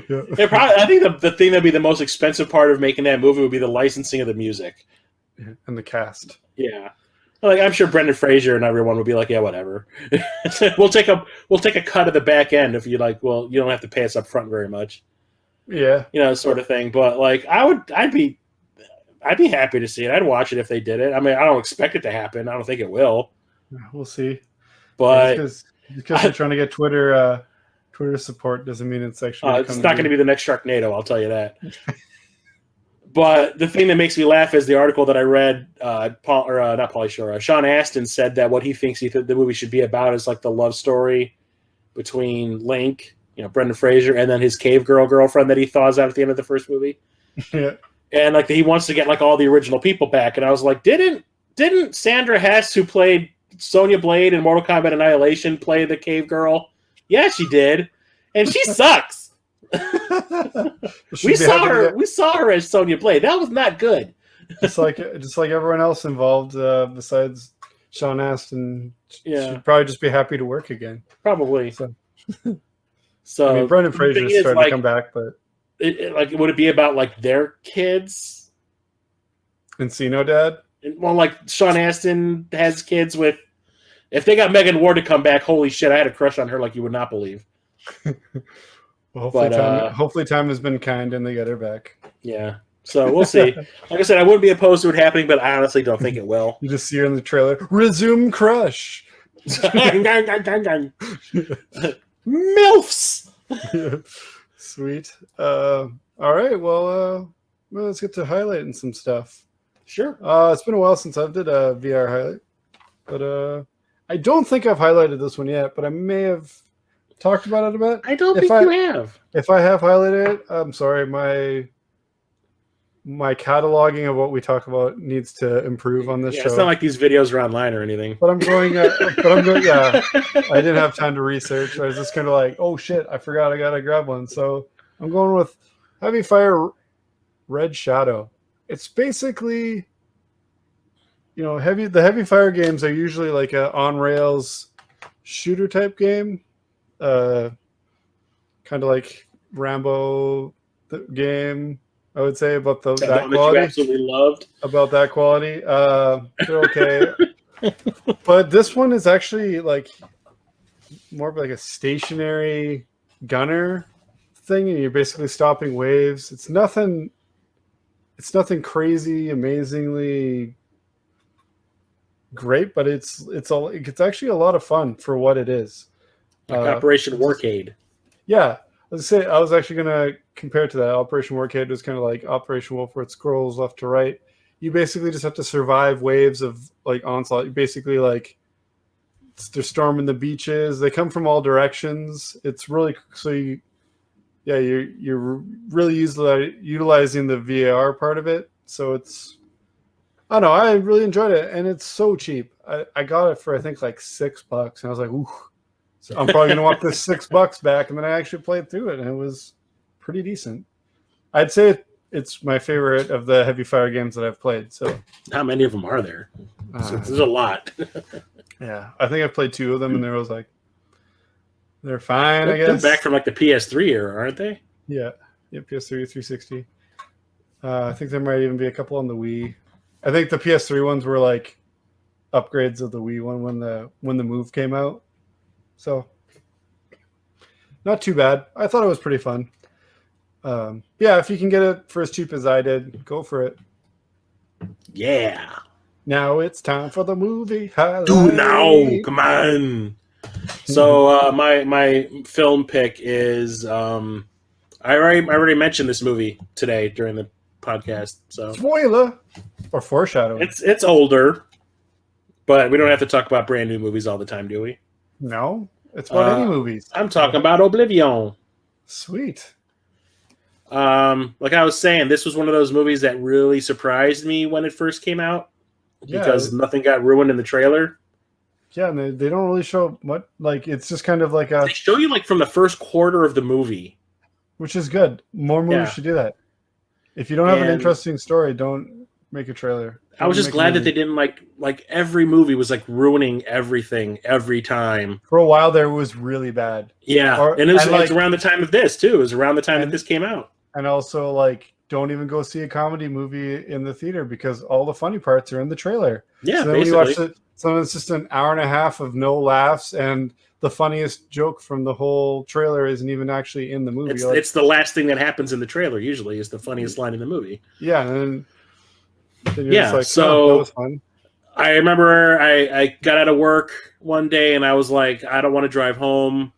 Yeah. I think the thing that'd be the most expensive part of making that movie would be the licensing of the music and the cast. Yeah. Like I'm sure Brendan Fraser and everyone would be like, yeah, whatever. we'll take a cut of the back end if you like. Well, you don't have to pay us up front very much. Yeah, sort of thing. But like, I'd be happy to see it. I'd watch it if they did it. I mean, I don't expect it to happen. I don't think it will. We'll see. But because they're trying to get Twitter support doesn't mean it's actually. It's not going to be the next Sharknado. I'll tell you that. But the thing that makes me laugh is the article that I read. Not Pauly Shore. Sean Astin said that what he thinks the movie should be about is like the love story between Link, Brendan Fraser, and then his cave girlfriend that he thaws out at the end of the first movie. Yeah. And like he wants to get like all the original people back. And I was like, didn't Sandra Hess, who played Sonya Blade in Mortal Kombat Annihilation, play the cave girl? Yeah, she did. And she sucks. We saw her as Sonya Blade. That was not good. just like everyone else involved, besides Sean Astin, she'd probably just be happy to work again. Probably. So I mean, Brendan Fraser is starting to come back, but would it be about like their kids? Encino Dad? Well, like Sean Astin has kids with. If they got Megan Ward to come back, holy shit! I had a crush on her like you would not believe. Well, But, hopefully time has been kind and they get her back. yeah. So we'll see. Like I said, I wouldn't be opposed to it happening, but I honestly don't think it will. You just see her in the trailer. Resume crush. MILFs. Sweet. All right. Well, let's get to highlighting some stuff. Sure. It's been a while since I've did a VR highlight, but I don't think I've highlighted this one yet. But I may have talked about it a bit. I don't think you have. If I have highlighted it, I'm sorry. My cataloging of what we talk about needs to improve on this show. It's not like these videos are online or anything. But I'm going. Yeah, I didn't have time to research. I was just kind of like, oh shit, I forgot I gotta grab one. So I'm going with Heavy Fire Red Shadow. It's basically, the Heavy Fire games are usually like a on rails shooter type game, kind of like Rambo game. I would say about that quality. That you absolutely loved. About that quality. They're okay. But this one is actually like more of like a stationary gunner thing, and you're basically stopping waves. It's nothing crazy, amazingly great, but it's actually a lot of fun for what it is. Like Operation Warcade. Yeah. Let's say I was actually going to compare it to that. Operation Warcade was kind of like Operation Wolf, where it scrolls left to right. You basically just have to survive waves of like onslaught. You basically like they're storming the beaches. They come from all directions. It's really you're really utilizing the VAR part of it. So I don't know. I really enjoyed it, and it's so cheap. I got it for I think like $6, and I was like, ooh. So I'm probably gonna want this $6 back, and then I actually played through it, and it was pretty decent. I'd say it's my favorite of the Heavy Fire games that I've played. So how many of them are there? There's a lot. Yeah, I think I've played 2 of them, and there was like they're fine. I guess they're back from like the PS3 era, aren't they? Yeah, PS3, 360. I think there might even be a couple on the Wii. I think the PS3 ones were like upgrades of the Wii one when the Move came out. So, not too bad. I thought it was pretty fun. Yeah, if you can get it for as cheap as I did, go for it. Yeah. Now it's time for the movie highlight. Dude, now, come on. So my film pick is I already mentioned this movie today during the podcast. So spoiler or foreshadowing. It's older, but we don't have to talk about brand new movies all the time, do we? No, it's about any movies. I'm talking about Oblivion. Sweet. Like I was saying, this was one of those movies that really surprised me when it first came out because nothing got ruined in the trailer. Yeah, and they don't really show much. Like it's just kind of like they show you like from the first quarter of the movie, which is good. More movies should do that. If you don't have an interesting story, don't make a trailer. I was just glad that they didn't like every movie was like ruining everything every time. For a while there, it was really bad. Yeah, and it was like around the time of this too. It was around the time that this came out. And also, like, don't even go see a comedy movie in the theater because all the funny parts are in the trailer. Yeah, so then when you watch it, it's just an hour and a half of no laughs, and the funniest joke from the whole trailer isn't even actually in the movie. It's the last thing that happens in the trailer. Usually, is the funniest line in the movie. Yeah, and then you're just like, so that was fun. I remember I got out of work one day and I was like, I don't want to drive home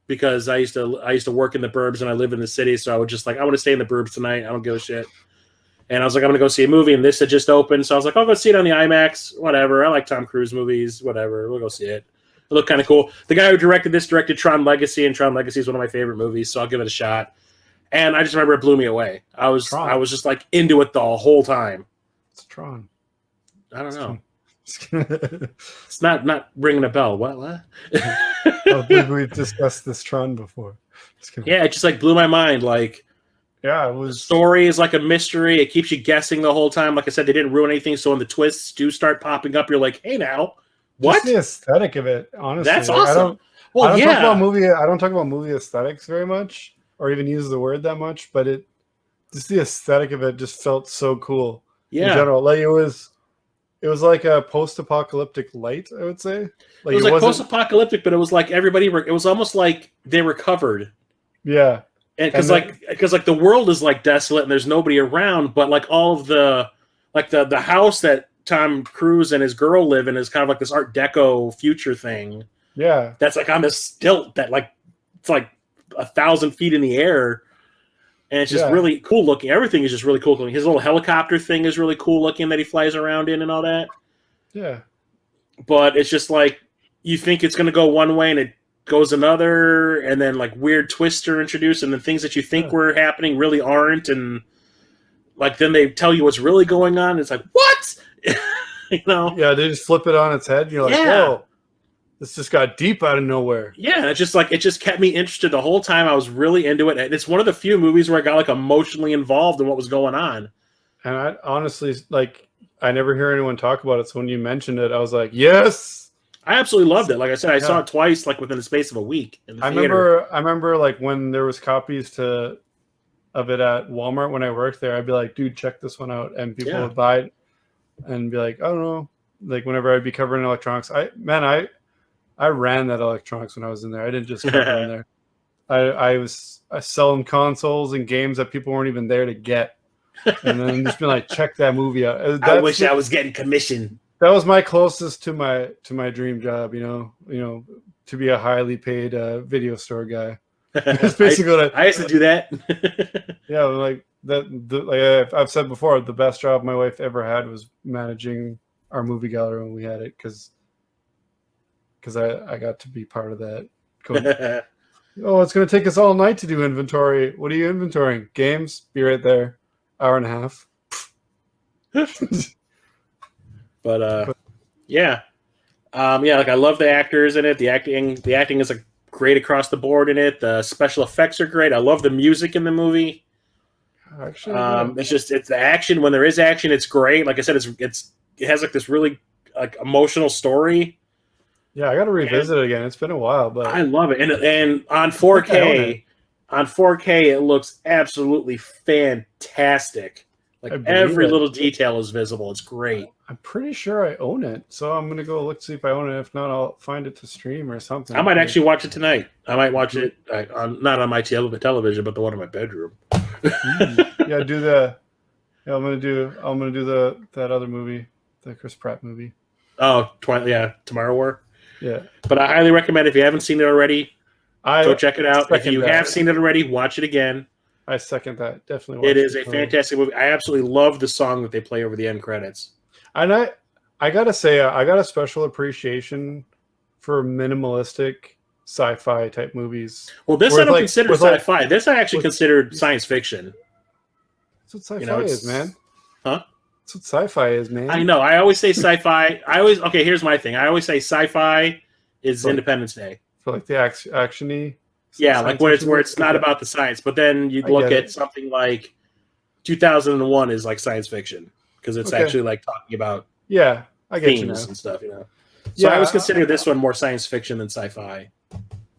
because I used to work in the burbs and I live in the city, so I would just like, I want to stay in the burbs tonight. I don't give a shit. And I was like, I'm gonna go see a movie, and this had just opened, so I was like, I'll go see it on the IMAX. Whatever. I like Tom Cruise movies. Whatever. We'll go see it. It looked kind of cool. The guy who directed this directed Tron Legacy, and Tron Legacy is one of my favorite movies, so I'll give it a shot. And I just remember it blew me away. I was just like into it the whole time. It's Tron. I don't know. It's not ringing a bell. What? I believe we've discussed this Tron before. Yeah, it just like blew my mind. Like, yeah, it was. The story is like a mystery. It keeps you guessing the whole time. Like I said, they didn't ruin anything. So when the twists do start popping up, you're like, hey, now what? Just the aesthetic of it, honestly. That's awesome. I don't talk about movie aesthetics very much, or even use the word that much. But just the aesthetic of it just felt so cool. Yeah. In general, like it was it was like a post-apocalyptic light, I would say. Like it was like wasn't- post-apocalyptic, but it was like everybody. It was almost like they recovered. Yeah, And because then- like the world is like desolate and there's nobody around, but like all of the the house that Tom Cruise and his girl live in is kind of like this Art Deco future thing. yeah, That's like on this stilt that like it's like 1,000 feet in the air, and it's just Yeah. really cool looking. Everything is just really cool looking. His little helicopter thing is really cool looking that he flies around in and all that. yeah. But it's just like you think it's going to go one way and it goes another, and then like weird twists are introduced, and the things that you think Yeah. were happening really aren't, and like then they tell you what's really going on. And it's like what, you know? Yeah, they just flip it on its head, and you're like, Yeah. whoa, this just got deep out of nowhere. Yeah, it's just like it just kept me interested the whole time. I was really into it, and it's one of the few movies where I got like emotionally involved in what was going on. And I honestly, like, I never hear anyone talk about it. So when you mentioned it, I was like, yes. I absolutely loved it. Like I said, I saw Yeah. it twice, like within the space of a week in the I theater. remember like when there was copies of it at Walmart when I worked there, I'd be like, dude, check this one out. And people Yeah. would buy it and be like, I don't know. Like whenever I'd be covering electronics, I ran that electronics when I was in there. I didn't just cover in there. I was selling consoles and games that people weren't even there to get. And then just being like, check that movie out. I wish I was getting commission. That was my closest to my dream job, you know, to be a highly paid video store guy. That's basically what I used to do that. yeah, like that. Like I've said before, the best job my wife ever had was managing our movie gallery when we had it, because I got to be part of that. Going, oh, it's going to take us all night to do inventory. What are you inventorying? Games? Be right there. Hour and a half. But yeah, like I love the actors in it. The acting is like great across the board in it. The special effects are great. I love the music in the movie. Actually, yeah. It's the action. When there is action, it's great. Like I said, it has like this really like emotional story. Yeah, I got to revisit it again. It's been a while, but I love it. And on I think I own 4K, on 4K, it looks absolutely fantastic. I Like believe every it. little detail is visible. It's great. I'm pretty sure I own it. So I'm gonna go look see if I own it. If not, I'll find it to stream or something. I might actually watch it tonight. I might watch it not on my television, but the one in my bedroom. Yeah, do the. Yeah, I'm gonna do that other movie, the Chris Pratt movie. Oh, Tomorrow War. Yeah, But I highly recommend if you haven't seen it already, go check it out. If second you that. have seen it already, watch it again. I second that. Definitely. It watch is a before. fantastic movie. I absolutely love the song that they play over the end credits. And I gotta say, I got a special appreciation for minimalistic sci-fi type movies. Well, this With I don't like- consider with like- sci-fi. This I actually with- considered science fiction. That's what sci-fi You know, is, man. Huh? That's what sci-fi is, man. I know. I always say sci-fi. Okay, here's my thing. I always say sci-fi is Like- Independence Day. For like the actiony. Yeah, science like where fiction it's not movies? about the science, but then you'd I look get at it. something like 2001 is like science fiction because it's Okay. actually like talking about Yeah, I get you now. themes and stuff, you know. So Yeah, I always consider this one more science fiction than sci-fi.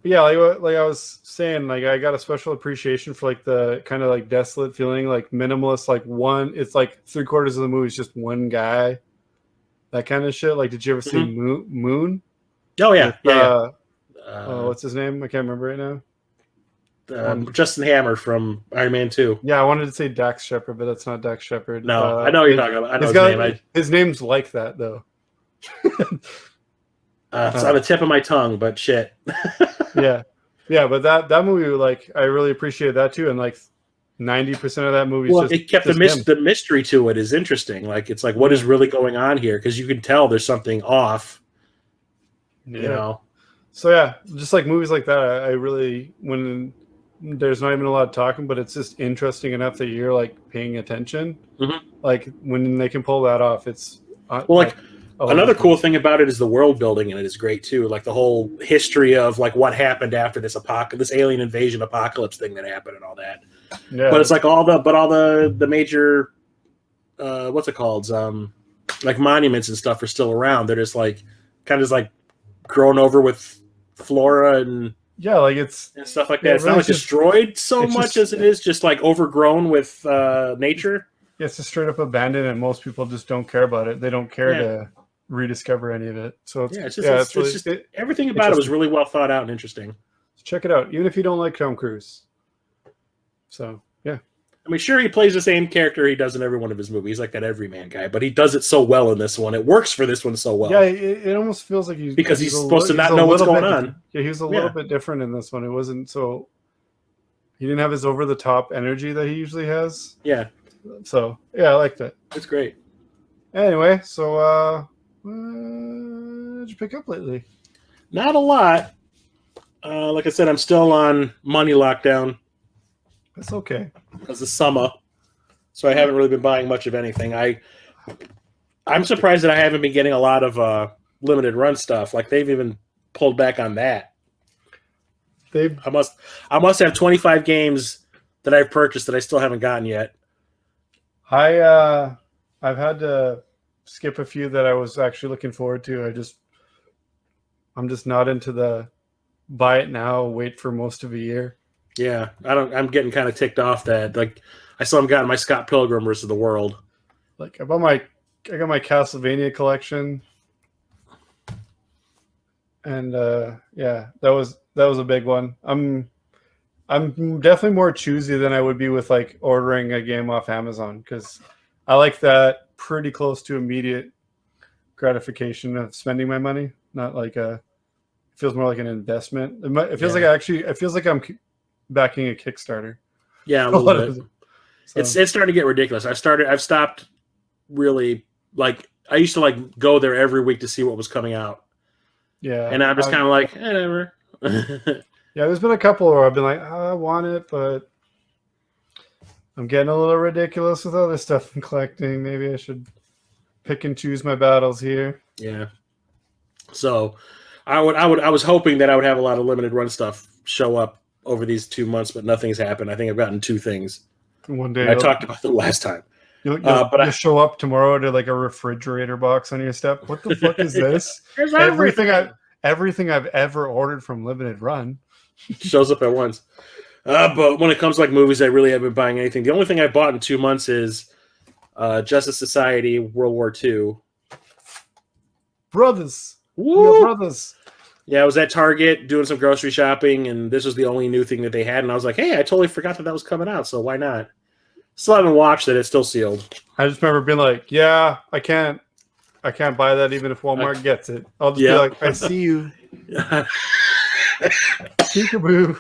Yeah, like I was saying, like I got a special appreciation for like the kind of like desolate feeling, like minimalist, like one. It's like 3/4 of the movie is just one guy, that kind of shit. Like, did you ever see Moon? Oh yeah, With, yeah. what's his name? I can't remember right now. Justin Hammer from Iron Man 2. Yeah, I wanted to say Dax Shepard, but that's not Dax Shepard. No, I know what you're talking about. I know his name. His name's like that though. It's on the tip of my tongue, but shit. yeah, but that movie, like, I really appreciated that too, and like 90% of that movie is Well, just it kept just him. the mystery to it is interesting. Like, it's like, what is really going on here? Because you can tell there's something off. You know. So yeah, just like movies like that, I really, when there's not even a lot of talking, but it's just interesting enough that you're like paying attention. Mhm. Like when they can pull that off, it's Well, like a lot another of cool thing about it is the world building, and it is great too. Like the whole history of like what happened after this alien invasion apocalypse thing that happened and all that. Yeah, But it's like all the major what's it called? Like monuments and stuff are still around. They're just like kind of like grown over with flora and yeah, like it's stuff like that. Yeah, It's really not like just- destroyed so it's much just- as it is just like overgrown with nature. it's just straight up abandoned, and most people just don't care about it. They don't care Yeah. to rediscover any of it. So It's just everything about it was really well thought out and interesting. check it out, even if you don't like Tom Cruise. So yeah. I mean, sure, he plays the same character he does in every one of his movies, like that everyman guy, but he does it so well in this one. It works for this one so well. Yeah, it almost feels like he's supposed to not know what's going on. Yeah, he was a little bit different in this one. It wasn't so. He didn't have his over the top energy that he usually has. Yeah. So yeah, I liked it. It's great. Anyway, so what did you pick up lately? Not a lot. Like I said, I'm still on money lockdown. That's okay. Because of summer, so I haven't really been buying much of anything. I'm surprised that I haven't been getting a lot of limited run stuff. Like they've even pulled back on that. I must have 25 games that I've purchased that I still haven't gotten yet. I've had to skip a few that I was actually looking forward to. I'm just not into the buy it now, wait for most of a year. Yeah, I'm getting kind of ticked off that like I still haven't gotten my Scott Pilgrim versus the World. Like I got my Castlevania collection, and yeah, that was a big one. I'm definitely more choosy than I would be with like ordering a game off Amazon, because I like that pretty close to immediate gratification of spending my money. Not like it feels more like an investment. It feels like I'm backing a Kickstarter. Yeah, a little bit. So. It's starting to get ridiculous. I've stopped really, like, I used to like go there every week to see what was coming out. Yeah. And I'm just kind of like, whatever. Yeah, there's been a couple where I've been like, I want it, but I'm getting a little ridiculous with other stuff I'm collecting. Maybe I should pick and choose my battles here. Yeah. So I was hoping that I would have a lot of limited run stuff show up over these 2 months, but nothing's happened. I think I've gotten 2 things. One day I talked about them last time. You'll show up tomorrow to like a refrigerator box on your step. What the fuck is this? Everything I've ever ordered from Limited Run shows up at once. But when it comes to like movies, I really haven't been buying anything. The only thing I bought in 2 months is Justice Society World War II. Brothers. Woo! Brothers. Yeah, I was at Target doing some grocery shopping, and this was the only new thing that they had. And I was like, hey, I totally forgot that was coming out, so why not? Still haven't watched it. It's still sealed. I just remember being like, yeah, I can't buy that even if Walmart gets it. I'll just be like, I see you. Peekaboo.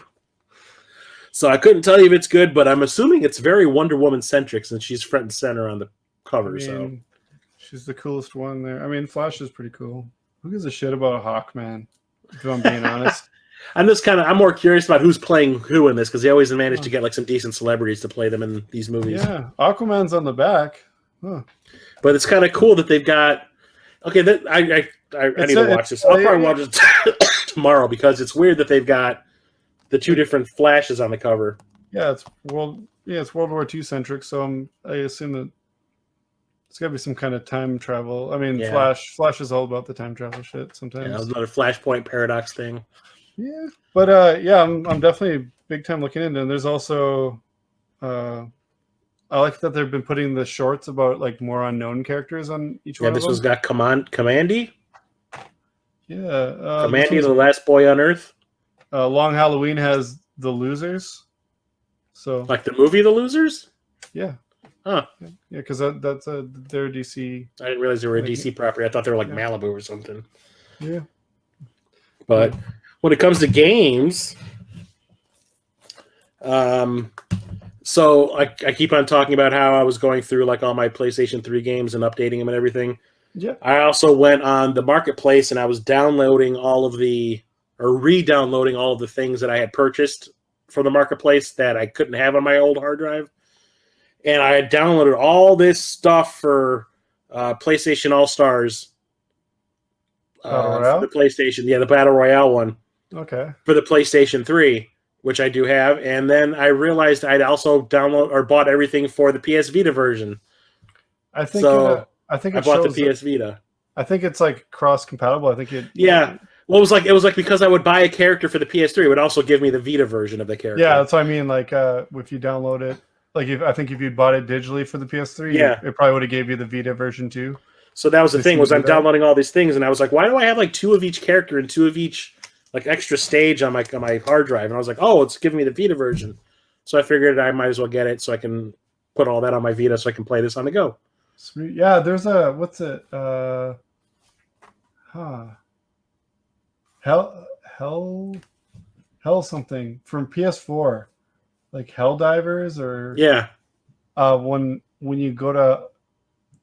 So I couldn't tell you if it's good, but I'm assuming it's very Wonder Woman-centric since she's front and center on the cover. She's the coolest one there. I mean, Flash is pretty cool. Who gives a shit about Hawkman? If I'm being honest. I'm more curious about who's playing who in this, because they always manage to get like some decent celebrities to play them in these movies. Yeah, Aquaman's on the back. Huh. But it's kind of cool that they've got. Okay, I need to watch this. I'll probably watch it tomorrow, because it's weird that they've got the 2 different Flashes on the cover. Yeah, it's World War II centric, so I assume that it's got to be some kind of time travel. I mean, yeah. Flash is all about the time travel shit sometimes. Yeah, another Flashpoint paradox thing. Yeah, but yeah, I'm definitely big time looking into it. And there's also, I like that they've been putting the shorts about like more unknown characters on each one. Yeah, this one's got Commandy. Yeah, Commandy, the last boy on Earth. Long Halloween has the Losers. So like the movie, The Losers. Yeah. Huh. Yeah, because that's their DC. I didn't realize they were a DC property. I thought they were like Malibu or something. Yeah. But when it comes to games, so I keep on talking about how I was going through like all my PlayStation 3 games and updating them and everything. Yeah. I also went on the marketplace and I was re-downloading all of the things that I had purchased from the marketplace that I couldn't have on my old hard drive. And I had downloaded all this stuff for PlayStation All-Stars for the PlayStation. Yeah, the Battle Royale one. Okay. For the PlayStation 3, which I do have. And then I realized I'd also bought everything for the PS Vita version. I think I bought the PS Vita. I think it's like cross-compatible. I think it. Yeah. Well, it was like because I would buy a character for the PS3, it would also give me the Vita version of the character. Yeah, that's what I mean. Like, if you download it, like I think if you'd bought it digitally for the PS3, Yeah. it probably would have gave you the Vita version too. So that was the They thing, seem was to do I'm that. downloading all these things, and I was like, why do I have like 2 of each character and 2 of each like extra stage on my hard drive? And I was like, oh, it's giving me the Vita version. So I figured I might as well get it so I can put all that on my Vita so I can play this on the go. Sweet. Yeah, there's a what's it? Hell something from PS4, like Helldivers or Yeah. when you go to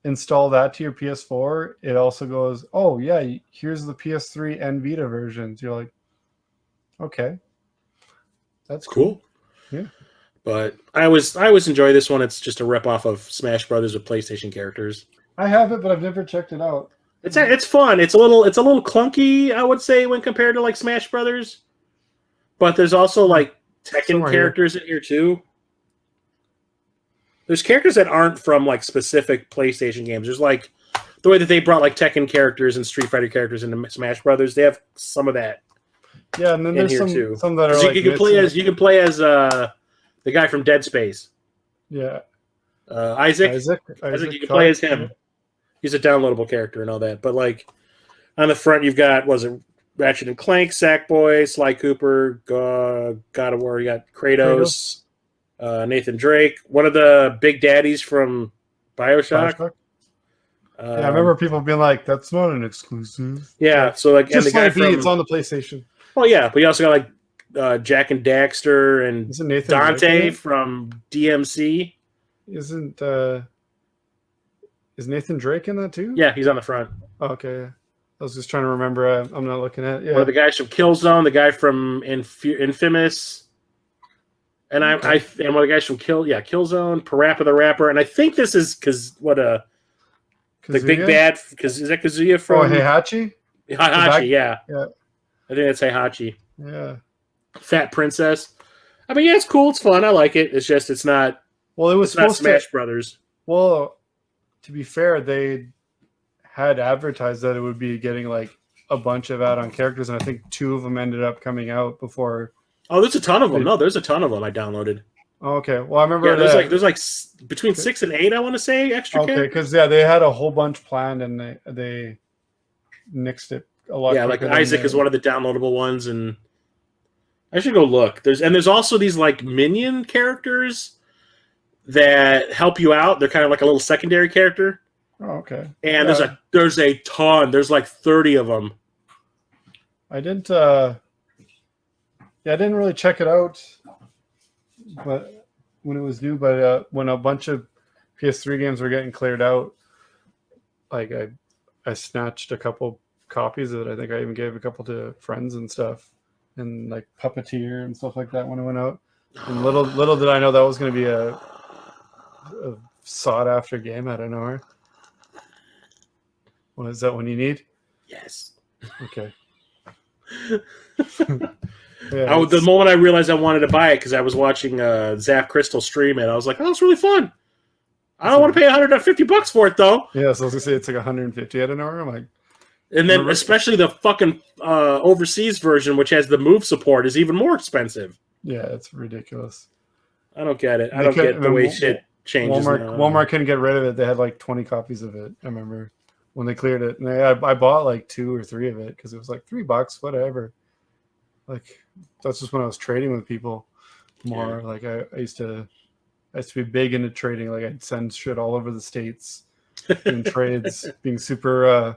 install that to your PS4, it also goes, oh yeah, here's the PS3 and Vita versions. You're like, okay, that's Cool. Yeah. But I always enjoy this one. It's just a rip-off of Smash Brothers with PlayStation characters. I have it, but I've never checked it out. It's fun. It's a little clunky, I would say, when compared to like Smash Brothers. But there's also like Tekken Somewhere characters in here too. There's characters that aren't from like specific PlayStation games. There's like the way that they brought like Tekken characters and Street Fighter characters into Smash Brothers. They have some of that. Yeah, and then in there's here too. some that are 'Cause like you can play as the guy from Dead Space. yeah, Isaac. You can play as him. He's a downloadable character and all that. But like on the front, you've got Ratchet and Clank, Sackboy, Sly Cooper, God of War. You got Kratos. Nathan Drake, one of the big daddies from BioShock. Yeah, I remember people being like, "That's not an exclusive." Yeah, so like, and Just the guy like from it's on the PlayStation. Oh yeah, but you also got like Jack and Daxter and Isn't Nathan Dante Drake in it? from DMC. Isn't is Nathan Drake in that too? Yeah, he's on the front. Oh, okay. Yeah. I was just trying to remember. I'm not looking at. Yeah. One of the guys from Killzone, the guy from Infamous, and and one of the guys from Killzone, Parappa the Rapper, and I think this is the big bad, because is that Kazuya from Heihachi? Heihachi? Yeah, Yeah. I think that's Heihachi. Yeah. Fat Princess. I mean, yeah, it's cool, it's fun, I like it. It's just it's not. Well, it was It's not supposed Smash to. Brothers. Well, to be fair, they had advertised that it would be getting like a bunch of add-on characters, and I think 2 of them ended up coming out before. Oh, there's a ton of them. No, there's a ton of them I downloaded. Oh, okay. Well, I remember. Yeah, there's like between 6 and 8, I want to say, extra. Okay, because they had a whole bunch planned, and they nixed it a lot. Yeah, like Isaac is one of the downloadable ones, and I should go look. There's also these like minion characters that help you out. They're kind of like a little secondary character. Oh, okay. And there's a ton. There's like 30 of them. I didn't. I didn't really check it out, but when it was new. But when a bunch of PS3 games were getting cleared out, like I snatched a couple copies of it. I think I even gave a couple to friends and stuff, and like Puppeteer and stuff like that when it went out. And little did I know that was going to be a sought after game out of nowhere. What is that one you need? Yes. Okay. The moment I realized I wanted to buy it, because I was watching Zap Crystal stream it, I was like, "Oh, it's really fun." I don't want to pay $150 for it though. Yeah, so I was gonna say it's like 150 out of nowhere. I'm like, and then especially the fucking overseas version, which has the move support, is even more expensive. yeah, it's ridiculous. I don't get it. I don't get the way shit changes. Walmart couldn't get rid of it. They had like 20 copies of it. I remember when they cleared it, and I bought like 2 or 3 of it because it was like $3, whatever. Like that's just when I was trading with people more. Yeah. Like I used to be big into trading. Like I'd send shit all over the states in trades, being super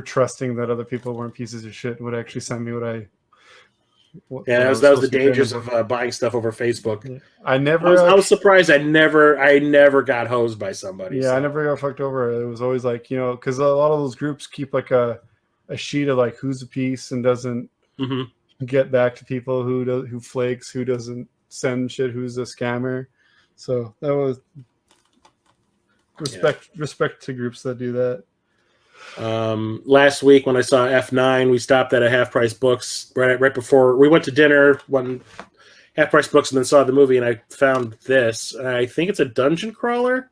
trusting that other people weren't pieces of shit and would actually send me what I. That was the dangers of buying stuff over Facebook. Yeah. I was surprised I never got hosed by somebody. Yeah, so. I never got fucked over. It was always like, because a lot of those groups keep like a sheet of like who's a piece and doesn't get back to people, who flakes, who doesn't send shit, who's a scammer. So that was respect to groups that do that. Last week when I saw F9, we stopped at a Half Price Books right before we went to dinner. Went Half Price Books and then saw the movie, and I found this. I think it's a dungeon crawler,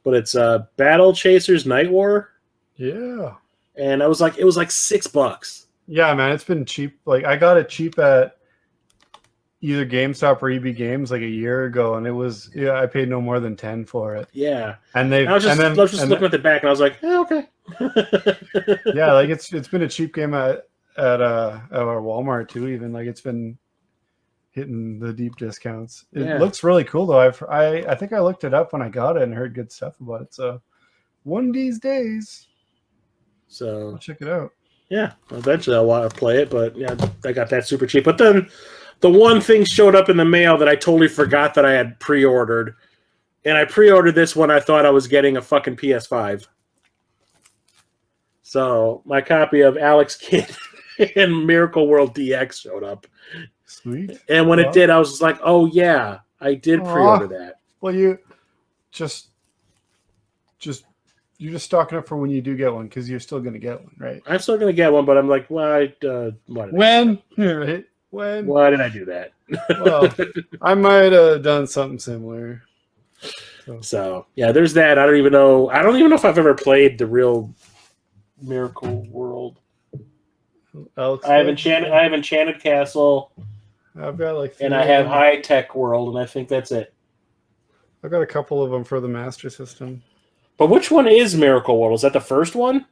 but it's Battle Chasers Night War. Yeah, and it was like $6. Yeah, man, it's been cheap. Like I got it cheap at either GameStop or EB Games like a year ago, and it was I paid no more than 10 for it. Yeah. And they I was just looking at the back, and I was like, okay. Yeah, like it's been a cheap game at our Walmart too. Even like it's been hitting the deep discounts. It looks really cool though. I think I looked it up when I got it and heard good stuff about it. So one of these days, so I'll check it out. Yeah, eventually I'll want to play it, but yeah, I got that super cheap. But then the one thing showed up in the mail that I totally forgot that I had pre-ordered, and I pre-ordered this when I thought I was getting a fucking PS5. So my copy of Alex Kidd and Miracle World DX showed up. Sweet. And when it did, I was just like, oh yeah, I did pre-order that. Well, you just you're just stocking up for when you do get one because you're still going to get one, right? I'm still going to get one, but I'm like, why? When? Right? When? Why did I do that? Well, I might have done something similar. So yeah, there's that. I don't even know if I've ever played the real Miracle World. Alex, I have Enchanted Castle. I've got like, and I have High Tech World, and I think that's it. I've got a couple of them for the Master System. But which one is Miracle World? Is that the first one?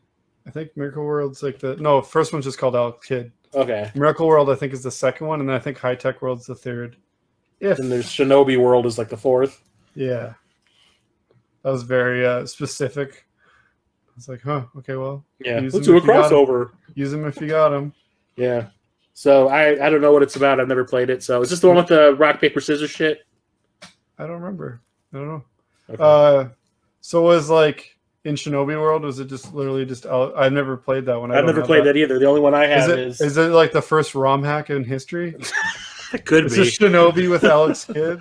I think Miracle World's like first one's just called Alex Kidd. Okay. Miracle World I think is the second one, and then I think High Tech World's the third. And there's Shinobi World is like the fourth. Yeah. That was very specific. I was like, huh, okay, well. Yeah, let's do a crossover. Use them if you got them. Yeah. So I don't know what it's about. I've never played it. So is this the one with the rock, paper, scissors shit? I don't remember. I don't know. Okay. So was like in Shinobi World, was it just literally just I've never played that one. I've never played that either. The only one I have is it like the first ROM hack in history? It could be. It's a Shinobi with Alex Kidd.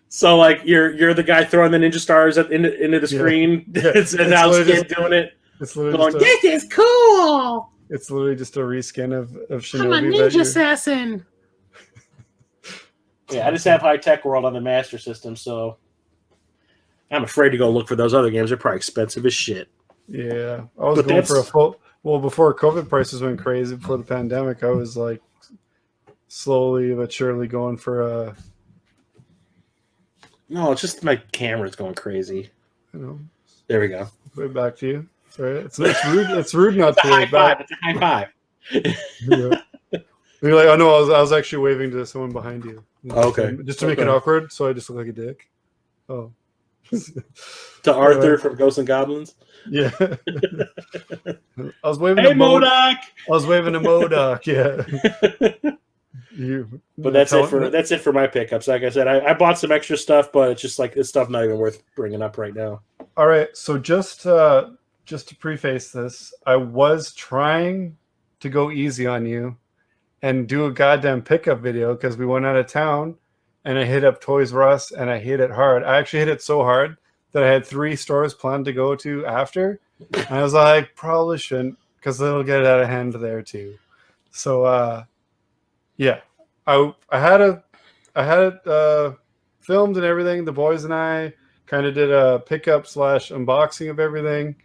So like you're the guy throwing the ninja stars into the screen. Yeah. It's Alex Kidd doing it. It's literally going, this is cool. It's literally just a reskin of Shinobi. I'm a ninja assassin. Yeah, I just have High Tech World on the Master System, so I'm afraid to go look for those other games. They're probably expensive as shit. Yeah, I was going for a full. Well, before COVID prices went crazy, before the pandemic, I was like slowly but surely going for a. No, it's just my camera's going crazy. I know. There we go. Way back to you. Sorry, it's rude. It's rude not to wave back. It's a high five. Yeah. You're like, oh no, I was actually waving to someone behind you. Okay. Just to make it awkward, so I just look like a dick. Oh. To Arthur from Ghosts and Goblins. Yeah. I was waving. Hey, MODOK. I was waving to MODOK. Yeah. But that's it for my pickups. Like I said, I bought some extra stuff, but it's just like this stuff not even worth bringing up right now. All right. So just to preface this, I was trying to go easy on you and do a goddamn pickup video because we went out of town and I hit up Toys R Us and I hit it hard. I actually hit it so hard that I had 3 stores planned to go to after. And I was like, probably shouldn't because it'll get out of hand there too. So, yeah, I had it filmed and everything. The boys and I kind of did a pickup / unboxing of everything.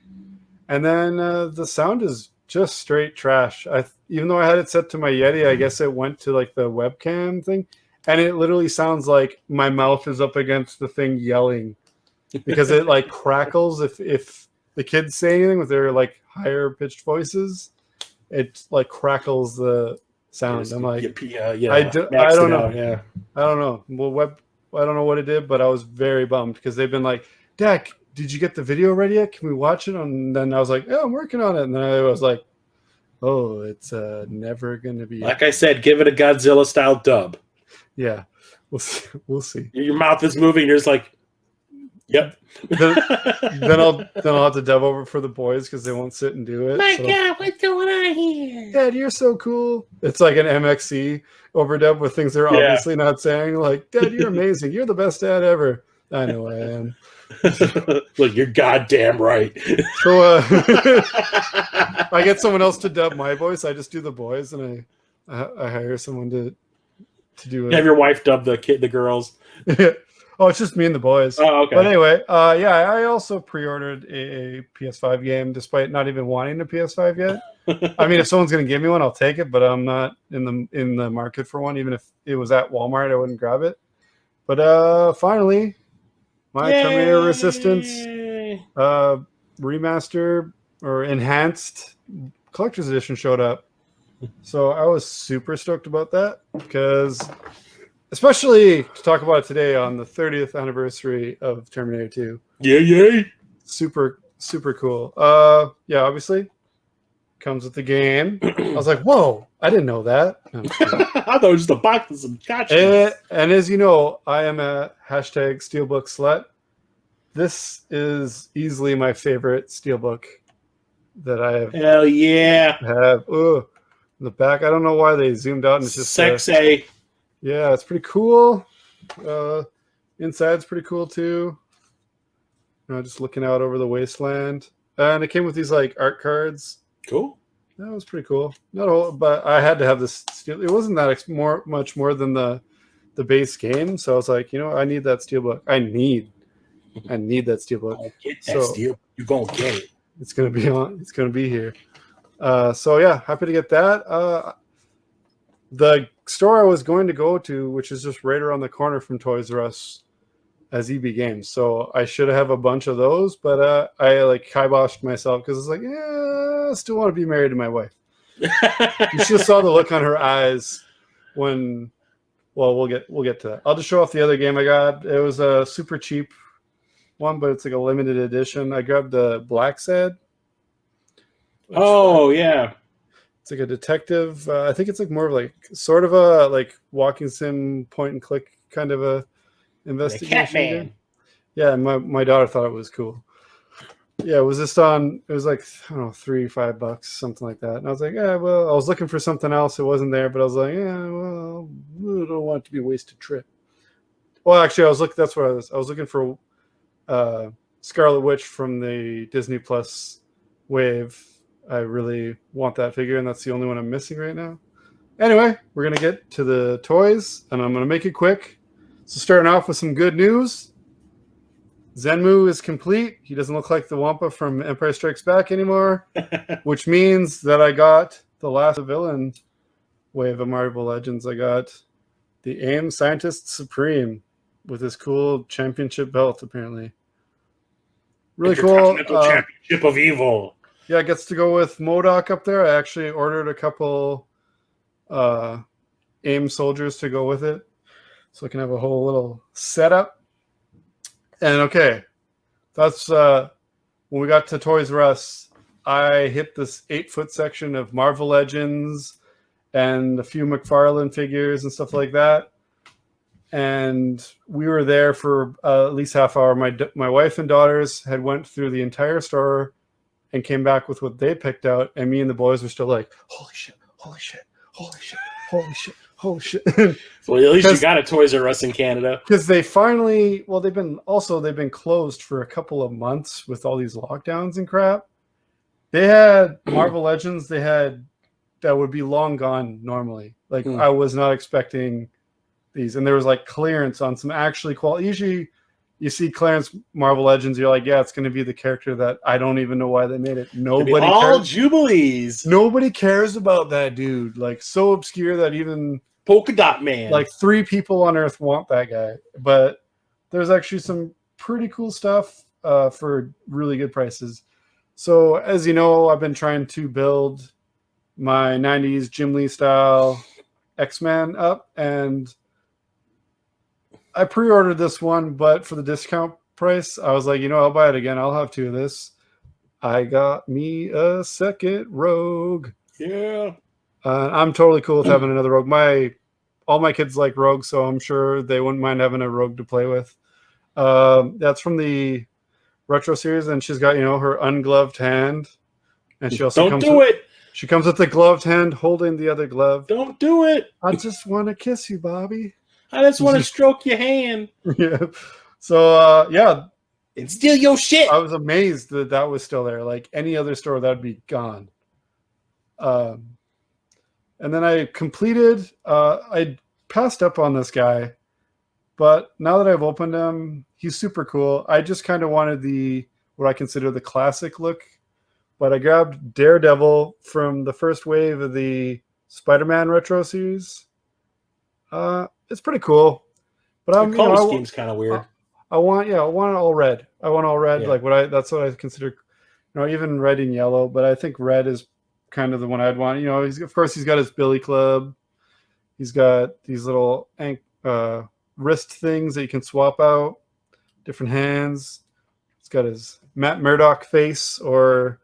And then the sound is just straight trash. Even though I had it set to my Yeti, I guess it went to like the webcam thing, and it literally sounds like my mouth is up against the thing yelling because it like crackles if the kids say anything with their like higher pitched voices. It like crackles the sound. I'm like, I don't know. Yeah, I don't know. Well, I don't know what it did, but I was very bummed because they've been like, Dak, did you get the video ready yet? Can we watch it? And then I was like, yeah, I'm working on it. And then I was like, oh, it's never going to be. Like I said, give it a Godzilla style dub. Yeah, we'll see. Your mouth is moving. You're just like, yep. then I'll have to dub over for the boys because they won't sit and do it. My God, what's going on here? Dad, you're so cool. It's like an MXC overdub with things they're obviously not saying. Like, Dad, you're amazing. You're the best dad ever. I know I am. Look, you're goddamn right. So I get someone else to dub my voice. I just do the boys, and I hire someone to do it. Have your wife dub the girls. Oh, it's just me and the boys. Oh, okay. But anyway, yeah, I also pre-ordered a PS5 game despite not even wanting a PS5 yet. I mean, if someone's gonna give me one, I'll take it, but I'm not in the market for one. Even if it was at Walmart, I wouldn't grab it. But finally, my Terminator Resistance remaster or enhanced collector's edition showed up. So I was super stoked about that because, especially to talk about it today on the 30th anniversary of Terminator 2. Yay! Super cool. Yeah, obviously comes with the game. I was like, whoa, I didn't know that. No, I thought it was just a box with some gotchas. and as you know, I am a hashtag Steelbook slut. This is easily my favorite Steelbook that I have. Hell yeah! Ugh. The back, I don't know why they zoomed out and it's just sexy. Yeah, it's pretty cool. Inside's pretty cool too. Just looking out over the wasteland, and it came with these like art cards. Cool. That was pretty cool. No, but I had to have this steel. It wasn't that much more than the base game, so I was like, I need that Steelbook. I need that Steelbook. Get that steel. You're gonna get it. It's gonna be on. It's gonna be here. So yeah, happy to get that. The store I was going to go to, which is just right around the corner from Toys R Us, as EB Games. So I should have a bunch of those, but I like kiboshed myself because it's like, yeah, I still want to be married to my wife. You should have saw the look on her eyes when. Well, we'll get to that. I'll just show off the other game I got. It was a super cheap one, but it's like a limited edition. I grabbed the Black Sad. Oh yeah, it's like a detective. I think it's like more of like sort of a like walking sim point and click kind of a investigation game. Yeah, my daughter thought it was cool. Yeah, it was just on. It was like, I don't know, $3-5, something like that. And I was like, yeah, well, I was looking for something else. It wasn't there, but I was like, yeah, well, I don't want it to be a wasted trip. Well, actually, that's what I was looking for. Scarlet Witch from the Disney Plus wave. I really want that figure, and that's the only one I'm missing right now. Anyway, we're going to get to the toys, and I'm going to make it quick. So starting off with some good news. Zenmu is complete. He doesn't look like the Wampa from Empire Strikes Back anymore, which means that I got the last villain wave of Marvel Legends. I got the AIM Scientist Supreme with his cool championship belt, apparently. Really cool. Championship of Evil. Yeah, it gets to go with MODOK up there. I actually ordered a couple AIM soldiers to go with it, so I can have a whole little setup. And okay, that's when we got to Toys R Us, I hit this 8-foot section of Marvel Legends and a few McFarlane figures and stuff like that. And we were there for at least half hour. My wife and daughters had went through the entire store and came back with what they picked out, and me and the boys were still like, holy shit, holy shit, holy shit, holy shit, holy shit. Well, at least you got a Toys R Us in Canada. Because they finally, well, they've been closed for a couple of months with all these lockdowns and crap. They had Marvel Legends, that would be long gone normally. Like, I was not expecting these. And there was like clearance on some actually quality. Usually you see clearance Marvel Legends, you're like, yeah, it's going to be the character that I don't even know why they made it. Nobody all cares. Jubilees. Nobody cares about that dude. Like, so obscure that even Polka Dot Man. like 3 people on Earth want that guy. But there's actually some pretty cool stuff for really good prices. So as you know, I've been trying to build my 90s Jim Lee style X-Men up, and I pre-ordered this one, but for the discount price, I was like, I'll buy it again. I'll have 2 of this. I got me a second Rogue. Yeah. I'm totally cool with having another Rogue. All my kids like Rogue, so I'm sure they wouldn't mind having a Rogue to play with. That's from the Retro series, and she's got, her ungloved hand. And she also She comes with the gloved hand holding the other glove. Don't do it. I just want to kiss you, Bobby. I just want to stroke your hand. Yeah. So, yeah. And steal your shit. I was amazed that was still there. Like any other store, that'd be gone. And then I completed, I passed up on this guy, but now that I've opened him, he's super cool. I just kind of wanted what I consider the classic look but I grabbed Daredevil from the first wave of the Spider-Man retro series. It's pretty cool, but The color scheme's kind of weird. I want all red. I want all red. Yeah. Like that's what I consider, even red and yellow. But I think red is kind of the one I'd want. Of course he's got his Billy Club. He's got these little wrist things that you can swap out, different hands. He's got his Matt Murdock face, or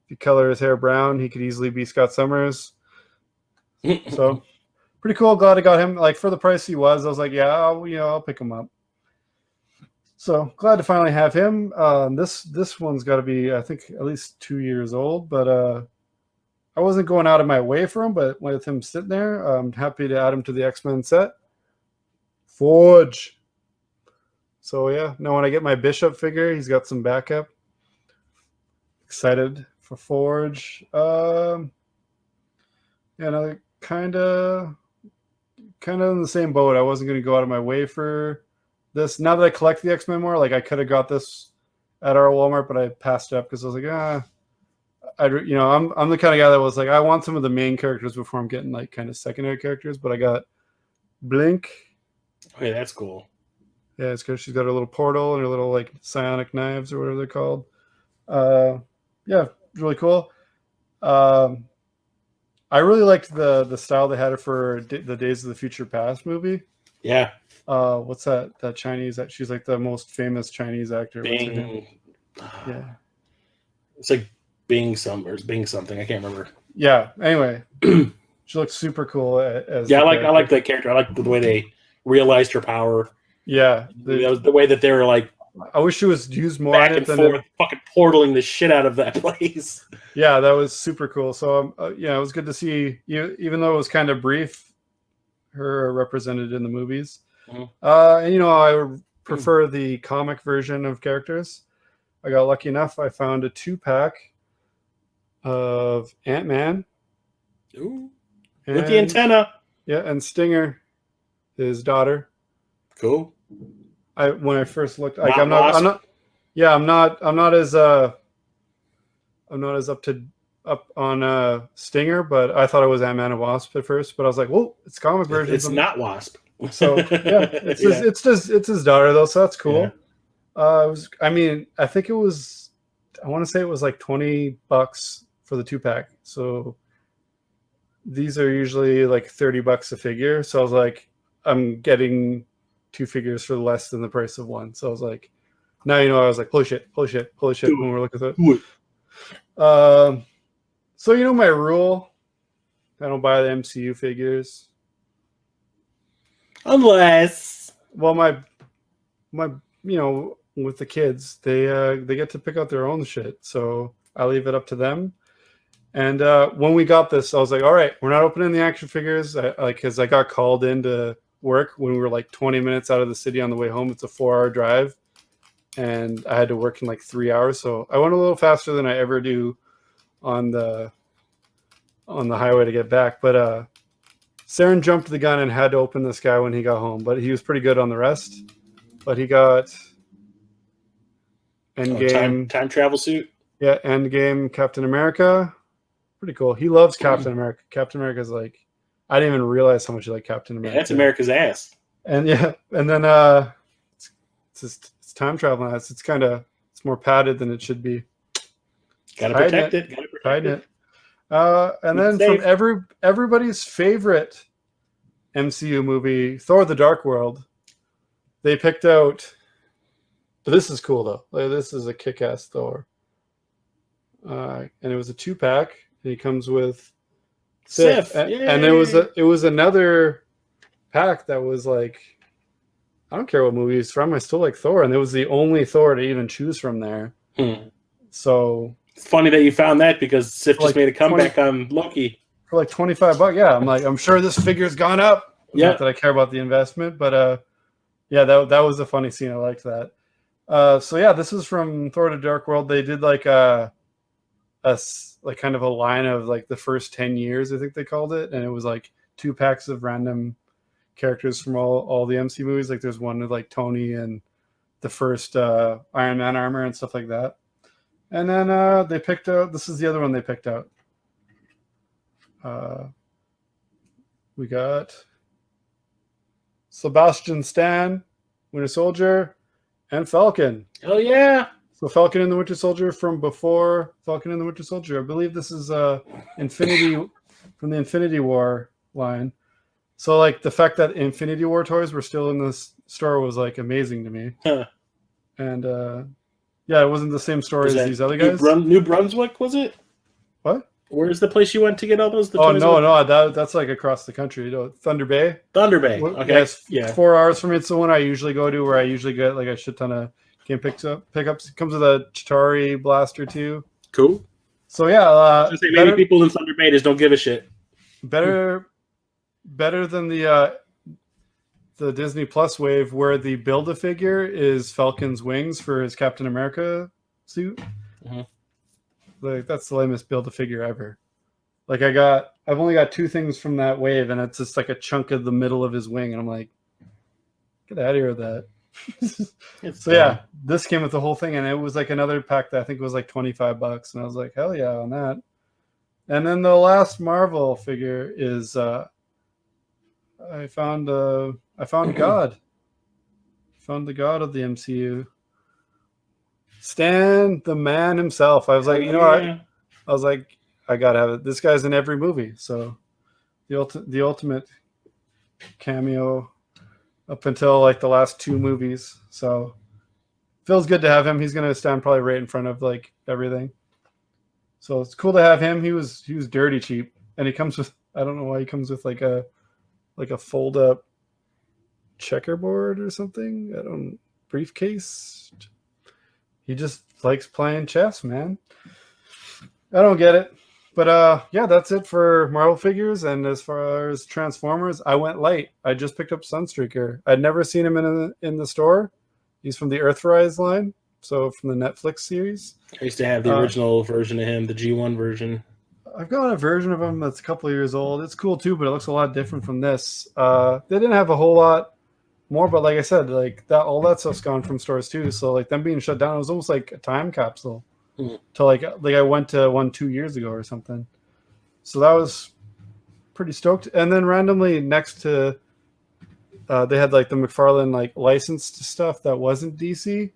if you color his hair brown, he could easily be Scott Summers. So pretty cool. Glad I got him. Like, for the price he was, I was like, yeah, I'll pick him up. So glad to finally have him. This one's got to be, I think, at least 2 years old, but I wasn't going out of my way for him, but with him sitting there, I'm happy to add him to the X-Men set. Forge. So yeah, now when I get my Bishop figure, he's got some backup. Excited for Forge. Kind of in the same boat. I wasn't going to go out of my way for this. Now that I collect the X-Men more, like, I could have got this at our Walmart, but I passed it up because I was like, I'm the kind of guy that was like, I want some of the main characters before I'm getting like kind of secondary characters. But I got Blink. Okay, that's cool. Yeah, it's because she's got her little portal and her little like psionic knives or whatever they're called. Yeah, really cool. I really liked the style they had her for the Days of the Future Past movie. Yeah. What's that Chinese? She's like the most famous Chinese actor. Bing. Yeah. It's like Bing something. I can't remember. Yeah. Anyway, she looks super cool as. Yeah, I like that character. I like the way they realized her power. Yeah. The way that they were like, I wish she was used more back on it and forth, fucking portaling the shit out of that place. Yeah, that was super cool. So it was good to see you, even though it was kind of brief, her represented in the movies. Mm-hmm. I prefer the comic version of characters. I got lucky enough. I found a 2-pack of Ant-Man. Ooh. With the antenna. Yeah, and Stinger, his daughter. Cool. When I first looked, like, I'm not as up on Stinger, but I thought it was Ant-Man and Wasp at first. But I was like, whoa, it's comic version. It's not Wasp. So yeah, it's his daughter though, so that's cool. Yeah. I think it was, I want to say it was like $20 for the 2-pack. So these are usually like $30 a figure. So I was like, I'm getting 2 figures for less than the price of one. So I was like, now I was like, push it when we're looking at it. So my rule, I don't buy the MCU figures. Unless, well, my with the kids, they get to pick out their own shit. So I leave it up to them. And when we got this, I was like, all right, we're not opening the action figures. Because I got called into work when we were like 20 minutes out of the city on the way home. It's a 4-hour drive, and I had to work in like 3 hours. So I went a little faster than I ever do on the highway to get back. But Saren jumped the gun and had to open this guy when he got home, but he was pretty good on the rest. But he got Endgame time travel suit. Yeah, Endgame Captain America. Pretty cool. He loves Captain America. Captain America's like, I didn't even realize how much he liked Captain America. Yeah, that's America's ass. And then it's time travel. It's more padded than it should be. Gotta protect it. And then from everybody's favorite MCU movie, Thor: The Dark World, they picked out. But this is cool though. Like, this is a kick-ass Thor, and it was a 2-pack. And he comes with Sif, and it was another pack that was like, I don't care what movie he's from, I still like Thor, and it was the only Thor to even choose from there. So it's funny that you found that, because Sif just made a comeback on Loki for like $25. Yeah, I'm sure this figure's gone up. Yeah, not that I care about the investment, but yeah, that was a funny scene. I liked that. So yeah, this is from Thor: The Dark World. They did like a kind of a line of like the first 10 years, I think they called it, and it was like 2 packs of random characters from all the MC movies. Like there's one with like Tony and the first Iron Man armor and stuff like that. And then they picked out. This is the other one they picked out. We got Sebastian Stan, Winter Soldier, and Falcon. Oh yeah. So Falcon and the Winter Soldier from before Falcon and the Winter Soldier. I believe this is Infinity from the Infinity War line. So like the fact that Infinity War toys were still in this store was like amazing to me. Huh. And yeah, it wasn't the same story as these other guys. New Brunswick, was it? What? Where's the place you went to get all those? Oh no, that's like across the country. Thunder Bay. Thunder Bay. Okay. Yes, yeah. 4 hours from me. It's the one I usually go to, where I usually get like a shit ton of game pickups. It comes with a Chitauri blaster too. Cool. So yeah, maybe people in Thunder Bay just don't give a shit. Better than the Disney Plus wave, where the Build-A-Figure is Falcon's wings for his Captain America suit. Mm-hmm. Like that's the lamest Build-A-Figure ever. Like I've only got 2 things from that wave, and it's just like a chunk of the middle of his wing, and I'm like, get out of here with that. So yeah, this came with the whole thing, and it was like another pack that I think was like $25, and I was like, hell yeah on that. And then the last Marvel figure is I found God. Found the God of the MCU. Stan the man himself. I was like, I was like, I gotta have it. This guy's in every movie, so the ultimate cameo up until like the last 2 movies. So feels good to have him. He's gonna stand probably right in front of like everything. So it's cool to have him. He was dirty cheap, and he comes with, I don't know why he comes with like a fold up checkerboard or something. Briefcase. He just likes playing chess, man. I don't get it. But yeah, that's it for Marvel figures. And as far as Transformers, I went light. I just picked up Sunstreaker. I'd never seen him in the store. He's from the Earthrise line, so from the Netflix series. I used to have the original version of him, the G1 version. I've got a version of him that's a couple of years old. It's cool too, but it looks a lot different from this. They didn't have a whole lot more, but like I said, like that, all that stuff's gone from stores too. So like them being shut down, it was almost like a time capsule to like I went to one 2 years ago or something. So that was pretty stoked. And then randomly next to they had like the McFarlane like licensed stuff that wasn't DC,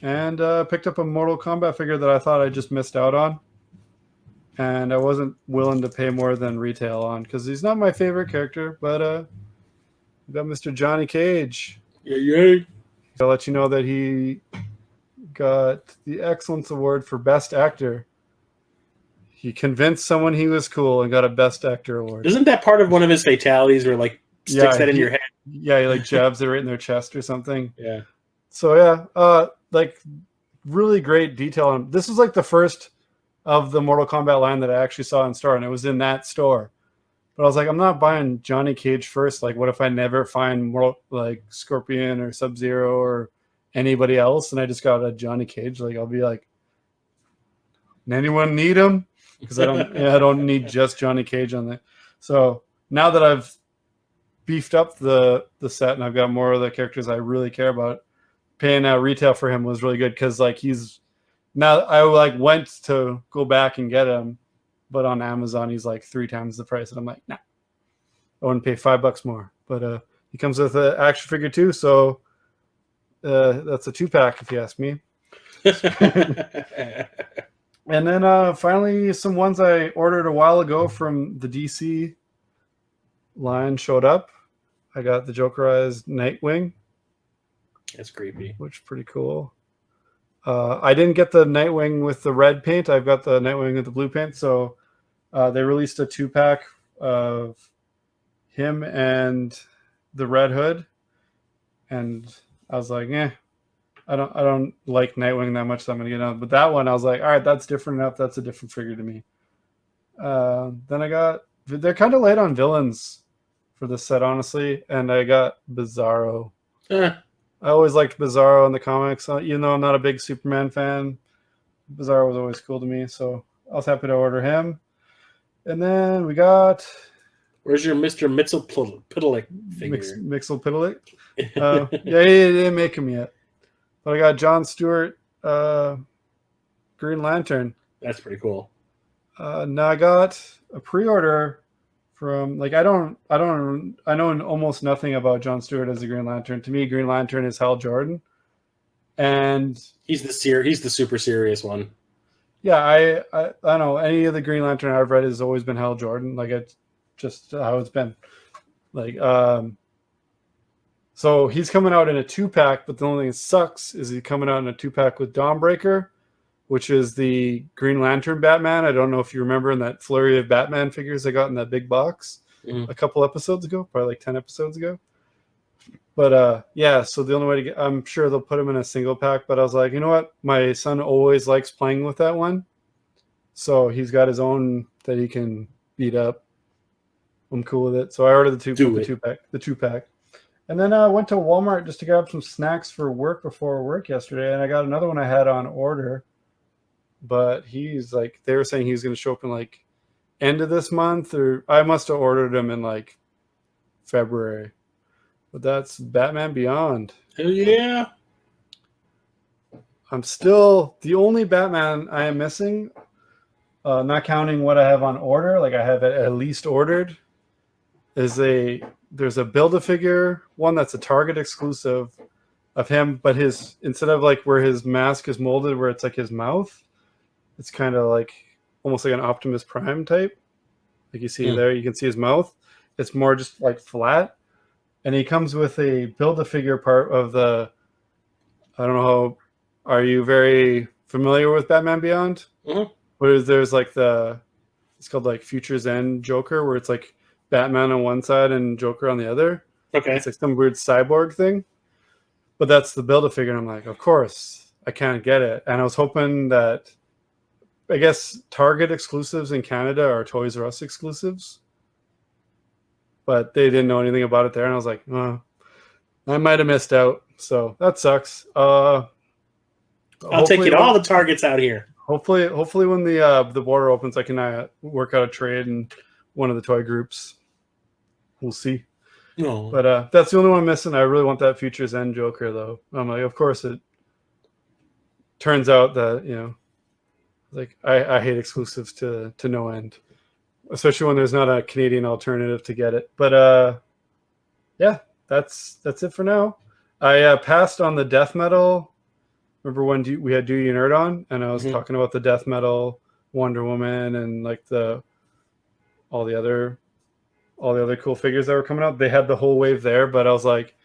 and picked up a Mortal Kombat figure that I thought I just missed out on, and I wasn't willing to pay more than retail on because he's not my favorite character, but we got Mr. Johnny Cage. Yay. I'll let you know that he got the Excellence Award for Best Actor. He convinced someone he was cool and got a Best Actor award. Isn't that part of one of his fatalities where like sticks that in your head? Yeah, he like jabs it right in their chest or something. Yeah. So yeah, like really great detail on. This was like the first of the Mortal Kombat line that I actually saw in store, and it was in that store. But I was like, I'm not buying Johnny Cage first. Like, what if I never find like Scorpion or Sub-Zero or anybody else, and I just got a Johnny Cage? Like, I'll be like, anyone need him? Because I don't need just Johnny Cage on there. So now that I've beefed up the set and I've got more of the characters I really care about, paying retail for him was really good because like he's now I like went to go back and get him. But on Amazon, he's like 3 times the price. And I'm like, nah, I wouldn't pay $5 more. But he comes with an action figure too. So that's a 2-pack if you ask me. And then finally, some ones I ordered a while ago from the DC line showed up. I got the Jokerized Nightwing. That's creepy. Which is pretty cool. I didn't get the Nightwing with the red paint. I've got the Nightwing with the blue paint. So they released a 2-pack of him and the Red Hood. And I was like, I don't like Nightwing that much, so I'm going to get on. But that one, I was like, all right, that's different enough. That's a different figure to me. Then they're kind of late on villains for this set, honestly. And I got Bizarro. I always liked Bizarro in the comics, even though I'm not a big Superman fan. Bizarro was always cool to me, so I was happy to order him. And then we got... Where's your Mr. Mixel-Pitalik figure? Mixel-Pitalik? Yeah, he didn't make him yet. But I got John Stewart Green Lantern. That's pretty cool. Now I got a pre-order from I know almost nothing about Jon Stewart as a Green Lantern. To me, Green Lantern is Hal Jordan, and He's the super serious one. yeah, I don't know, any of the Green Lantern I've read has always been Hal Jordan. Like, it's just how it's been. So he's coming out in a 2-pack, but the only thing that sucks is he's coming out in a 2-pack with Dawnbreaker, which is the Green Lantern Batman. I don't know if you remember in that flurry of Batman figures I got in that big box a couple episodes ago, probably like 10 episodes ago. But yeah, so the only way to get, I'm sure they'll put him in a single pack, but I was like, you know what? My son always likes playing with that one. So he's got his own that he can beat up. I'm cool with it. So I ordered the 2-pack. And then I went to Walmart just to grab some snacks for work before work yesterday, and I got another one I had on order. But he's like, they were saying he was going to show up in like end of this month, or I must have ordered him in like February. But that's Batman Beyond. Hell yeah. I'm still the only Batman I am missing, not counting what I have on order, like I have it at least ordered, there's a Build-A-Figure one that's a Target exclusive of him, but his, instead of like where his mask is molded, where it's like his mouth, it's kind of like almost like an Optimus Prime type. Like you see there, you can see his mouth. It's more just like flat. And he comes with a Build-A-Figure part of the, I don't know how, are you very familiar with Batman Beyond? Mm-hmm. Where there's like it's called like Future's End Joker, where it's like Batman on one side and Joker on the other. Okay. It's like some weird cyborg thing. But that's the Build-A-Figure. And I'm like, of course, I can't get it. And I was hoping that, I guess Target exclusives in Canada are Toys R Us exclusives. But they didn't know anything about it there. And I was like, oh, I might have missed out. So that sucks. I'll take you to all the Targets out here. Hopefully when the border opens, I can work out a trade in one of the toy groups. We'll see. No. But that's the only one I'm missing. I really want that Future's End Joker, though. I'm like, of course it turns out that, you know, like I hate exclusives to no end, especially when there's not a Canadian alternative to get it. But yeah, that's it for now. I passed on the death metal. Remember when we had Do You Nerd on, and I was talking about the death metal Wonder Woman and like all the other cool figures that were coming out. They had the whole wave there, but I was like,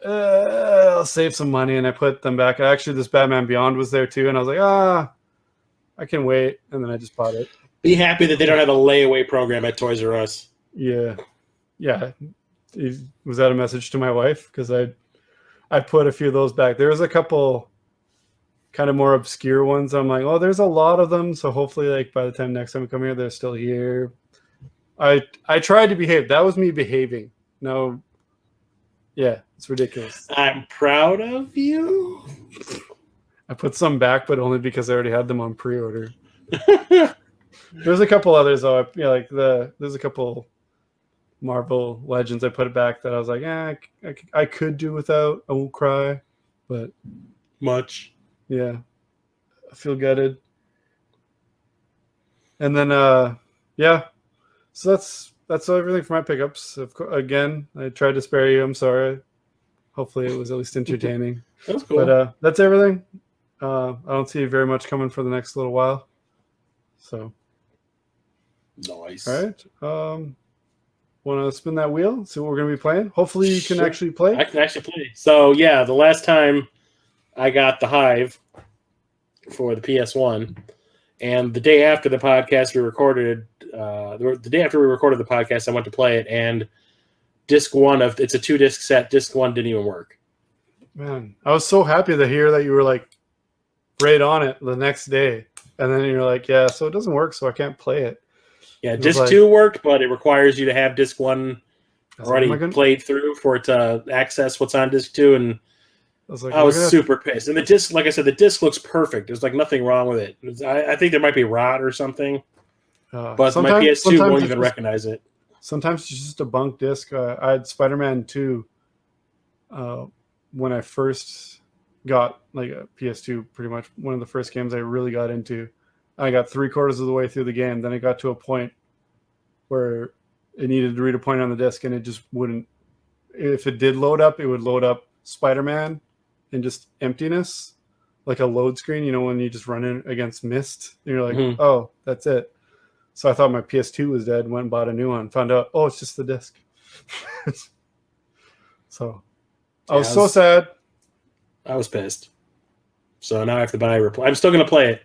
I'll save some money, and I put them back. Actually, this Batman Beyond was there too, and I was like, I can wait, and then I just bought it. Be happy that they don't have a layaway program at Toys R Us. Yeah. Was that a message to my wife? Because I put a few of those back. There was a couple kind of more obscure ones. I'm like, oh, there's a lot of them, so hopefully, like by the time next time we come here, they're still here. I tried to behave. That was me behaving. No, yeah, it's ridiculous. I'm proud of you. I put some back, but only because I already had them on pre-order. There's a couple others though. There's a couple Marvel Legends I put it back that I was like, I could do without. I won't cry, but much. Yeah, I feel gutted. And then yeah, so that's everything for my pickups. Again, I tried to spare you. I'm sorry. Hopefully, it was at least entertaining. That was cool. But that's everything. I don't see very much coming for the next little while. So nice. All right. Want to spin that wheel? See what we're going to be playing? Hopefully you can actually play. I can actually play. So, yeah, the last time I got the Hive for the PS1, and the day after the podcast we recorded, the day after we recorded the podcast, I went to play it, and disc one it's a 2-disc set. Disc one didn't even work. Man, I was so happy to hear that you were like right on it the next day, and then you're like, yeah, so it doesn't work, so I can't play it. Yeah, disc 2 worked, but it requires you to have disc 1 already played through for it to access what's on disc 2. And I was super pissed. And the disc, like I said, the disc looks perfect. There's like nothing wrong with it. I think there might be rot or something, but my PS2 won't even recognize it. Sometimes it's just a bunk disc. I had Spider-Man 2 when I first got like a PS2, pretty much one of the first games I really got into. I got 3/4 of the way through the game. Then it got to a point where it needed to read a point on the disc, and it just wouldn't. If it did load up, it would load up Spider-Man in just emptiness, like a load screen. You know, when you just run in against mist, and you're like, oh, that's it. So I thought my PS2 was dead. Went and bought a new one. Found out, oh, it's just the disc. So I was so sad. I was pissed. So now I have to buy I'm still going to play it.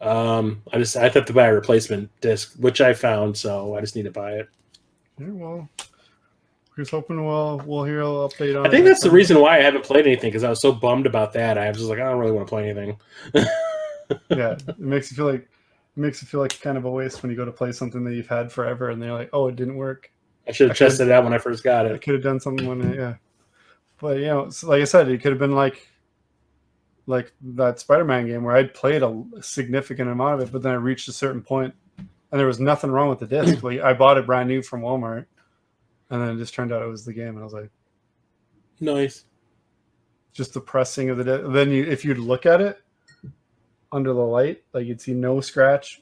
I have to buy a replacement disc, which I found. So I just need to buy it. Yeah, well, here's hoping we'll hear a little update on it. I think that's the reason why I haven't played anything, because I was so bummed about that. I was just like, I don't really want to play anything. Yeah, it makes you feel like kind of a waste when you go to play something that you've had forever, and they're like, oh, it didn't work. I should have tested it out when I first got I it. could have done something yeah. But like I said, it could have been like that Spider-Man game where I'd played a significant amount of it, but then I reached a certain point and there was nothing wrong with the disc. Like, I bought it brand new from Walmart, and then it just turned out it was the game, and I was like, nice. Just the pressing of the disc. Then if you'd look at it under the light, like, you'd see no scratch,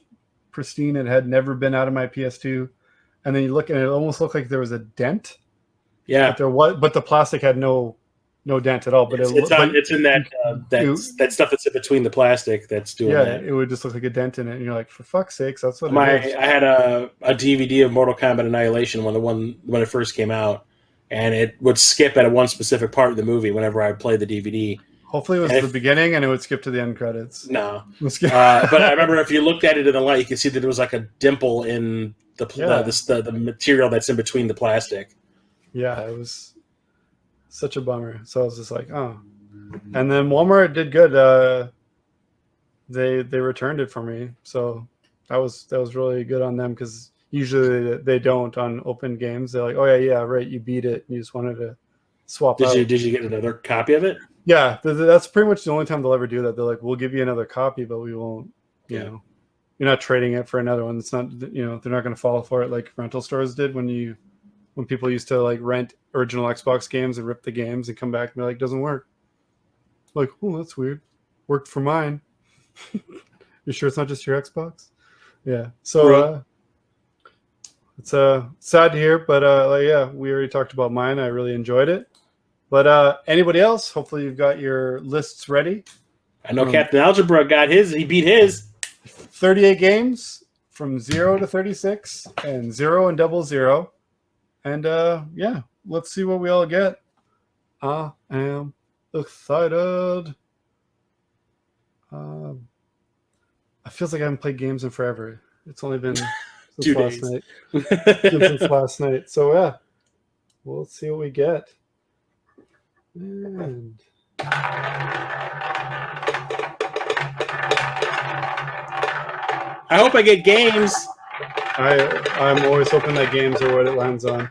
pristine. It had never been out of my PS2. And then you look, and it almost looked like there was a dent. Yeah, but the plastic had no dent at all. But it's in that stuff that's in between the plastic that's doing that. It would just look like a dent in it, and you're like, for fuck's sakes, that's what it is. I had a DVD of Mortal Kombat Annihilation when it first came out, and it would skip at one specific part of the movie whenever I played the DVD. Hopefully it was the beginning, and it would skip to the end credits. No, but I remember if you looked at it in the light, you could see that there was like a dimple in the material that's in between the plastic. Yeah, it was such a bummer. So I was just like, oh. And then Walmart did good. They returned it for me, so that was really good on them, because usually they don't on open games. They're like, oh yeah, right, you beat it, and you just wanted to swap out. Did you get another copy of it? Yeah, that's pretty much the only time they'll ever do that. They're like, we'll give you another copy, but we won't. You know, you're not trading it for another one. It's not. They're not going to fall for it like rental stores did when people used to like rent original Xbox games and rip the games and come back and be like, doesn't work. Like, oh, that's weird. Worked for mine. You sure it's not just your Xbox? Yeah. So it's sad to hear, but we already talked about mine. I really enjoyed it. But anybody else? Hopefully you've got your lists ready. I know Captain Algebra got his. He beat his. 38 games from 0 to 36 and 0 and 00. And let's see what we all get. I am excited. It feels like I haven't played games in forever. It's only been since last night. Since last night. So yeah, we'll see what we get. And I hope I get games. I'm always hoping that games are what it lands on.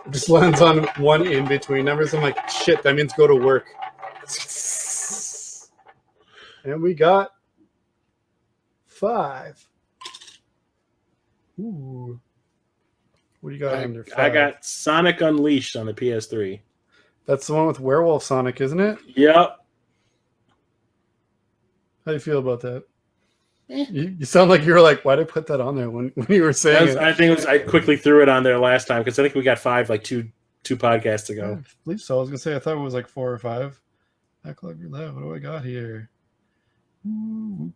It just lands on one in between numbers. I'm like, shit, that means go to work. And we got 5. Ooh. What do you got under 5? I got Sonic Unleashed on the PS3. That's the one with Werewolf Sonic, isn't it? Yep. How do you feel about that? You sound like you were like, why did I put that on there when you were saying it? I think it was. I quickly threw it on there last time because I think we got 5 like two podcasts ago. I believe so. I was gonna say I thought it was like 4 or 5. Backlog Roulette. What do I got here? Ooh,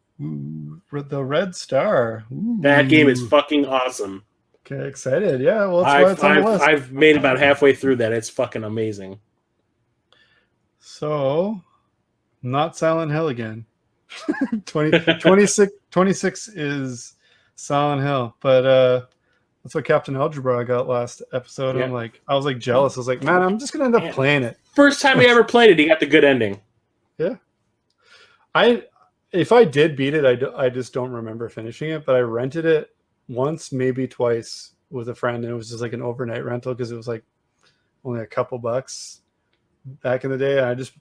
the Red Star. Ooh. That game is fucking awesome. Okay, excited. Yeah, well, that's why it's on the list. I've made about halfway through that. It's fucking amazing. So, not Silent Hill again. 26 is Silent Hill, but that's what Captain Algebra got last episode. Yeah. I was like jealous. I was like, man, I'm just gonna end up playing it. First time he ever played it, he got the good ending. Yeah. If I did beat it, I just don't remember finishing it, but I rented it once, maybe twice with a friend, and it was just like an overnight rental because it was like only a couple bucks back in the day. And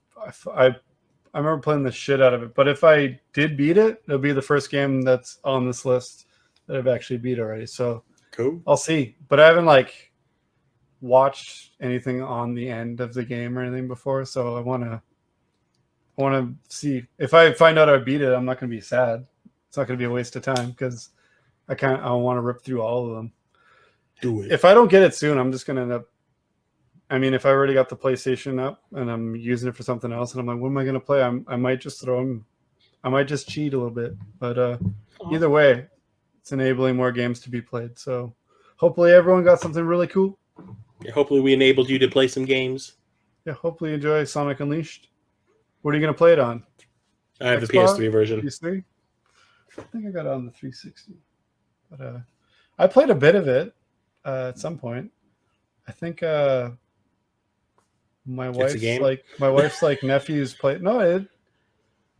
I remember playing the shit out of it. But if I did beat it, it'll be the first game that's on this list that I've actually beat already. So cool. I'll see. But I haven't watched anything on the end of the game or anything before, so I want to I want to see if I find out I beat it. I'm not going to be sad. It's not going to be a waste of time because I want to rip through all of them. Do it. If I don't get it soon, I'm just going to end up. I mean, if I already got the PlayStation up and I'm using it for something else, and I'm like, what am I going to play? I might just throw them. I might just cheat a little bit, but either way, it's enabling more games to be played. So hopefully everyone got something really cool. Yeah, hopefully we enabled you to play some games. Yeah, hopefully you enjoy Sonic Unleashed. What are you going to play it on? I have the Xbox? PS3 version. PS3? I think I got it on the 360. But I played a bit of it at some point. I think my wife's like nephews play. No,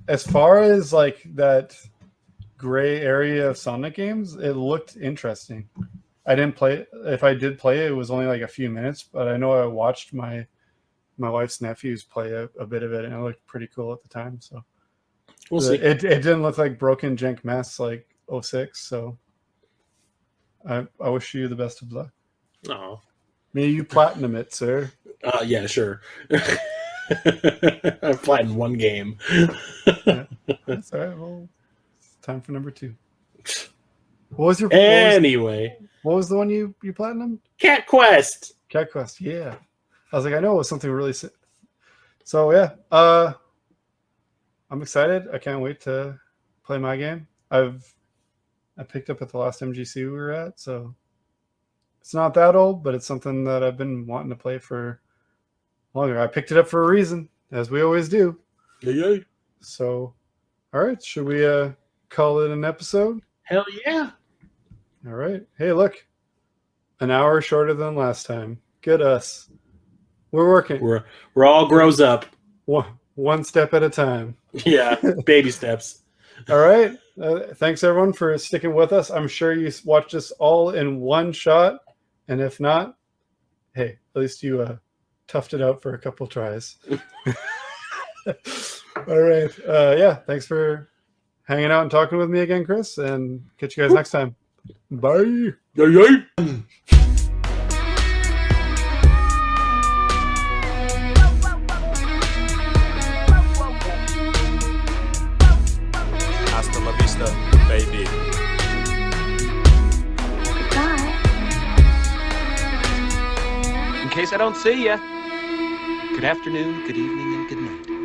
as far as like that gray area of Sonic games, it looked interesting. I didn't play it. If I did play it, it was only like a few minutes, but I know I watched my wife's nephews play a bit of it, and it looked pretty cool at the time. So We'll see. it didn't look like broken jank mess like 06. So I wish you the best of luck. Oh, May you platinum it, sir. yeah, sure. I've played one game. Yeah. That's all right. Well, it's time for number 2. What was your Anyway, what was the one you platinumed? Cat Quest. Cat Quest. Yeah, I was like, I know it was something really. So yeah, I'm excited. I can't wait to play my game. I picked up at the last MGC we were at, so it's not that old, but it's something that I've been wanting to play for longer. I picked it up for a reason, as we always do. Yeah. So, all right, should we call it an episode? Hell yeah. All right. Hey, look, an hour shorter than last time. Good us. We're working. We're all grows up. One step at a time. Yeah, baby steps. All right. Thanks everyone for sticking with us. I'm sure you watched us all in one shot, and if not, hey, at least you toughed it out for a couple tries. All right. Yeah. Thanks for hanging out and talking with me again, Chris, and catch you guys next time. Bye. Yeah. Hasta la vista, baby. Goodbye. In case I don't see ya, good afternoon, good evening, and good night.